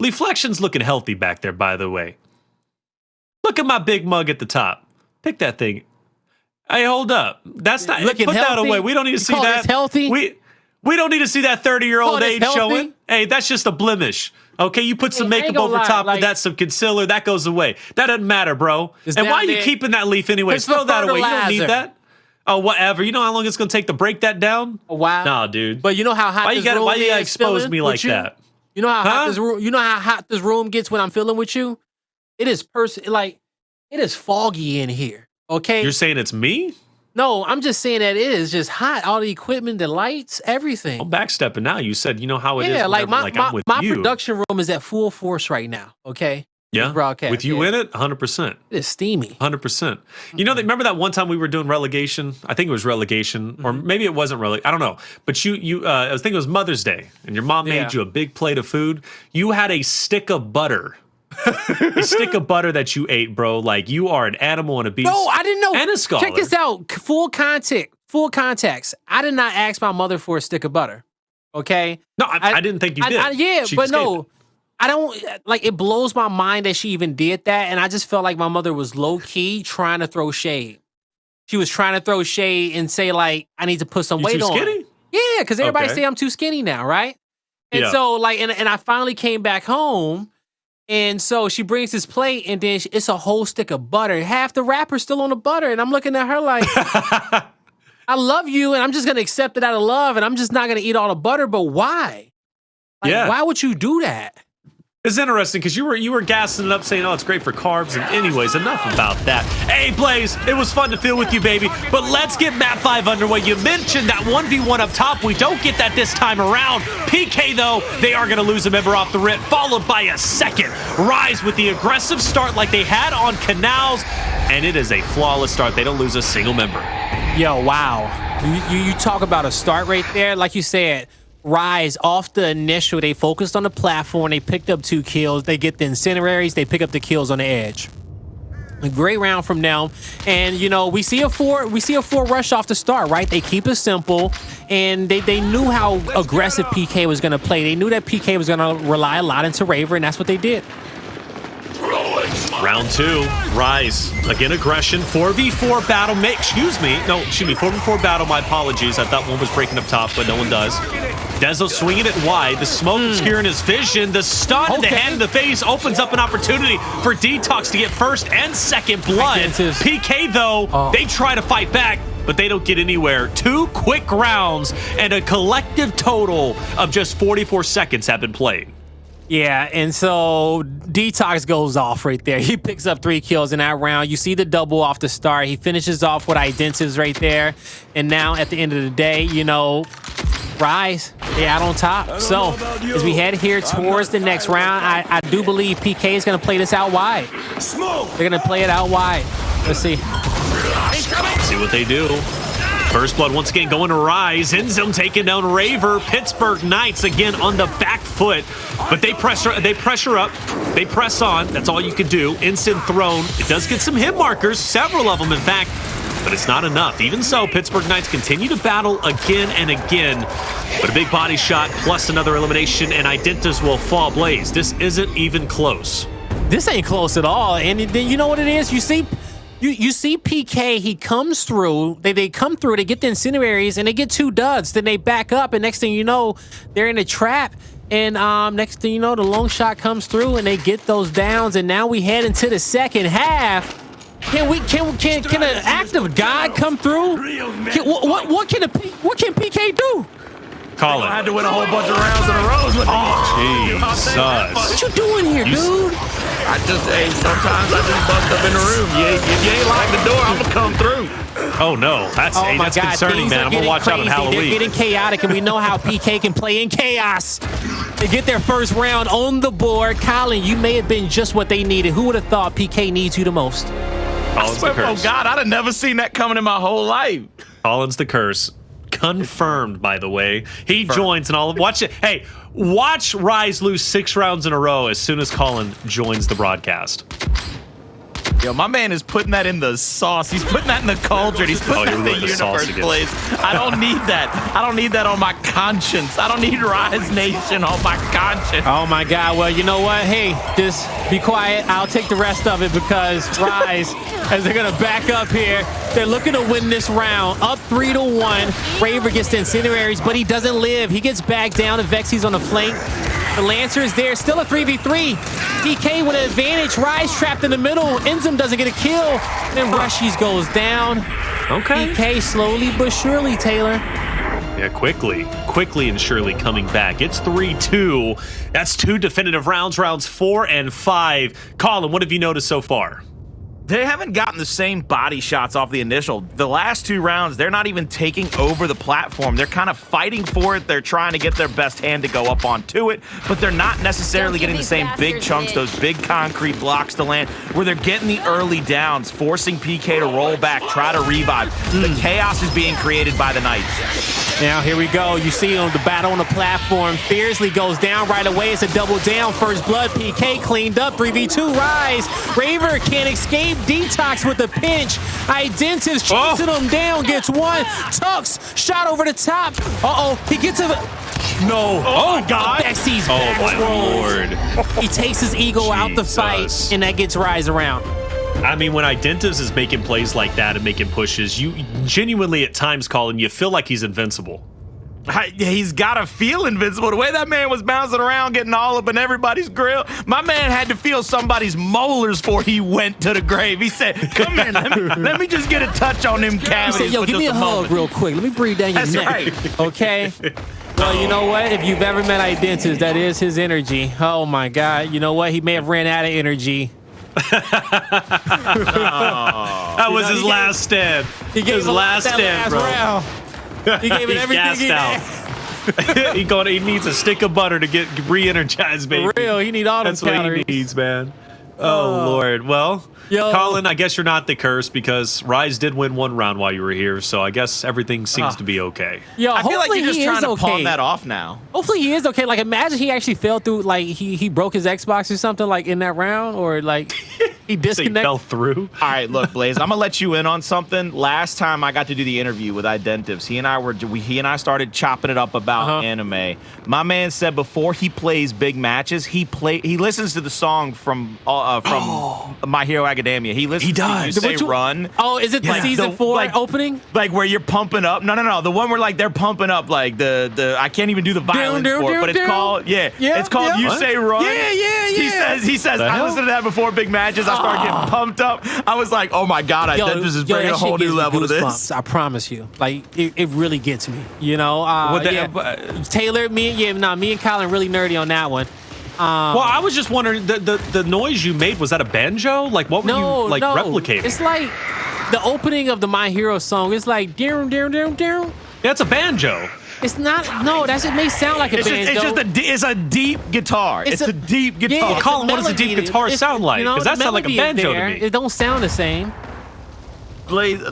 S1: Lee Flexion's looking healthy back there, by the way. Look at my big mug at the top. Pick that thing. Hey, hold up. That's not.
S2: Looking
S1: put
S2: healthy?
S1: That away. We don't need to see that.
S2: Healthy?
S1: We don't need to see that 30-year-old age showing. Hey, that's just a blemish. Okay, you put some makeup over top of that, some concealer, that goes away. That doesn't matter, bro. And why are you keeping that leaf anyways? Throw that away. You don't need that. Oh, whatever. You know how long it's gonna take to break that down?
S2: A while.
S1: Nah, dude.
S2: But you know how hot
S1: why you gotta expose me like that?
S2: You know how hot this room gets when I'm filling with you? It is it is foggy in here. Okay.
S1: You're saying it's me?
S2: No, I'm just saying that it is just hot. All the equipment, the lights, everything.
S1: I'm backstepping now. You said you know how it is.
S2: Yeah, like
S1: I'm with
S2: my
S1: you.
S2: production room is at full force right now. Okay.
S1: Yeah.
S2: Broadcast.
S1: With you in it, 100%.
S2: It's steamy.
S1: 100%. Remember that one time we were doing relegation? I think it was relegation, or maybe it wasn't relegation. I don't know. But I think it was Mother's Day, and your mom made you a big plate of food. You had a stick of butter. A stick of butter that you ate, bro. Like, you are an animal and a beast.
S2: No, I didn't know.
S1: And a scholar.
S2: Check this out. Full context. I did not ask my mother for a stick of butter. Okay?
S1: No, I didn't think you did.
S2: But no. I don't, it blows my mind that she even did that. And I just felt like my mother was low-key trying to throw shade. She was trying to throw shade and say, I need to put some weight on.
S1: Skinny?
S2: Yeah, because everybody say I'm too skinny now, right? And so, and I finally came back home. And so she brings this plate, and then it's a whole stick of butter. Half the wrapper's still on the butter. And I'm looking at her like, I love you, and I'm just going to accept it out of love, and I'm just not going to eat all the butter. But why? Why would you do that?
S1: It's interesting because you were gassing it up saying, oh, it's great for carbs. And anyways, enough about that. Hey, Blaze, it was fun to feel with you, baby. But let's get map 5 underway. You mentioned that 1v1 up top. We don't get that this time around. PK, though, they are going to lose a member off the rip, followed by a second. Rise with the aggressive start like they had on Canals. And it is a flawless start. They don't lose a single member.
S2: Yo, wow. You talk about a start right there. Like you said, Rise off the initial, they focused on the platform, they picked up 2 kills, they get the incendiaries, they pick up the kills on the edge. A great round from them. And you know, we see a 4 rush off the start, right? They keep it simple, and they knew how aggressive PK was gonna play. They knew that PK was gonna rely a lot into Raver, and that's what they did.
S1: Round 2, Rise. Again, aggression. 4v4 battle. 4v4 battle. My apologies. I thought one was breaking up top, but no one does. Dezo swinging it wide. The smoke obscuring his vision. The stun, the hand in the face opens up an opportunity for DeToX to get first and second blood. PK, though, they try to fight back, but they don't get anywhere. 2 quick rounds and a collective total of just 44 seconds have been played.
S2: Yeah, and so DeToX goes off right there. He picks up 3 kills in that round. You see the double off the start. He finishes off with Identivez right there. And now at the end of the day, you know, Rise, they out on top. So as we head here towards the next round, I do believe PK is going to play this out wide. They're going to play it out wide. Let's see.
S1: See what they do. First blood once again going to Rise. INZEM taking down Raver. Pittsburgh Knights again on the back foot. But they pressure up. They press on. That's all you can do. Instant thrown. It does get some hit markers. Several of them, in fact. But it's not enough. Even so, Pittsburgh Knights continue to battle again and again. But a big body shot plus another elimination, and Identivez will fall. Blaze, this isn't even close.
S2: This ain't close at all. And then you know what it is? You see PK, he comes through, they come through, they get the incendiaries, and they get 2 duds. Then they back up, and next thing you know, they're in a trap. And next thing you know, the long shot comes through, and they get those downs. And now we head into the second half. Can an act of God come through? What can PK do?
S1: Colin.
S6: I had to win a whole bunch of rounds in a row.
S1: Jesus.
S2: What you doing here, dude?
S6: Sometimes I just bust up in the room. You ain't lock the door, I'm gonna come through.
S1: Oh no, that's concerning, man. I'm gonna watch out on Halloween.
S2: They're getting chaotic, and we know how PK can play in chaos. They get their first round on the board. Colin, you may have been just what they needed. Who would have thought PK needs you the most?
S6: I swear, oh God, I'd have never seen that coming in my whole life.
S1: Colin's the curse. Confirmed, by the way. He joins and all of watch it. Hey, watch Rise lose 6 rounds in a row as soon as Colin joins the broadcast.
S6: Yo, my man is putting that in the sauce. He's putting that in the cauldron. He's putting that in the universe, Blaze. I don't need that. I don't need that on my conscience. I don't need Rise Nation on my conscience.
S2: Oh my God. Well, you know what? Hey, just be quiet. I'll take the rest of it because Rise, as they're gonna back up here, they're looking to win this round. Up 3-1. Raver gets the incendiaries, but he doesn't live. He gets back down. Avexys on the flank. The Lancer is there, still a 3v3. PK with an advantage. Rise trapped in the middle. INZEM doesn't get a kill. Then Rushiez goes down.
S1: Okay.
S2: PK slowly but surely, Taylor.
S1: Yeah, quickly and surely coming back. It's 3-2. That's 2 definitive rounds, rounds 4 and 5. Colin, what have you noticed so far?
S6: They haven't gotten the same body shots off the initial. The last 2 rounds, they're not even taking over the platform. They're kind of fighting for it. They're trying to get their best hand to go up onto it, but they're not necessarily getting the same big chunks, those big concrete blocks to land, where they're getting the early downs, forcing PK to roll back, try to revive. The chaos is being created by the Knights.
S2: Now, here we go. You see the battle on the platform. Fearzly goes down right away. It's a double down. First blood. PK cleaned up. 3v2. Rise. Raver can't escape. DeToX with the pinch. Identivez chasing him down. Gets 1. Tux shot over the top. Uh-oh. He gets a... No.
S1: Oh, my God.
S2: Avexys
S1: back my Lord.
S2: He takes his ego out the fight, and that gets Rise around.
S1: I mean, when Identivez is making plays like that and making pushes, you genuinely at times, Colin, you feel like he's invincible.
S6: He's got to feel invincible. The way that man was bouncing around, getting all up in everybody's grill, my man had to feel somebody's molars before he went to the grave. He said, come here, let me just get a touch on them cavities.
S2: He said, yo, give me a hug real quick. Let me breathe down your neck.
S6: Right.
S2: Okay? Well, you know what? If you've ever met Identivez, that is his energy. Oh my God! You know what? He may have ran out of energy.
S1: That was his last stand.
S2: He gave
S1: his last stand, bro.
S2: Round. He gave it everything he had.
S1: He needs a stick of butter to get re-energized, baby.
S2: For real, he need all those
S1: That's
S2: calories.
S1: what he needs, man. Oh, Lord. Well, Colin, I guess you're not the curse because Rise did win one round while you were here, so I guess everything seems to be okay.
S2: Yo,
S6: I feel like you're just trying to pawn
S2: okay.
S6: that off now.
S2: Hopefully he is okay. Like, imagine he actually fell through, like, he broke his Xbox or something, like, in that round, or, like, he disconnected.
S1: He fell through.
S6: All right, look, Blaze, I'm gonna let you in on something. Last time I got to do the interview with Identivez, he and I started chopping it up about anime. My man said before he plays big matches, he listens to the song from My Hero Academia. He listens to You Say Run.
S2: Oh, is it the season 4 opening?
S6: Like where you're pumping up? No. The one where like they're pumping up like the I can't even do the violence for it, but it's called it's called You Say Run.
S2: Yeah.
S6: He says I listened to that before big matches. I started getting pumped up. I was like, oh my God, Identivez is bringing a whole new level to this.
S2: I promise you. Like it really gets me. You know? Taylor, me and Colin really nerdy on that one.
S1: Well, I was just wondering, the noise you made, was that a banjo? Like, what were you replicating?
S2: It's like the opening of the My Hero song. It's like, down.
S1: That's a banjo.
S2: It's not. No, it may sound like a banjo.
S6: It's a deep guitar. It's a deep guitar.
S2: Yeah,
S1: Colin, what does a deep guitar sound like? Because that sounds like a banjo to me.
S2: It don't sound the same.
S6: Blaze,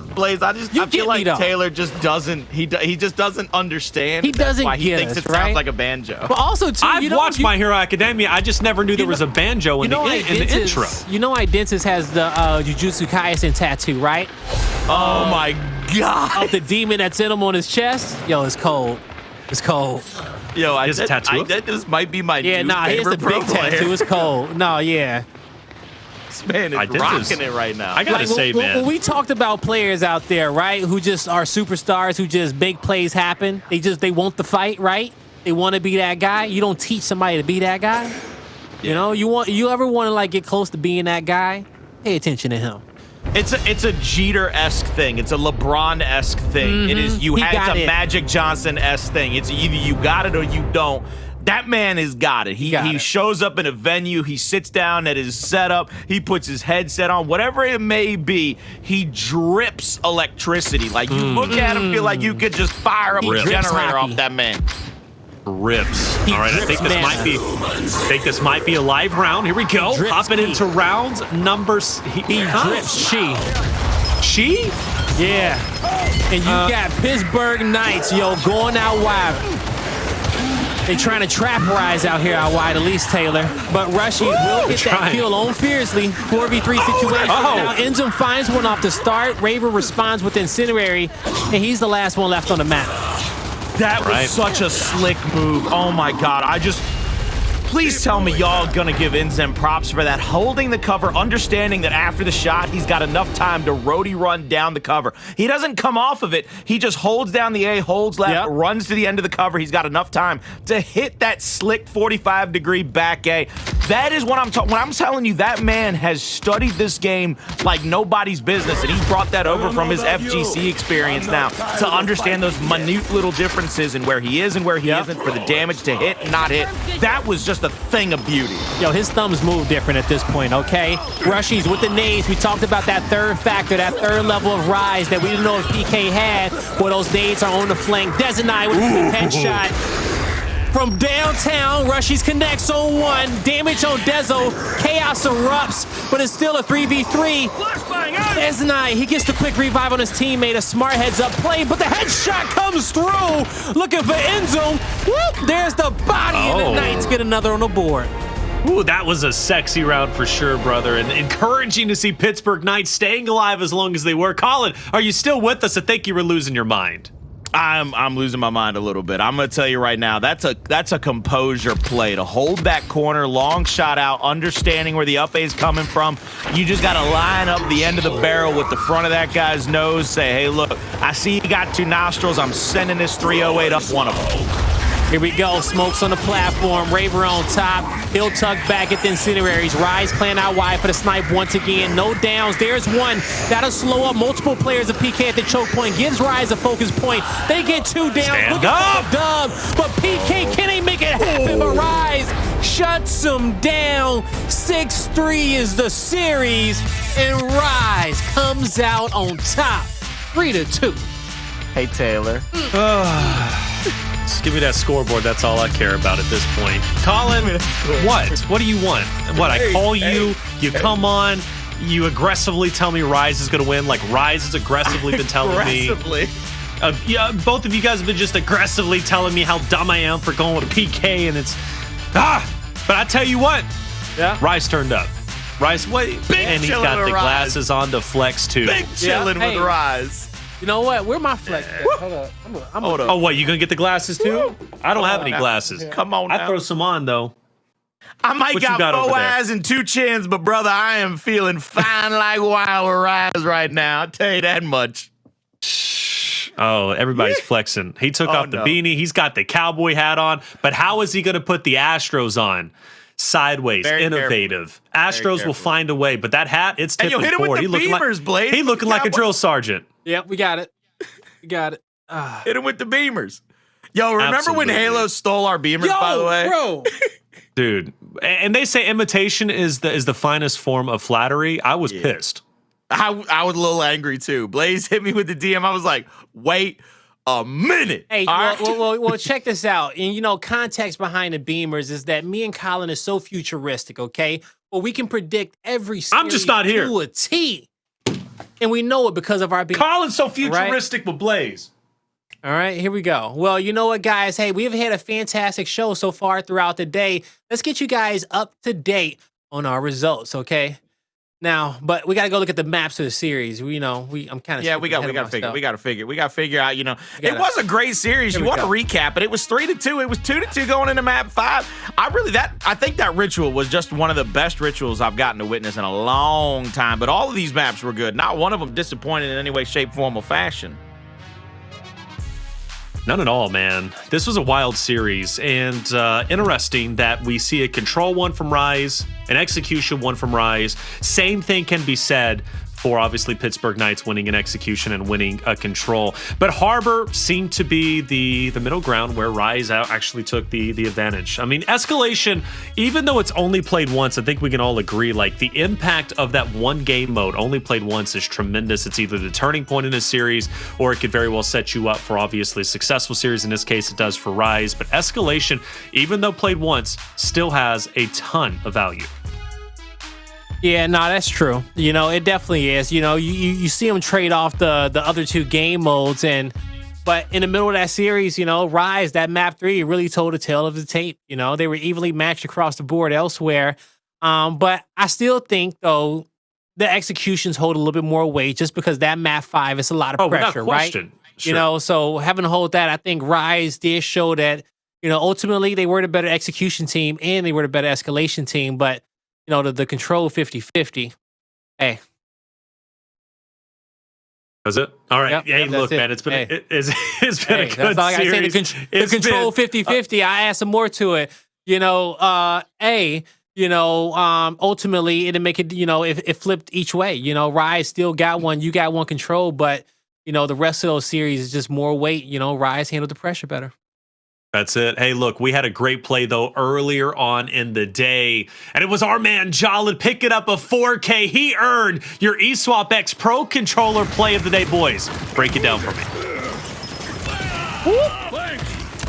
S6: I feel like Taylor just doesn't. He just doesn't understand.
S2: He doesn't
S6: why he
S2: get
S6: thinks
S2: us,
S6: it
S2: right?
S6: sounds like a banjo.
S2: But also, too,
S1: I've watched My Hero Academia. I just never knew there was a banjo in the intro.
S2: You know, Identivez has the Jujutsu Kaisen tattoo, right?
S6: Oh my God!
S2: Of the demon that's in him on his chest. Yo, it's cold. It's cold.
S6: Yo,
S1: a tattoo.
S6: This might be my new
S2: here's the
S6: favorite
S2: big tattoo. It's cold. No, yeah.
S6: This man is rocking it right now.
S1: I gotta say, man.
S2: When we talked about players out there, right, who just are superstars, who just make plays happen. They want the fight, right? They want to be that guy. You don't teach somebody to be that guy. Yeah. You know, you ever want to like get close to being that guy? Pay attention to him.
S6: It's a Jeter-esque thing. It's a LeBron-esque thing. It is it's a Magic Johnson-esque thing. It's either you got it or you don't. That man has got it. He shows up in a venue. He sits down at his setup. He puts his headset on. Whatever it may be, he drips electricity. Like, you look at him, feel like you could just fire up a generator off that man.
S1: Rips. All right, I think this might be a live round. Here we go. Hopping into rounds numbers.
S2: He drips
S1: She?
S2: Yeah. And you got Pittsburgh Knights, going out wide. They trying to trap Rise out here out wide, at least Taylor. But Rushiez will get that kill on Fearzly. 4v3 situation. Now INZEM finds one off the start. Raver responds with Incinerary, and he's the last one left on the map.
S6: That was such a slick move. Oh my God. Please tell me y'all gonna give INZEM props for that. Holding the cover, understanding that after the shot, he's got enough time to roadie run down the cover. He doesn't come off of it. He just holds down the A, holds left, runs to the end of the cover. He's got enough time to hit that slick 45-degree back A. That is what I'm talking. When I'm telling you, that man has studied this game like nobody's business, and he brought that over from his FGC experience now to understand those minute little differences in where he is and where he isn't for the damage to hit and not hit. That was just a thing of beauty.
S2: Yo, his thumbs move different at this point, okay? Rushiez with the nades. We talked about that third factor, that third level of Rise that we didn't know if PK had, where those nades are on the flank. Dezonide with a headshot. From downtown, Rushiez connects on one. Damage on Dezo. Chaos erupts, but it's still a 3v3. Dezonide, he gets the quick revive on his teammate. A smart heads-up play, but the headshot comes through. Looking for INZEM. Whoop, there's the body, and the Knights get another on the board.
S1: Ooh, that was a sexy round for sure, brother, and encouraging to see Pittsburgh Knights staying alive as long as they were. Colin, are you still with us? I think you were losing your mind.
S6: I'm losing my mind a little bit. I'm gonna tell you right now, that's a composure play to hold that corner, long shot out, understanding where the up A is coming from. You just gotta line up the end of the barrel with the front of that guy's nose. Say, hey, look, I see you got two nostrils. I'm sending this 308 up one of them.
S2: Here we go. Smokes on the platform. Raver on top. He'll tuck back at the incineraries. Rise playing out wide for the snipe once again. No downs. There's one. That'll slow up multiple players of PK at the choke point. Gives Rise a focus point. They get 2 down.
S1: Stand up.
S2: Dub. But PK can't make it happen. But Rise shuts him down. 6-3 is the series. And Rise comes out on top. 3-2.
S6: Hey, Taylor.
S1: Just give me that scoreboard. That's all I care about at this point. Colin, what? What do you want? What? I call you, you come on, you aggressively tell me Rise is going to win, like Rise has aggressively been telling me. Yeah, both of you guys have been just aggressively telling me how dumb I am for going with a PK, and it's But I tell you what, Rise turned up. Rise, wait, and he's got the glasses on to flex too.
S6: Big chilling with Rise.
S2: You know what? Where my flex? Hold up.
S6: Hold up.
S1: Oh, what? You gonna get the glasses too? I don't have any glasses.
S6: Come on now.
S1: I throw some on though.
S6: I might
S1: What you
S6: got
S1: got over
S6: 4
S1: there?
S6: eyes and 2 chins, but brother, I am feeling fine like wild with Rise right now. I'll tell you that much.
S1: Oh, everybody's flexing. He took off the beanie. He's got the cowboy hat on. But how is he going to put the Astros on? Sideways,
S6: Very
S1: innovative. Astros will find a way. But that hat, it's
S6: And
S1: tipping
S6: you hit him with
S1: forward.
S6: the beamers, Blaze.
S1: He looking like a drill sergeant.
S2: Yep, we got it. We got it.
S6: Hit him with the beamers. Yo, remember when
S1: Absolutely.
S6: Halo stole our beamers, by the way?
S2: Bro.
S1: Dude. And they say imitation is the finest form of flattery. I was pissed.
S6: I was a little angry too. Blaze hit me with the DM. I was like, wait a minute.
S2: Hey,
S6: All right?
S2: well, check this out. And, you know, context behind the Beamers is that me and Colin is so futuristic, okay? Well, we can predict every series
S1: I'm just not here.
S2: to a T. And we know it because of our Beamers.
S1: Colin's so futuristic with Blaze.
S2: All right, here we go. Well, you know what, guys? Hey, we have had a fantastic show so far throughout the day. Let's get you guys up to date on our results, okay? Now, but we got to go look at the maps of the series. I'm kind of
S6: We got to figure out. You know, it was a great series. You want to recap it? It was 3-2. It was 2-2 going into map 5. I think that ritual was just one of the best rituals I've gotten to witness in a long time. But all of these maps were good. Not one of them disappointed in any way, shape, form, or fashion.
S1: None at all, man. This was a wild series, and interesting that we see a control one from Rise, an execution one from Rise. Same thing can be said for obviously Pittsburgh Knights winning an execution and winning a control. But Harbor seemed to be the middle ground where Rise actually took the advantage. I mean, Escalation, even though it's only played once, I think we can all agree, like, the impact of that one game mode only played once is tremendous. It's either the turning point in a series, or it could very well set you up for obviously a successful series. In this case, it does for Rise. But Escalation, even though played once, still has a ton of value.
S2: Yeah, no, that's true. You know, it definitely is. You know, you see them trade off the other 2 game modes, but in the middle of that series, you know, Rise, that map 3 really told a tale of the tape. You know, they were evenly matched across the board elsewhere. But I still think, though, the executions hold a little bit more weight just because that map 5 is a lot of pressure, right?
S1: Sure.
S2: You know, so having to hold that, I think Rise did show that, you know, ultimately they were the better execution team and they were the better escalation team, but you know, the control 50-50. Hey.
S1: Is it? All right.
S2: Yep,
S1: Hey, look, man, it's been a good
S2: that's all I gotta
S1: series.
S2: say. The control 50-50, I add some more to it. You know, ultimately it'll make it, you know, if it flipped each way. You know, Rise still got one, you got one control, but you know, the rest of those series is just more weight. You know, Rise handled the pressure better.
S1: That's it. Hey, look, we had a great play, though, earlier on in the day. And it was our man, Jolid, picking up a 4K. He earned your eSwap X Pro Controller play of the day, boys. Break it down for me.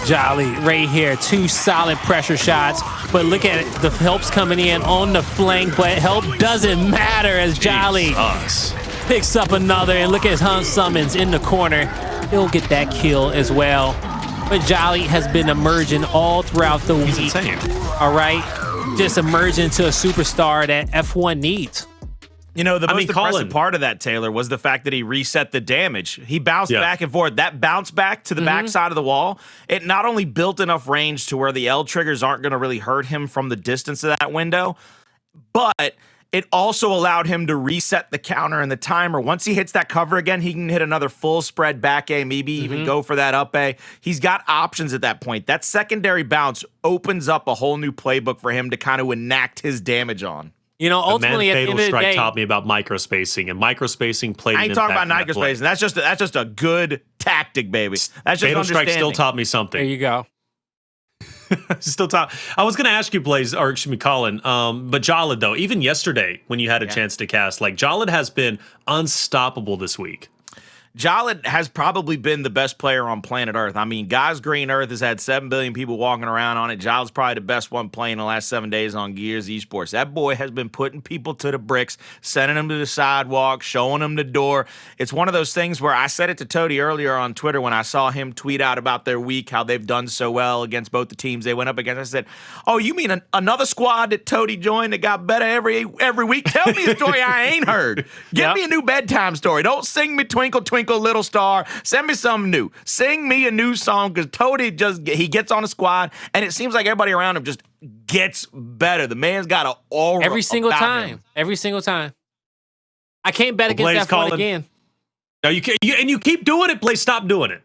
S2: Jolly right here, 2 solid pressure shots. But look at it, the help's coming in on the flank, but help doesn't matter as Jolly picks up another. And look at his Hunt Summons in the corner. He'll get that kill as well. But Jolly has been emerging all throughout the week.
S1: He's insane.
S2: All right. Just emerging into a superstar that F1 needs.
S6: You know, the most impressive
S1: Colin,
S6: part of that, Taylor, was the fact that he reset the damage. He bounced back and forth. That bounce back to the back side of the wall, it not only built enough range to where the L triggers aren't going to really hurt him from the distance of that window, but it also allowed him to reset the counter and the timer. Once he hits that cover again, he can hit another full spread back A, maybe even go for that up A. He's got options at that point. That secondary bounce opens up a whole new playbook for him to kind of enact his damage on.
S2: You know, ultimately, at the end
S1: Fatal
S2: of the
S1: Strike
S2: day,
S1: taught me about microspacing, and microspacing played.
S6: I ain't talking about microspacing. That's just a good tactic, baby. That's just
S1: Fatal Strike
S6: understanding.
S1: still taught me something.
S2: there you go.
S1: Still talk. I was going to ask you, Blaze, or excuse me, Colin. But Jalad, though, even yesterday when you had a chance to cast, like Jalad has been unstoppable this week.
S6: Jalad has probably been the best player on planet Earth. I mean, God's green Earth has had 7 billion people walking around on it. Jalad's probably the best one playing the last 7 days on Gears Esports. That boy has been putting people to the bricks, sending them to the sidewalk, showing them the door. It's one of those things where I said it to Toady earlier on Twitter when I saw him tweet out about their week, how they've done so well against both the teams they went up against. I said, oh, you mean another squad that Toady joined that got better every week? Tell me a story I ain't heard. Give me a new bedtime story. Don't sing me Twinkle, Twinkle, Little Star. Send me something new. Sing me a new song, because Toady he gets on a squad, and it seems like everybody around him just gets better. The man's got an aura
S2: Every single
S6: about
S2: time.
S6: him.
S2: Every single time. I can't bet against
S1: Blaze,
S2: that one
S1: Colin.
S2: again.
S1: No, you can't. And you keep doing it, Blaze. Stop doing it.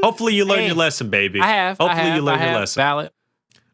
S1: Hopefully you learn your lesson, baby. Hopefully you learn your lesson.
S2: Valid.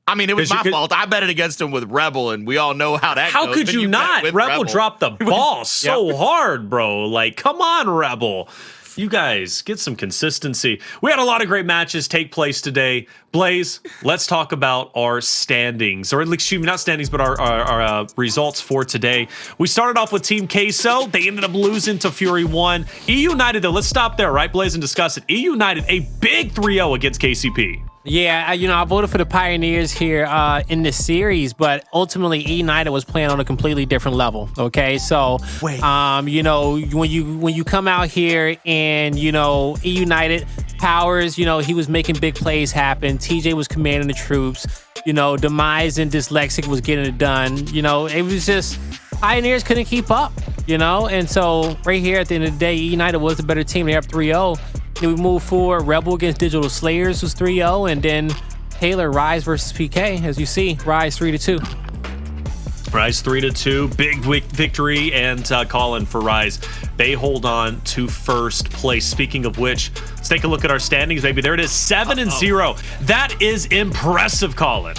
S6: I mean, it was my fault. I bet it against him with Rebel, and we all know how that goes.
S1: How could
S6: When
S1: you
S6: bet
S1: not?
S6: with
S1: Rebel dropped the ball so hard, bro. Like, come on, Rebel. You guys, get some consistency. We had a lot of great matches take place today. Blaze, let's talk about our standings, or at least, excuse me, not standings, but our results for today. We started off with Team Queso. They ended up losing to Fury 1. E United, though, let's stop there, right, Blaze, and discuss it. E United, a big 3-0 against KCP.
S2: Yeah, I voted for the Pioneers here in this series, but ultimately E United was playing on a completely different level. Okay, so when you come out here and E United Powers, he was making big plays happen. TJ was commanding the troops. Demise and Dyslexic was getting it done. It was just Pioneers couldn't keep up. And so right here at the end of the day, E United was the better team. They're up 3-0. Then we move forward. Rebel against Digital Slayers was 3-0, and then Taylor Rise versus PK. As you see, Rise 3-2.
S1: Rise 3-2, big victory, and Colin for Rise. They hold on to first place. Speaking of which, let's take a look at our standings, baby. There it is, 7-0. That is impressive, Colin.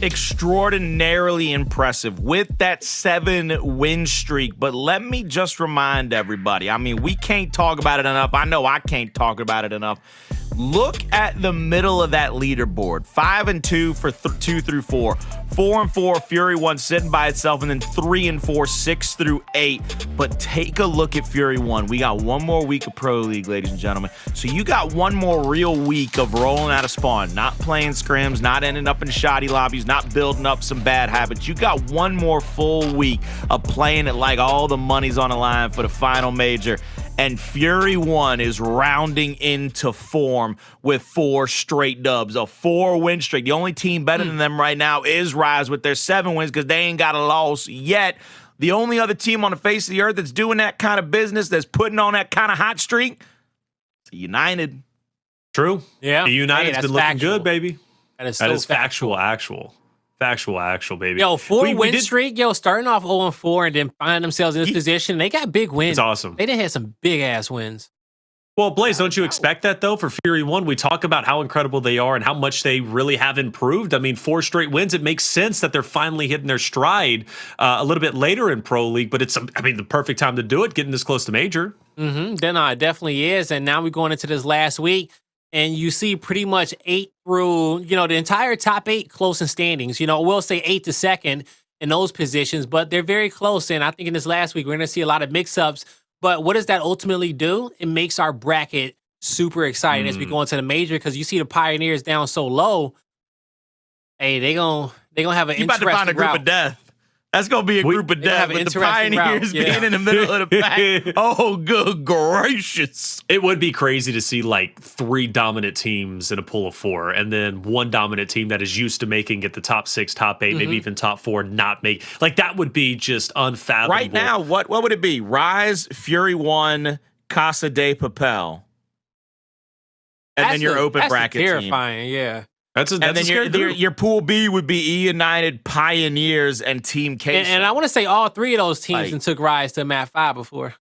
S6: Extraordinarily impressive with that 7-win streak. But let me just remind everybody, I mean, we can't talk about it enough. I know I can't talk about it enough. Look at the middle of that leaderboard. 5-2 for 2 through 4. 4-4, Fury 1 sitting by itself, and then 3-4, 6 through 8. But take a look at Fury 1. We got one more week of Pro League, ladies and gentlemen. So you got one more real week of rolling out of spawn, not playing scrims, not ending up in shoddy lobbies, not building up some bad habits. You got one more full week of playing it like all the money's on the line for the final major. And Fury 1 is rounding into form with 4 straight dubs, a 4-win streak. The only team better than them right now is Rise with their 7 wins, because they ain't got a loss yet. The only other team on the face of the earth that's doing that kind of business, that's putting on that kind of hot streak, is United.
S1: True.
S2: Yeah.
S1: United's been looking good, baby.
S2: That is
S1: factual, baby.
S2: Yo, 4-win streak. Yo, starting off 0-4 and then finding themselves in this position. They got big wins.
S1: It's awesome.
S2: They done had some big ass wins.
S1: Well, Blaze, don't you expect that, though, for Fury 1? We talk about how incredible they are and how much they really have improved. I mean, 4 straight wins. It makes sense that they're finally hitting their stride a little bit later in Pro League, but it's, the perfect time to do it, getting this close to Major.
S2: Then it definitely is. And now we're going into this last week, and you see pretty much 8 through, the entire top 8 close in standings. We'll say 8 to 2nd in those positions, but they're very close. And I think in this last week, we're going to see a lot of mix-ups. But what does that ultimately do? It makes our bracket super exciting as we go into the major, because you see the Pioneers down so low. Hey, they gonna have an interesting
S6: about to find a group
S2: route.
S6: of death. That's going to be a group of death with the Pioneers being in the middle of the pack. Oh, good gracious.
S1: It would be crazy to see like 3 dominant teams in a pool of 4, and then 1 dominant team that is used to making it the top 6, top 8, maybe even top 4, not make. Like, that would be just unfathomable.
S6: Right now, what would it be? Rise, Fury 1, Casa de Papel. And then your open bracket
S2: terrifying,
S6: team.
S2: yeah.
S1: That's a
S6: then
S1: scary group.
S6: your pool B would be United, Pioneers, and Team K.
S2: And I want to say all three of those teams took Rise to map 5 before.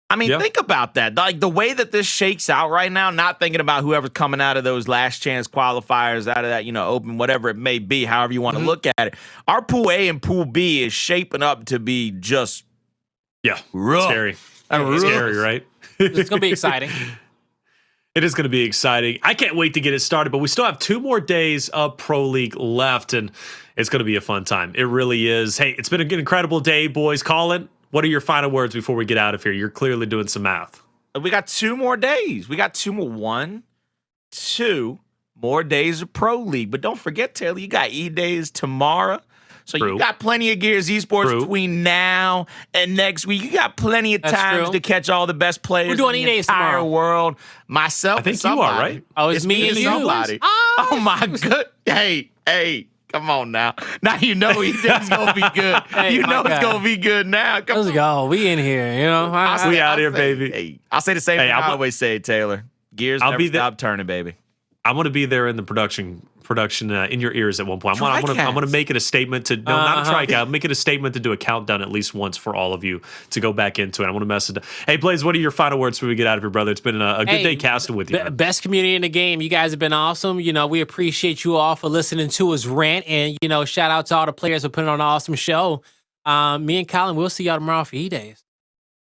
S6: I mean, think about that. Like the way that this shakes out right now, not thinking about whoever's coming out of those last chance qualifiers, out of that, open, whatever it may be, however you want to look at it. Our pool A and pool B is shaping up to be just rough.
S1: Scary. Scary, right?
S2: It's going to be exciting.
S1: It is going to be exciting. I can't wait to get it started, but we still have 2 more days of Pro League left, and it's going to be a fun time. It really is. Hey, it's been an incredible day, boys. Colin, what are your final words before we get out of here? You're clearly doing some math.
S6: We got 2 more days. We got 2 more. 1, 2 more days of Pro League. But don't forget, Taylor, you got E-Days tomorrow. So you got plenty of Gears Esports between now and next week. You got plenty of times to catch all the best players
S2: in the
S6: entire world. Myself,
S1: I think you are, right?
S2: Oh, it's me and you.
S6: Somebody. Oh my good. Hey, come on now. Now you know it's gonna be good. It's gonna be good now.
S2: Let's go. We in here.
S1: We out here, baby.
S6: Hey, I'll say the same thing I always say, Taylor. Gears never stop turning, baby.
S1: I'm gonna be there in the production in your ears at one point. I'm gonna make it a statement to not a trickout. I'm making a statement to do a countdown at least once for all of you to go back into it. I want to mess it up. Hey, Blaze, what are your final words before we get out of here, brother? It's been a good day casting with you.
S2: Best community in the game. You guys have been awesome. We appreciate you all for listening to us rant, and shout out to all the players for putting on an awesome show. Me and Colin, we'll see y'all tomorrow for E-Days.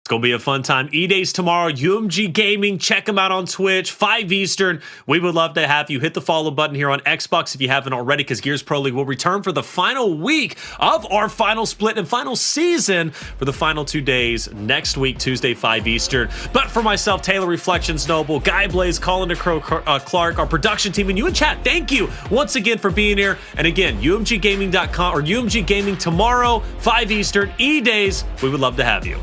S1: It's going to be a fun time. E-Days tomorrow, UMG Gaming. Check them out on Twitch, 5 Eastern. We would love to have you. Hit the follow button here on Xbox if you haven't already, because Gears Pro League will return for the final week of our final split and final season for the final 2 days next week, Tuesday, 5 Eastern. But for myself, Taylor Reflections Noble, Guy Blaze, Colin DeCrow, Clark, our production team, and you in chat, thank you once again for being here. And again, UMGgaming.com or UMG Gaming tomorrow, 5 Eastern, E-Days. We would love to have you.